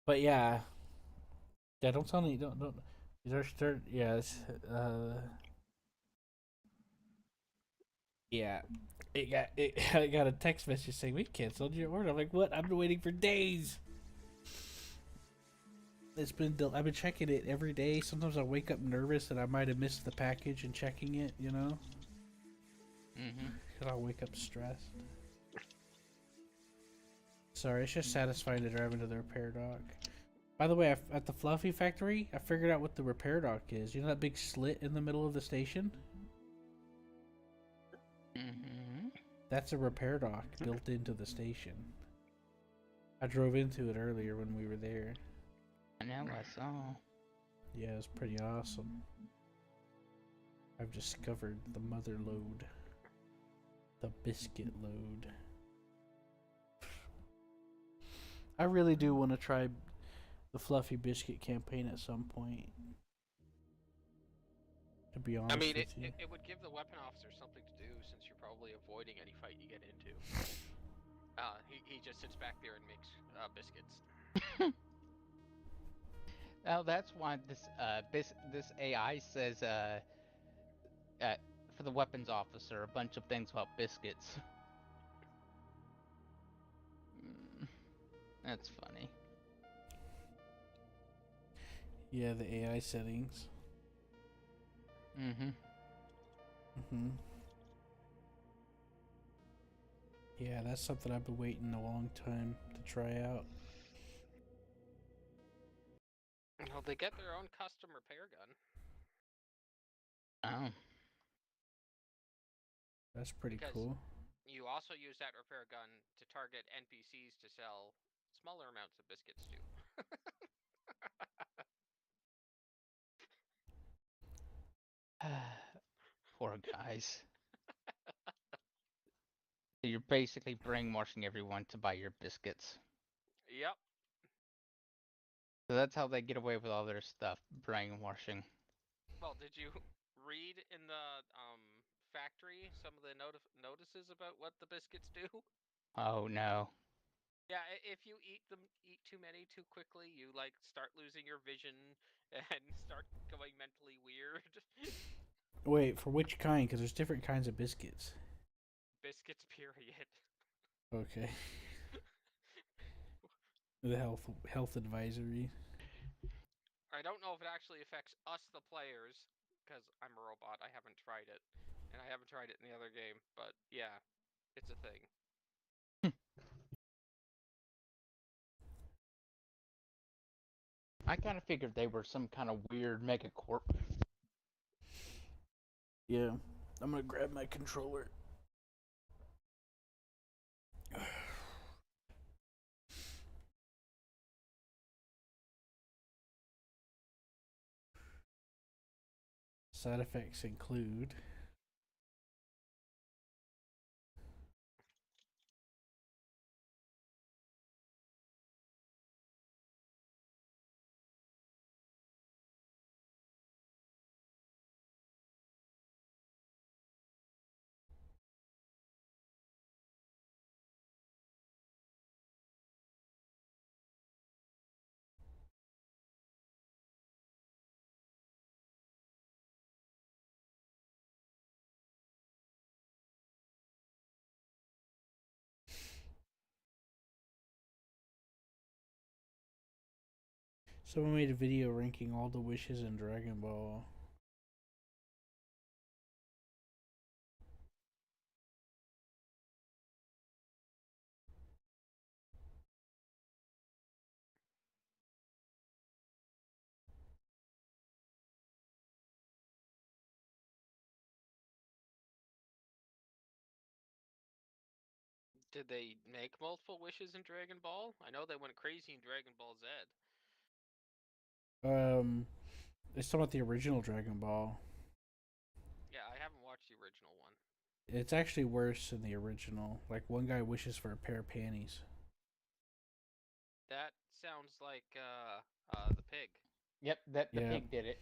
But yeah. Yeah, don't tell me. Don't. Start. Yeah. Yeah. I got a text message saying we canceled your order. I'm like, what? I've been waiting for days. I've been checking it every day. Sometimes I wake up nervous that I might have missed the package and checking it, you know? Mm-hmm. Because I'll wake up stressed. Sorry, it's just satisfying to drive into the repair dock. By the way, at the Fluffy factory, I figured out what the repair dock is. You know that big slit in the middle of the station? Mm-hmm. That's a repair dock built into the station. I drove into it earlier when we were there. I know, I saw. Yeah, it's pretty awesome. I've discovered the mother lode. The biscuit lode. I really do want to try the Fluffy Biscuit campaign at some point. To be honest I mean, with you. it would give the weapon officer something to do since you're probably avoiding any fight you get into. He just sits back there and makes biscuits. Now that's why this AI says uh for the weapons officer a bunch of things about biscuits. Mm, that's funny. Yeah, the AI settings. Mm-hmm. Mm-hmm. Yeah, that's something I've been waiting a long time to try out. Well, they get their own custom repair gun. Oh. That's pretty Because cool. you also use that repair gun to target NPCs to sell smaller amounts of biscuits to. Poor guys. You're basically brainwashing everyone to buy your biscuits. Yep. So that's how they get away with all their stuff, brainwashing. Well, did you read in the factory some of the notices about what the biscuits do? Oh no. Yeah, if you eat too many too quickly, you like start losing your vision and start going mentally weird. Wait, for which kind? Because there's different kinds of biscuits. Biscuits, period. Okay. The health advisory. I don't know if it actually affects us, the players, because I'm a robot. I haven't tried it, and I haven't tried it in the other game. But yeah, it's a thing. I kind of figured they were some kind of weird megacorp. Yeah. I'm gonna grab my controller. Side effects include someone made a video ranking all the wishes in Dragon Ball. Did they make multiple wishes in Dragon Ball? I know they went crazy in Dragon Ball Z. Um, it's talking about the original Dragon Ball. It's actually worse in the original. Like one guy wishes for a pair of panties. That sounds like the pig. Yep, that the Yeah. pig did it.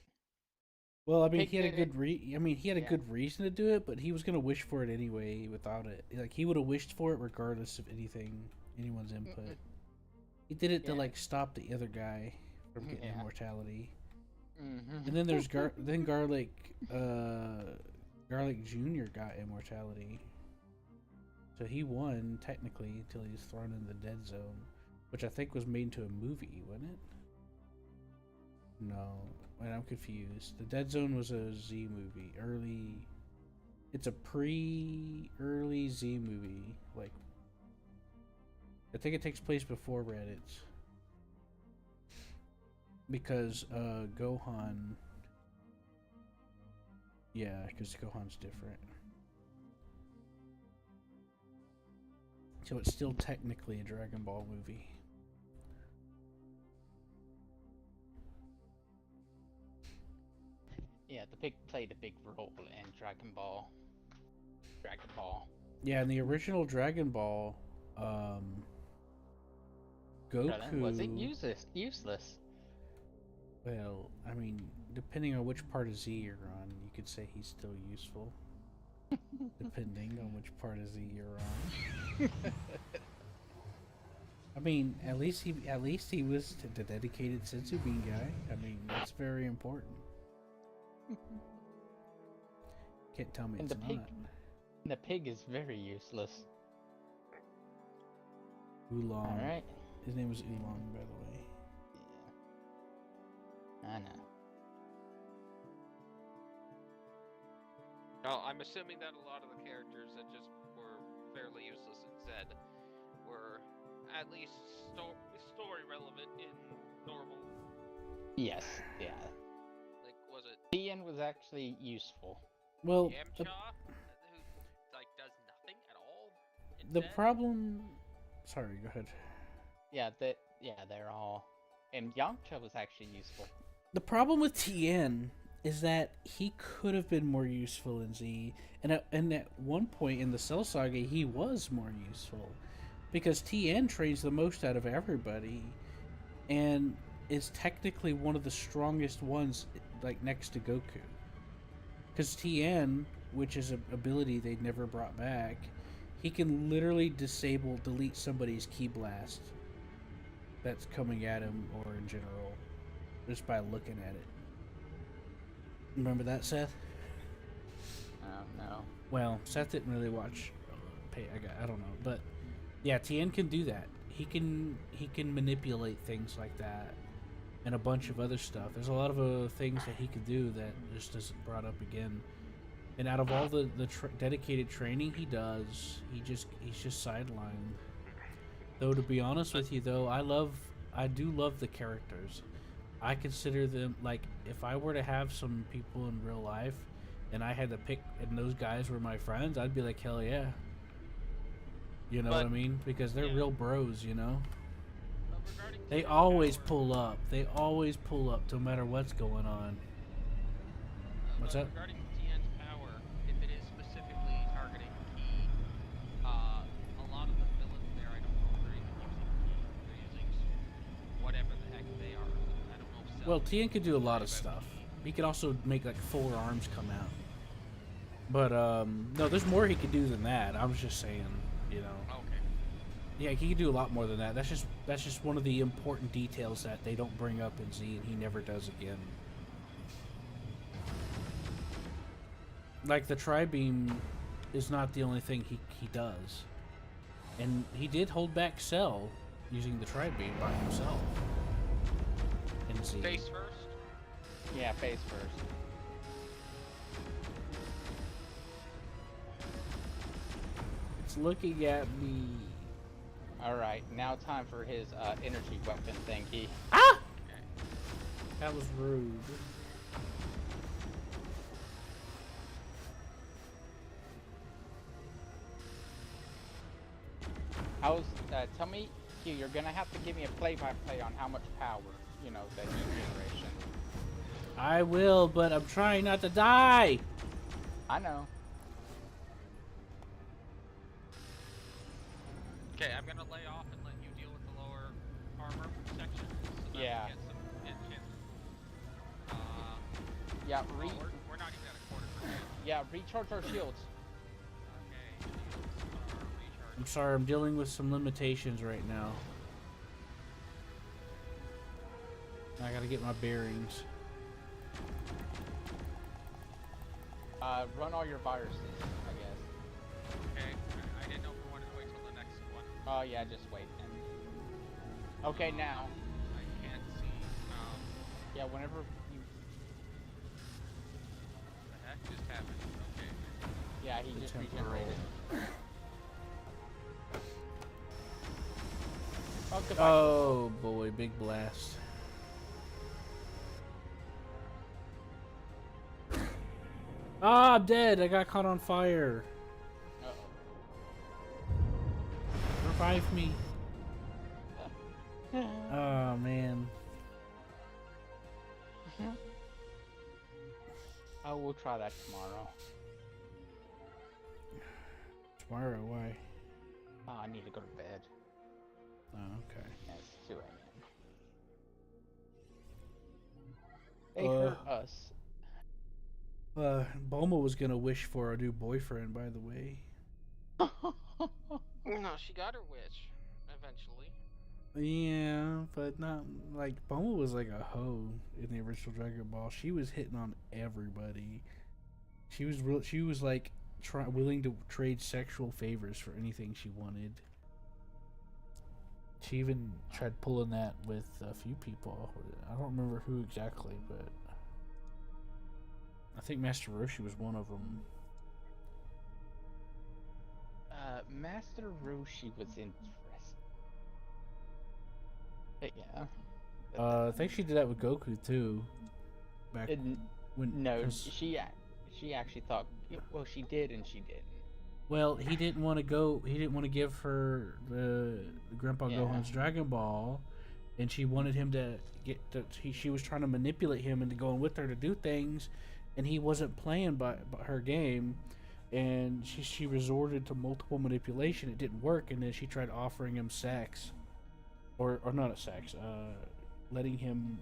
Well, I mean, Pig he had a did it. good he had a Yeah. good reason to do it, but he was gonna wish for it anyway without it. Like he would have wished for it regardless of anyone's input. Mm-mm. He did it to Yeah. like stop the other guy from getting Yeah. immortality. Mm-hmm. And then there's Garlic Jr. got immortality. So he won technically until he was thrown in the dead zone, which I think was made into a movie, wasn't it? No, wait, I'm confused. The Dead Zone was a Z movie, It's a early Z movie. Like, I think it takes place before Reddit, because Gohan. Yeah, because Gohan's different. So it's still technically a Dragon Ball movie. Yeah, the pig played a big role in Dragon Ball. Dragon Ball. Yeah, in the original Dragon Ball, Goku wasn't useless. Well, I mean, depending on which part of Z you're on, you could say he's still useful. Depending on which part of Z you're on. I mean, at least he was the dedicated sensu bean guy. I mean, that's very important. Can't tell me And it's the pig- not. The pig is very useless. Oolong. Alright. His name was Oolong, by the way. Yeah. I know. Well, I'm assuming that a lot of the characters that just were fairly useless in Zed were at least story relevant in normal. Yes, yeah. Like, was it Tien was actually useful. Well, Yamcha, who like does nothing at all? In the Zed? problem. Sorry, go ahead. Yeah, they're all. And Yamcha was actually useful. The problem with Tien is that he could have been more useful in Z, and at one point in the Cell Saga, he was more useful, because Tien trains the most out of everybody, and is technically one of the strongest ones, like next to Goku. Because Tien, which is an ability they never brought back, he can literally delete somebody's ki blast that's coming at him or in general, just by looking at it. Remember that, Seth? No. Well, Seth didn't really watch. I don't know, but yeah, Tien can do that. He can manipulate things like that, and a bunch of other stuff. There's a lot of things that he could do that just isn't brought up again. And out of all the dedicated training he does, he's just sidelined. Though, to be honest with you, though, I do love the characters. I consider them, like, if I were to have some people in real life and I had to pick and those guys were my friends, I'd be like, hell yeah. You know what I mean? Because they're real bros, you know? They always pull up. They always pull up no matter what's going on. What's that? Regarding Tien's power, if it is specifically targeting Ki, a lot of the villains there, I don't know if they're even using Ki. They're using whatever the heck they are. I don't know if Well, Tien could do a lot of stuff. He could also make like 4 arms come out. But no, there's more he could do than that. I was just saying, you know. Okay. Yeah, he could do a lot more than that. That's just one of the important details that they don't bring up in Z, and he never does again. Like the Tri-Beam is not the only thing he does. And he did hold back Cell using the Tri-Beam by himself in Z. Face first? Yeah, face first. It's looking at me. Alright, now time for his energy weapon thingy. Ah! That was rude. Tell me, Q, you're gonna have to give me a play-by-play on how much power, you know, that each generation. I will, but I'm trying not to die. I know. Okay, I'm gonna lay off and let you deal with the lower armor section, so that Yeah. we get some engine. Yeah, We're not even at a quarter for damage. yeah, recharge our shields. Okay, shields are recharged. I'm sorry, I'm dealing with some limitations right now. I gotta get my bearings. Run all your viruses, I guess. Okay, I didn't know if we wanted to wait till the next one. Oh yeah, just wait. And... Okay, now. I can't see. Yeah, whenever you. The heck just happened? Okay. Yeah, he The just temporal. regenerated. Oh, goodbye. Oh boy, big blast. Ah, I'm dead. I got caught on fire. Uh-oh. Revive me. Oh man. I will try that tomorrow. Tomorrow, why? Oh, I need to go to bed. Oh, okay. Yeah, it's 2 a.m. They hurt us. Bulma was gonna wish for a new boyfriend, by the way. No, she got her wish eventually. Yeah, but not like Bulma was like a hoe in the original Dragon Ball. She was hitting on everybody. She was She was like willing to trade sexual favors for anything she wanted. She even tried pulling that with a few people. I don't remember who exactly, but I think Master Roshi was one of them. Master Roshi was interesting. But yeah. I think she did that with Goku too. Back when No, she actually thought. Well, she did and she didn't. well, he didn't want to go. He didn't want to give her the Grandpa Gohan's Dragon Ball, and she wanted him to get. She was trying to manipulate him into going with her to do things, and he wasn't playing by her game, and she resorted to multiple manipulation. It didn't work, and then she tried offering him sex, or not a sex, letting him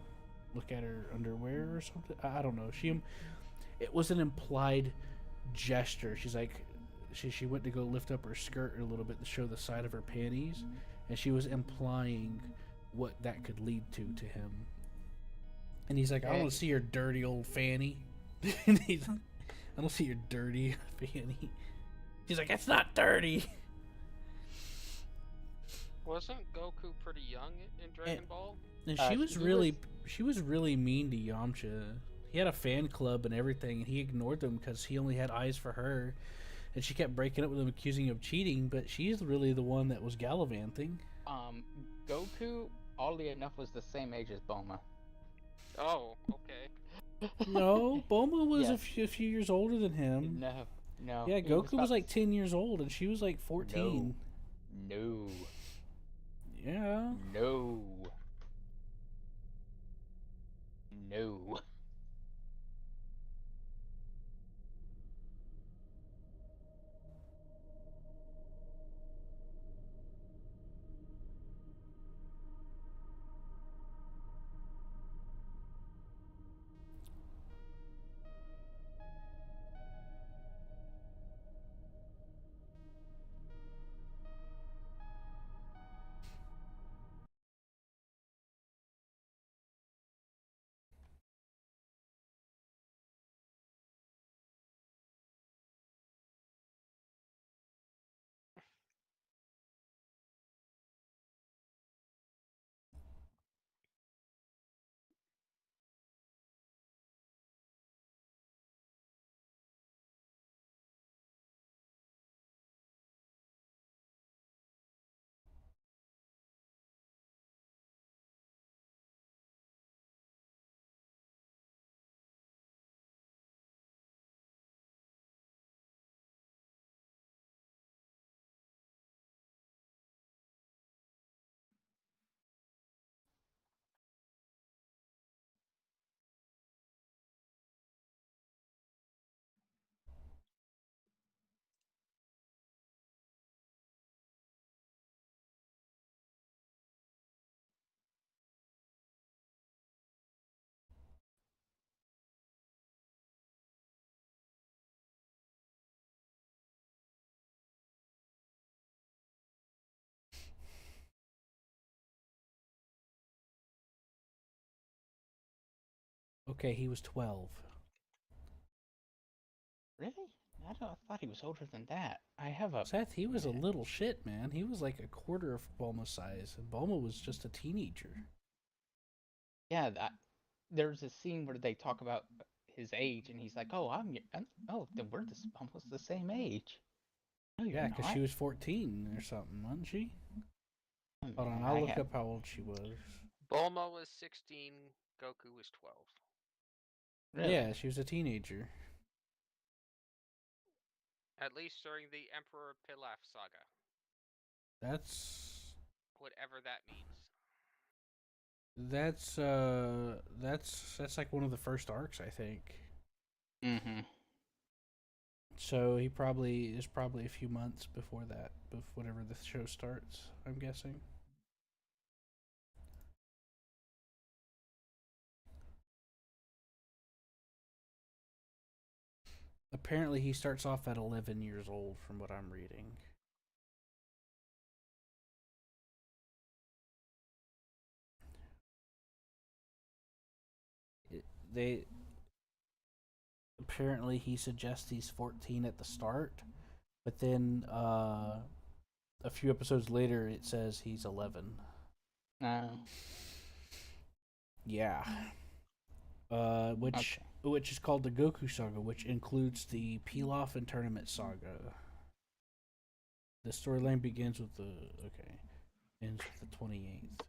look at her underwear or something. I don't know. It was an implied gesture. She's like, she went to go lift up her skirt a little bit to show the side of her panties, and she was implying what that could lead to him. And he's like, I don't want to see your dirty old fanny. And he's like, I don't see your dirty fanny. She's like, it's not dirty. Wasn't Goku pretty young in Dragon Ball? And she was really mean to Yamcha. He had a fan club and everything, and he ignored them because he only had eyes for her. And she kept breaking up with him, accusing him of cheating, but she's really the one that was gallivanting. Goku, oddly enough, was the same age as Bulma. Oh, okay. No, Bulma was Yes. a few years older than him. No. Yeah, he Goku was about- like 10 years old, and she was like 14. No. Yeah. No. No. Okay, he was 12. Really? I thought he was older than that. I have a. Seth, he was a Yeah, little shit, man. He was like a quarter of Bulma's size, and Bulma was just a teenager. yeah. There's a scene where they talk about his age, and he's like, "Oh, oh, then we're almost the same age." No, you're Yeah, because she not. was 14 or something, wasn't she? Oh, Hold on, man, I'll I look have. up how old she was. Bulma was 16, Goku was 12. Really? Yeah, she was a teenager. At least during the Emperor Pilaf saga. That's Whatever that means. that's like one of the first arcs, I think. Mm-hmm. So he probably is probably a few months before that, whenever the show starts. I'm guessing. Apparently, he starts off at 11 years old, from what I'm reading. They apparently he suggests he's 14 at the start, but then a few episodes later it says he's 11. No. Yeah. Which Okay. which is called the Goku Saga, which includes the Pilaf and Tournament Saga. The storyline begins with the ends with the 28th.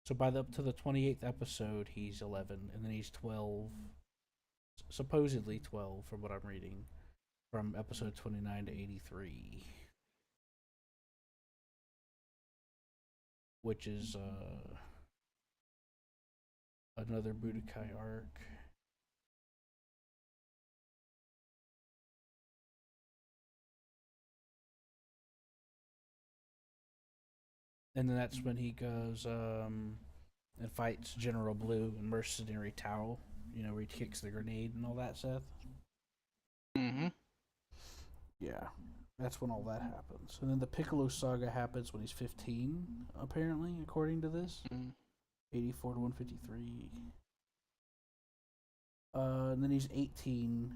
So by the up to the 28th episode, he's 11, and then he's 12, supposedly 12 from what I'm reading, from episode 29 to 83, which is another Budokai arc. And then that's when he goes and fights General Blue and Mercenary Tao. You know, where he kicks the grenade and all that stuff. Mm-hmm. Yeah, that's when all that happens. And then the Piccolo saga happens when he's 15, apparently, according to this. Mm-hmm. 84 to 153. And then he's 18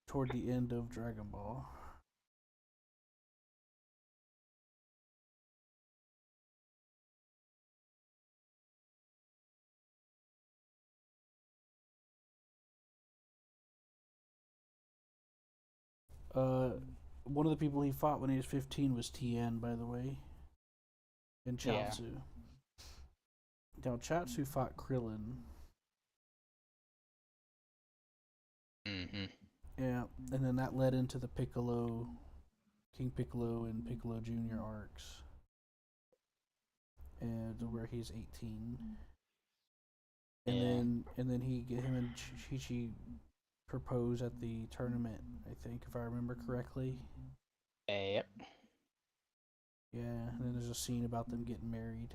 toward the end of Dragon Ball. Uh, One of the people he fought when he was 15 was Tien, by the way, and Yeah. Chaozu. Now, Chaozu fought Krillin. Mm-hmm. Yeah, and then that led into the King Piccolo and Piccolo Jr. arcs, and where he's 18. And Yeah. then him and Chi Chi propose at the tournament, I think, if I remember correctly. Yep. Yeah, and then there's a scene about them getting married.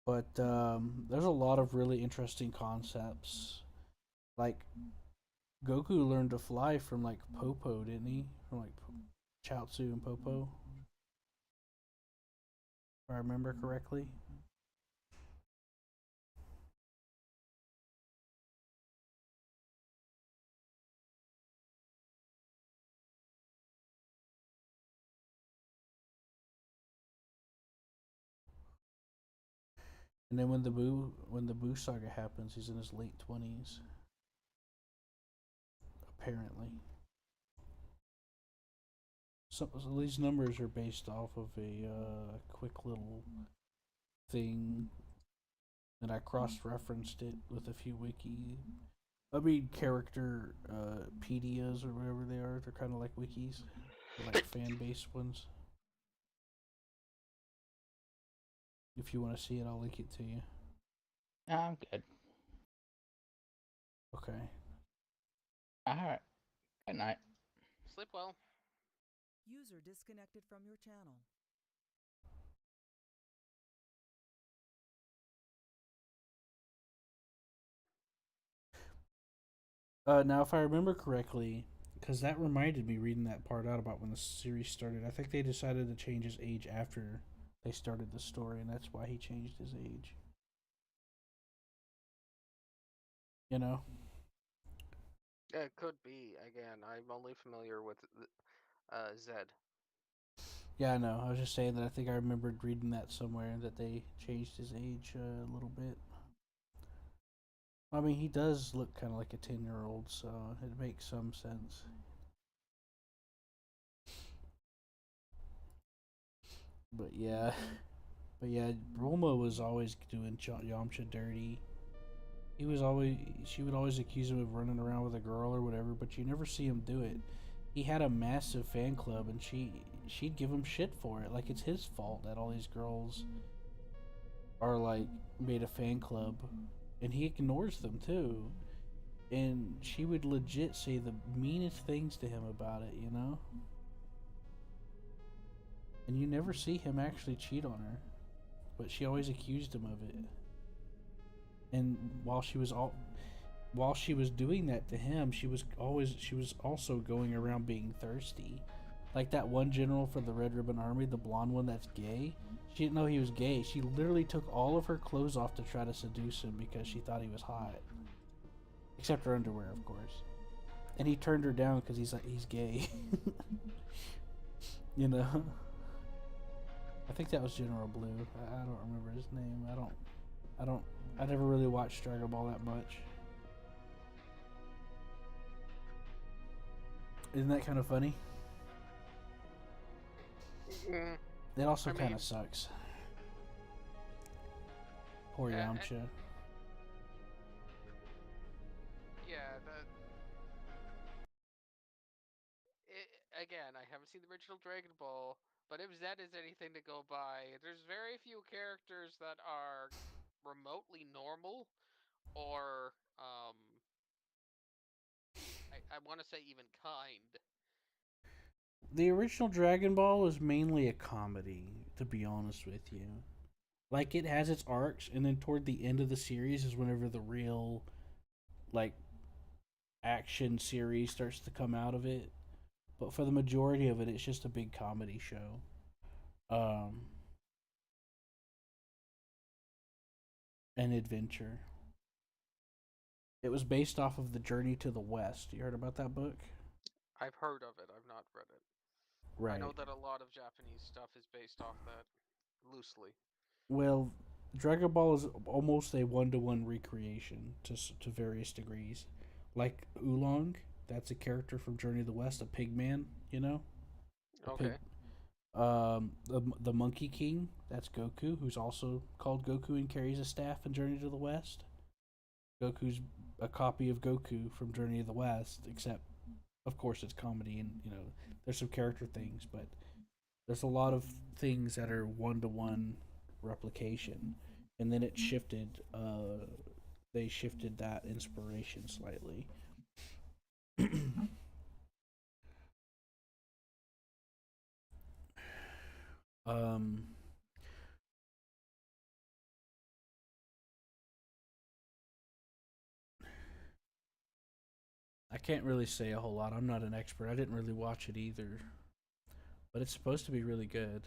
But there's a lot of really interesting concepts. Like, Goku learned to fly from, like, Popo, didn't he? From, like, Chaozu and Popo. If I remember correctly. And then when the Buu saga happens, he's in his late 20s, apparently. So these numbers are based off of a quick little thing that I cross-referenced it with a few character pedias or whatever they are. They're kind of like wikis, like fan-based ones. If you want to see it, I'll link it to you. I'm good. Okay. All right. Good night. Sleep well. User disconnected from your channel. Now, if I remember correctly, because that reminded me reading that part out about when the series started. I think they decided to change his age after they started the story, and that's why he changed his age. You know? Yeah, it could be. Again, I'm only familiar with Zed. Yeah, I know. I was just saying that I think I remembered reading that somewhere that they changed his age a little bit. I mean, he does look kind of like a 10-year-old, so it makes some sense. But yeah, but yeah, Roma was always doing Yamcha dirty. He was always She would always accuse him of running around with a girl or whatever, but you never see him do it. He had a massive fan club, and she'd give him shit for it. Like it's his fault that all these girls are like made a fan club, and he ignores them too. And she would legit say the meanest things to him about it, you know? And you never see him actually cheat on her, but she always accused him of it. And while she was doing that to him, she was also going around being thirsty. Like that one general for the Red Ribbon Army, the blonde one that's gay. She didn't know he was gay. She literally took all of her clothes off to try to seduce him because she thought he was hot. Except her underwear, of course. And he turned her down because he's gay. You know? I think that was General Blue. I don't remember his name. I never really watched Dragon Ball that much. Isn't that kind of funny? Mm, It also I kind mean, of sucks. Poor uh, Yamcha. yeah. Again, I haven't seen the original Dragon Ball, but if Zed is anything to go by, there's very few characters that are remotely normal or I want to say even kind. The original Dragon Ball was mainly a comedy, to be honest with you. Like it has its arcs, and then toward the end of the series is whenever the real like action series starts to come out of it. But for the majority of it, it's just a big comedy show. Um, an adventure. It was based off of the Journey to the West. You heard about that book? I've heard of it. I've not read it. I know Right. that a lot of Japanese stuff is based off that loosely. Well, Dragon Ball is almost a one-to-one recreation to various degrees. Like Oolong, that's a character from Journey to the West, a pig man, you know? A pig. Okay. The Monkey King, that's Goku, who's also called Goku and carries a staff in Journey to the West. Goku's a copy of Goku from Journey to the West, except of course it's comedy and there's some character things, but there's a lot of things that are one-to-one replication, and then it shifted. They shifted that inspiration slightly. um, I can't really say a whole lot. I'm not an expert. I didn't really watch it either, but it's supposed to be really good.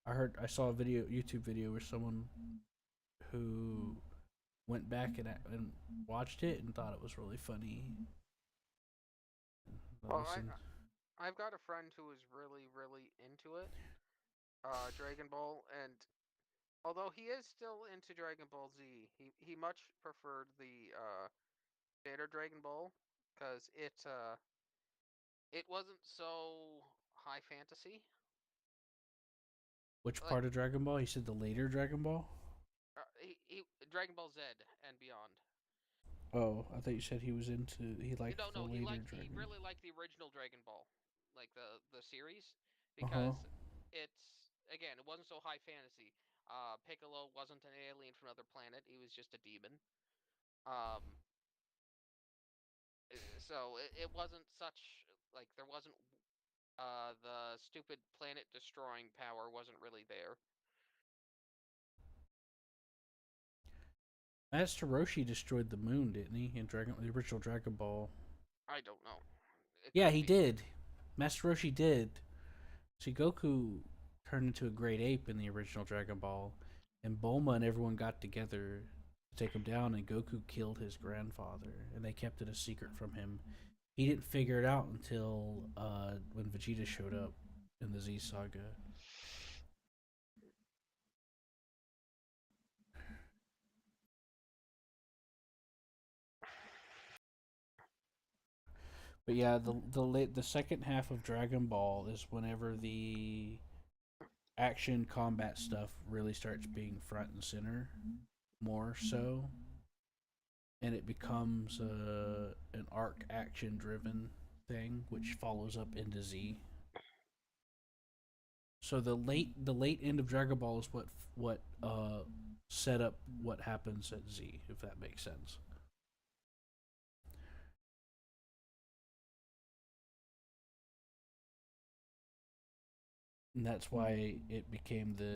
I saw a YouTube video where someone who went back and watched it and thought it was really funny. Well, Listen, I've got a friend who is really into it, Dragon Ball, and although he is still into Dragon Ball Z, he much preferred the later Dragon Ball because it wasn't so high fantasy. which Like part of Dragon Ball? He said the later Dragon Ball. he Dragon Ball Z and beyond. Oh, I thought you said he liked No, the no, later he Dragon. really liked the original Dragon Ball, like the series, Uh huh. because it's again it wasn't so high fantasy. Piccolo wasn't an alien from another planet; he was just a demon. Um, so it wasn't such like there wasn't the stupid planet destroying power wasn't really there. Master Roshi destroyed the moon, didn't he? In the original Dragon Ball. I don't know. It Yeah, could he be. did. Master Roshi did. See, Goku turned into a great ape in the original Dragon Ball, and Bulma and everyone got together to take him down, and Goku killed his grandfather, and they kept it a secret from him. He didn't figure it out until when Vegeta showed up in the Z Saga. But yeah, the second half of Dragon Ball is whenever the action combat stuff really starts being front and center, more so, and it becomes an arc action driven thing, which follows up into Z. So the late end of Dragon Ball is what set up what happens at Z, if that makes sense. And that's why it became the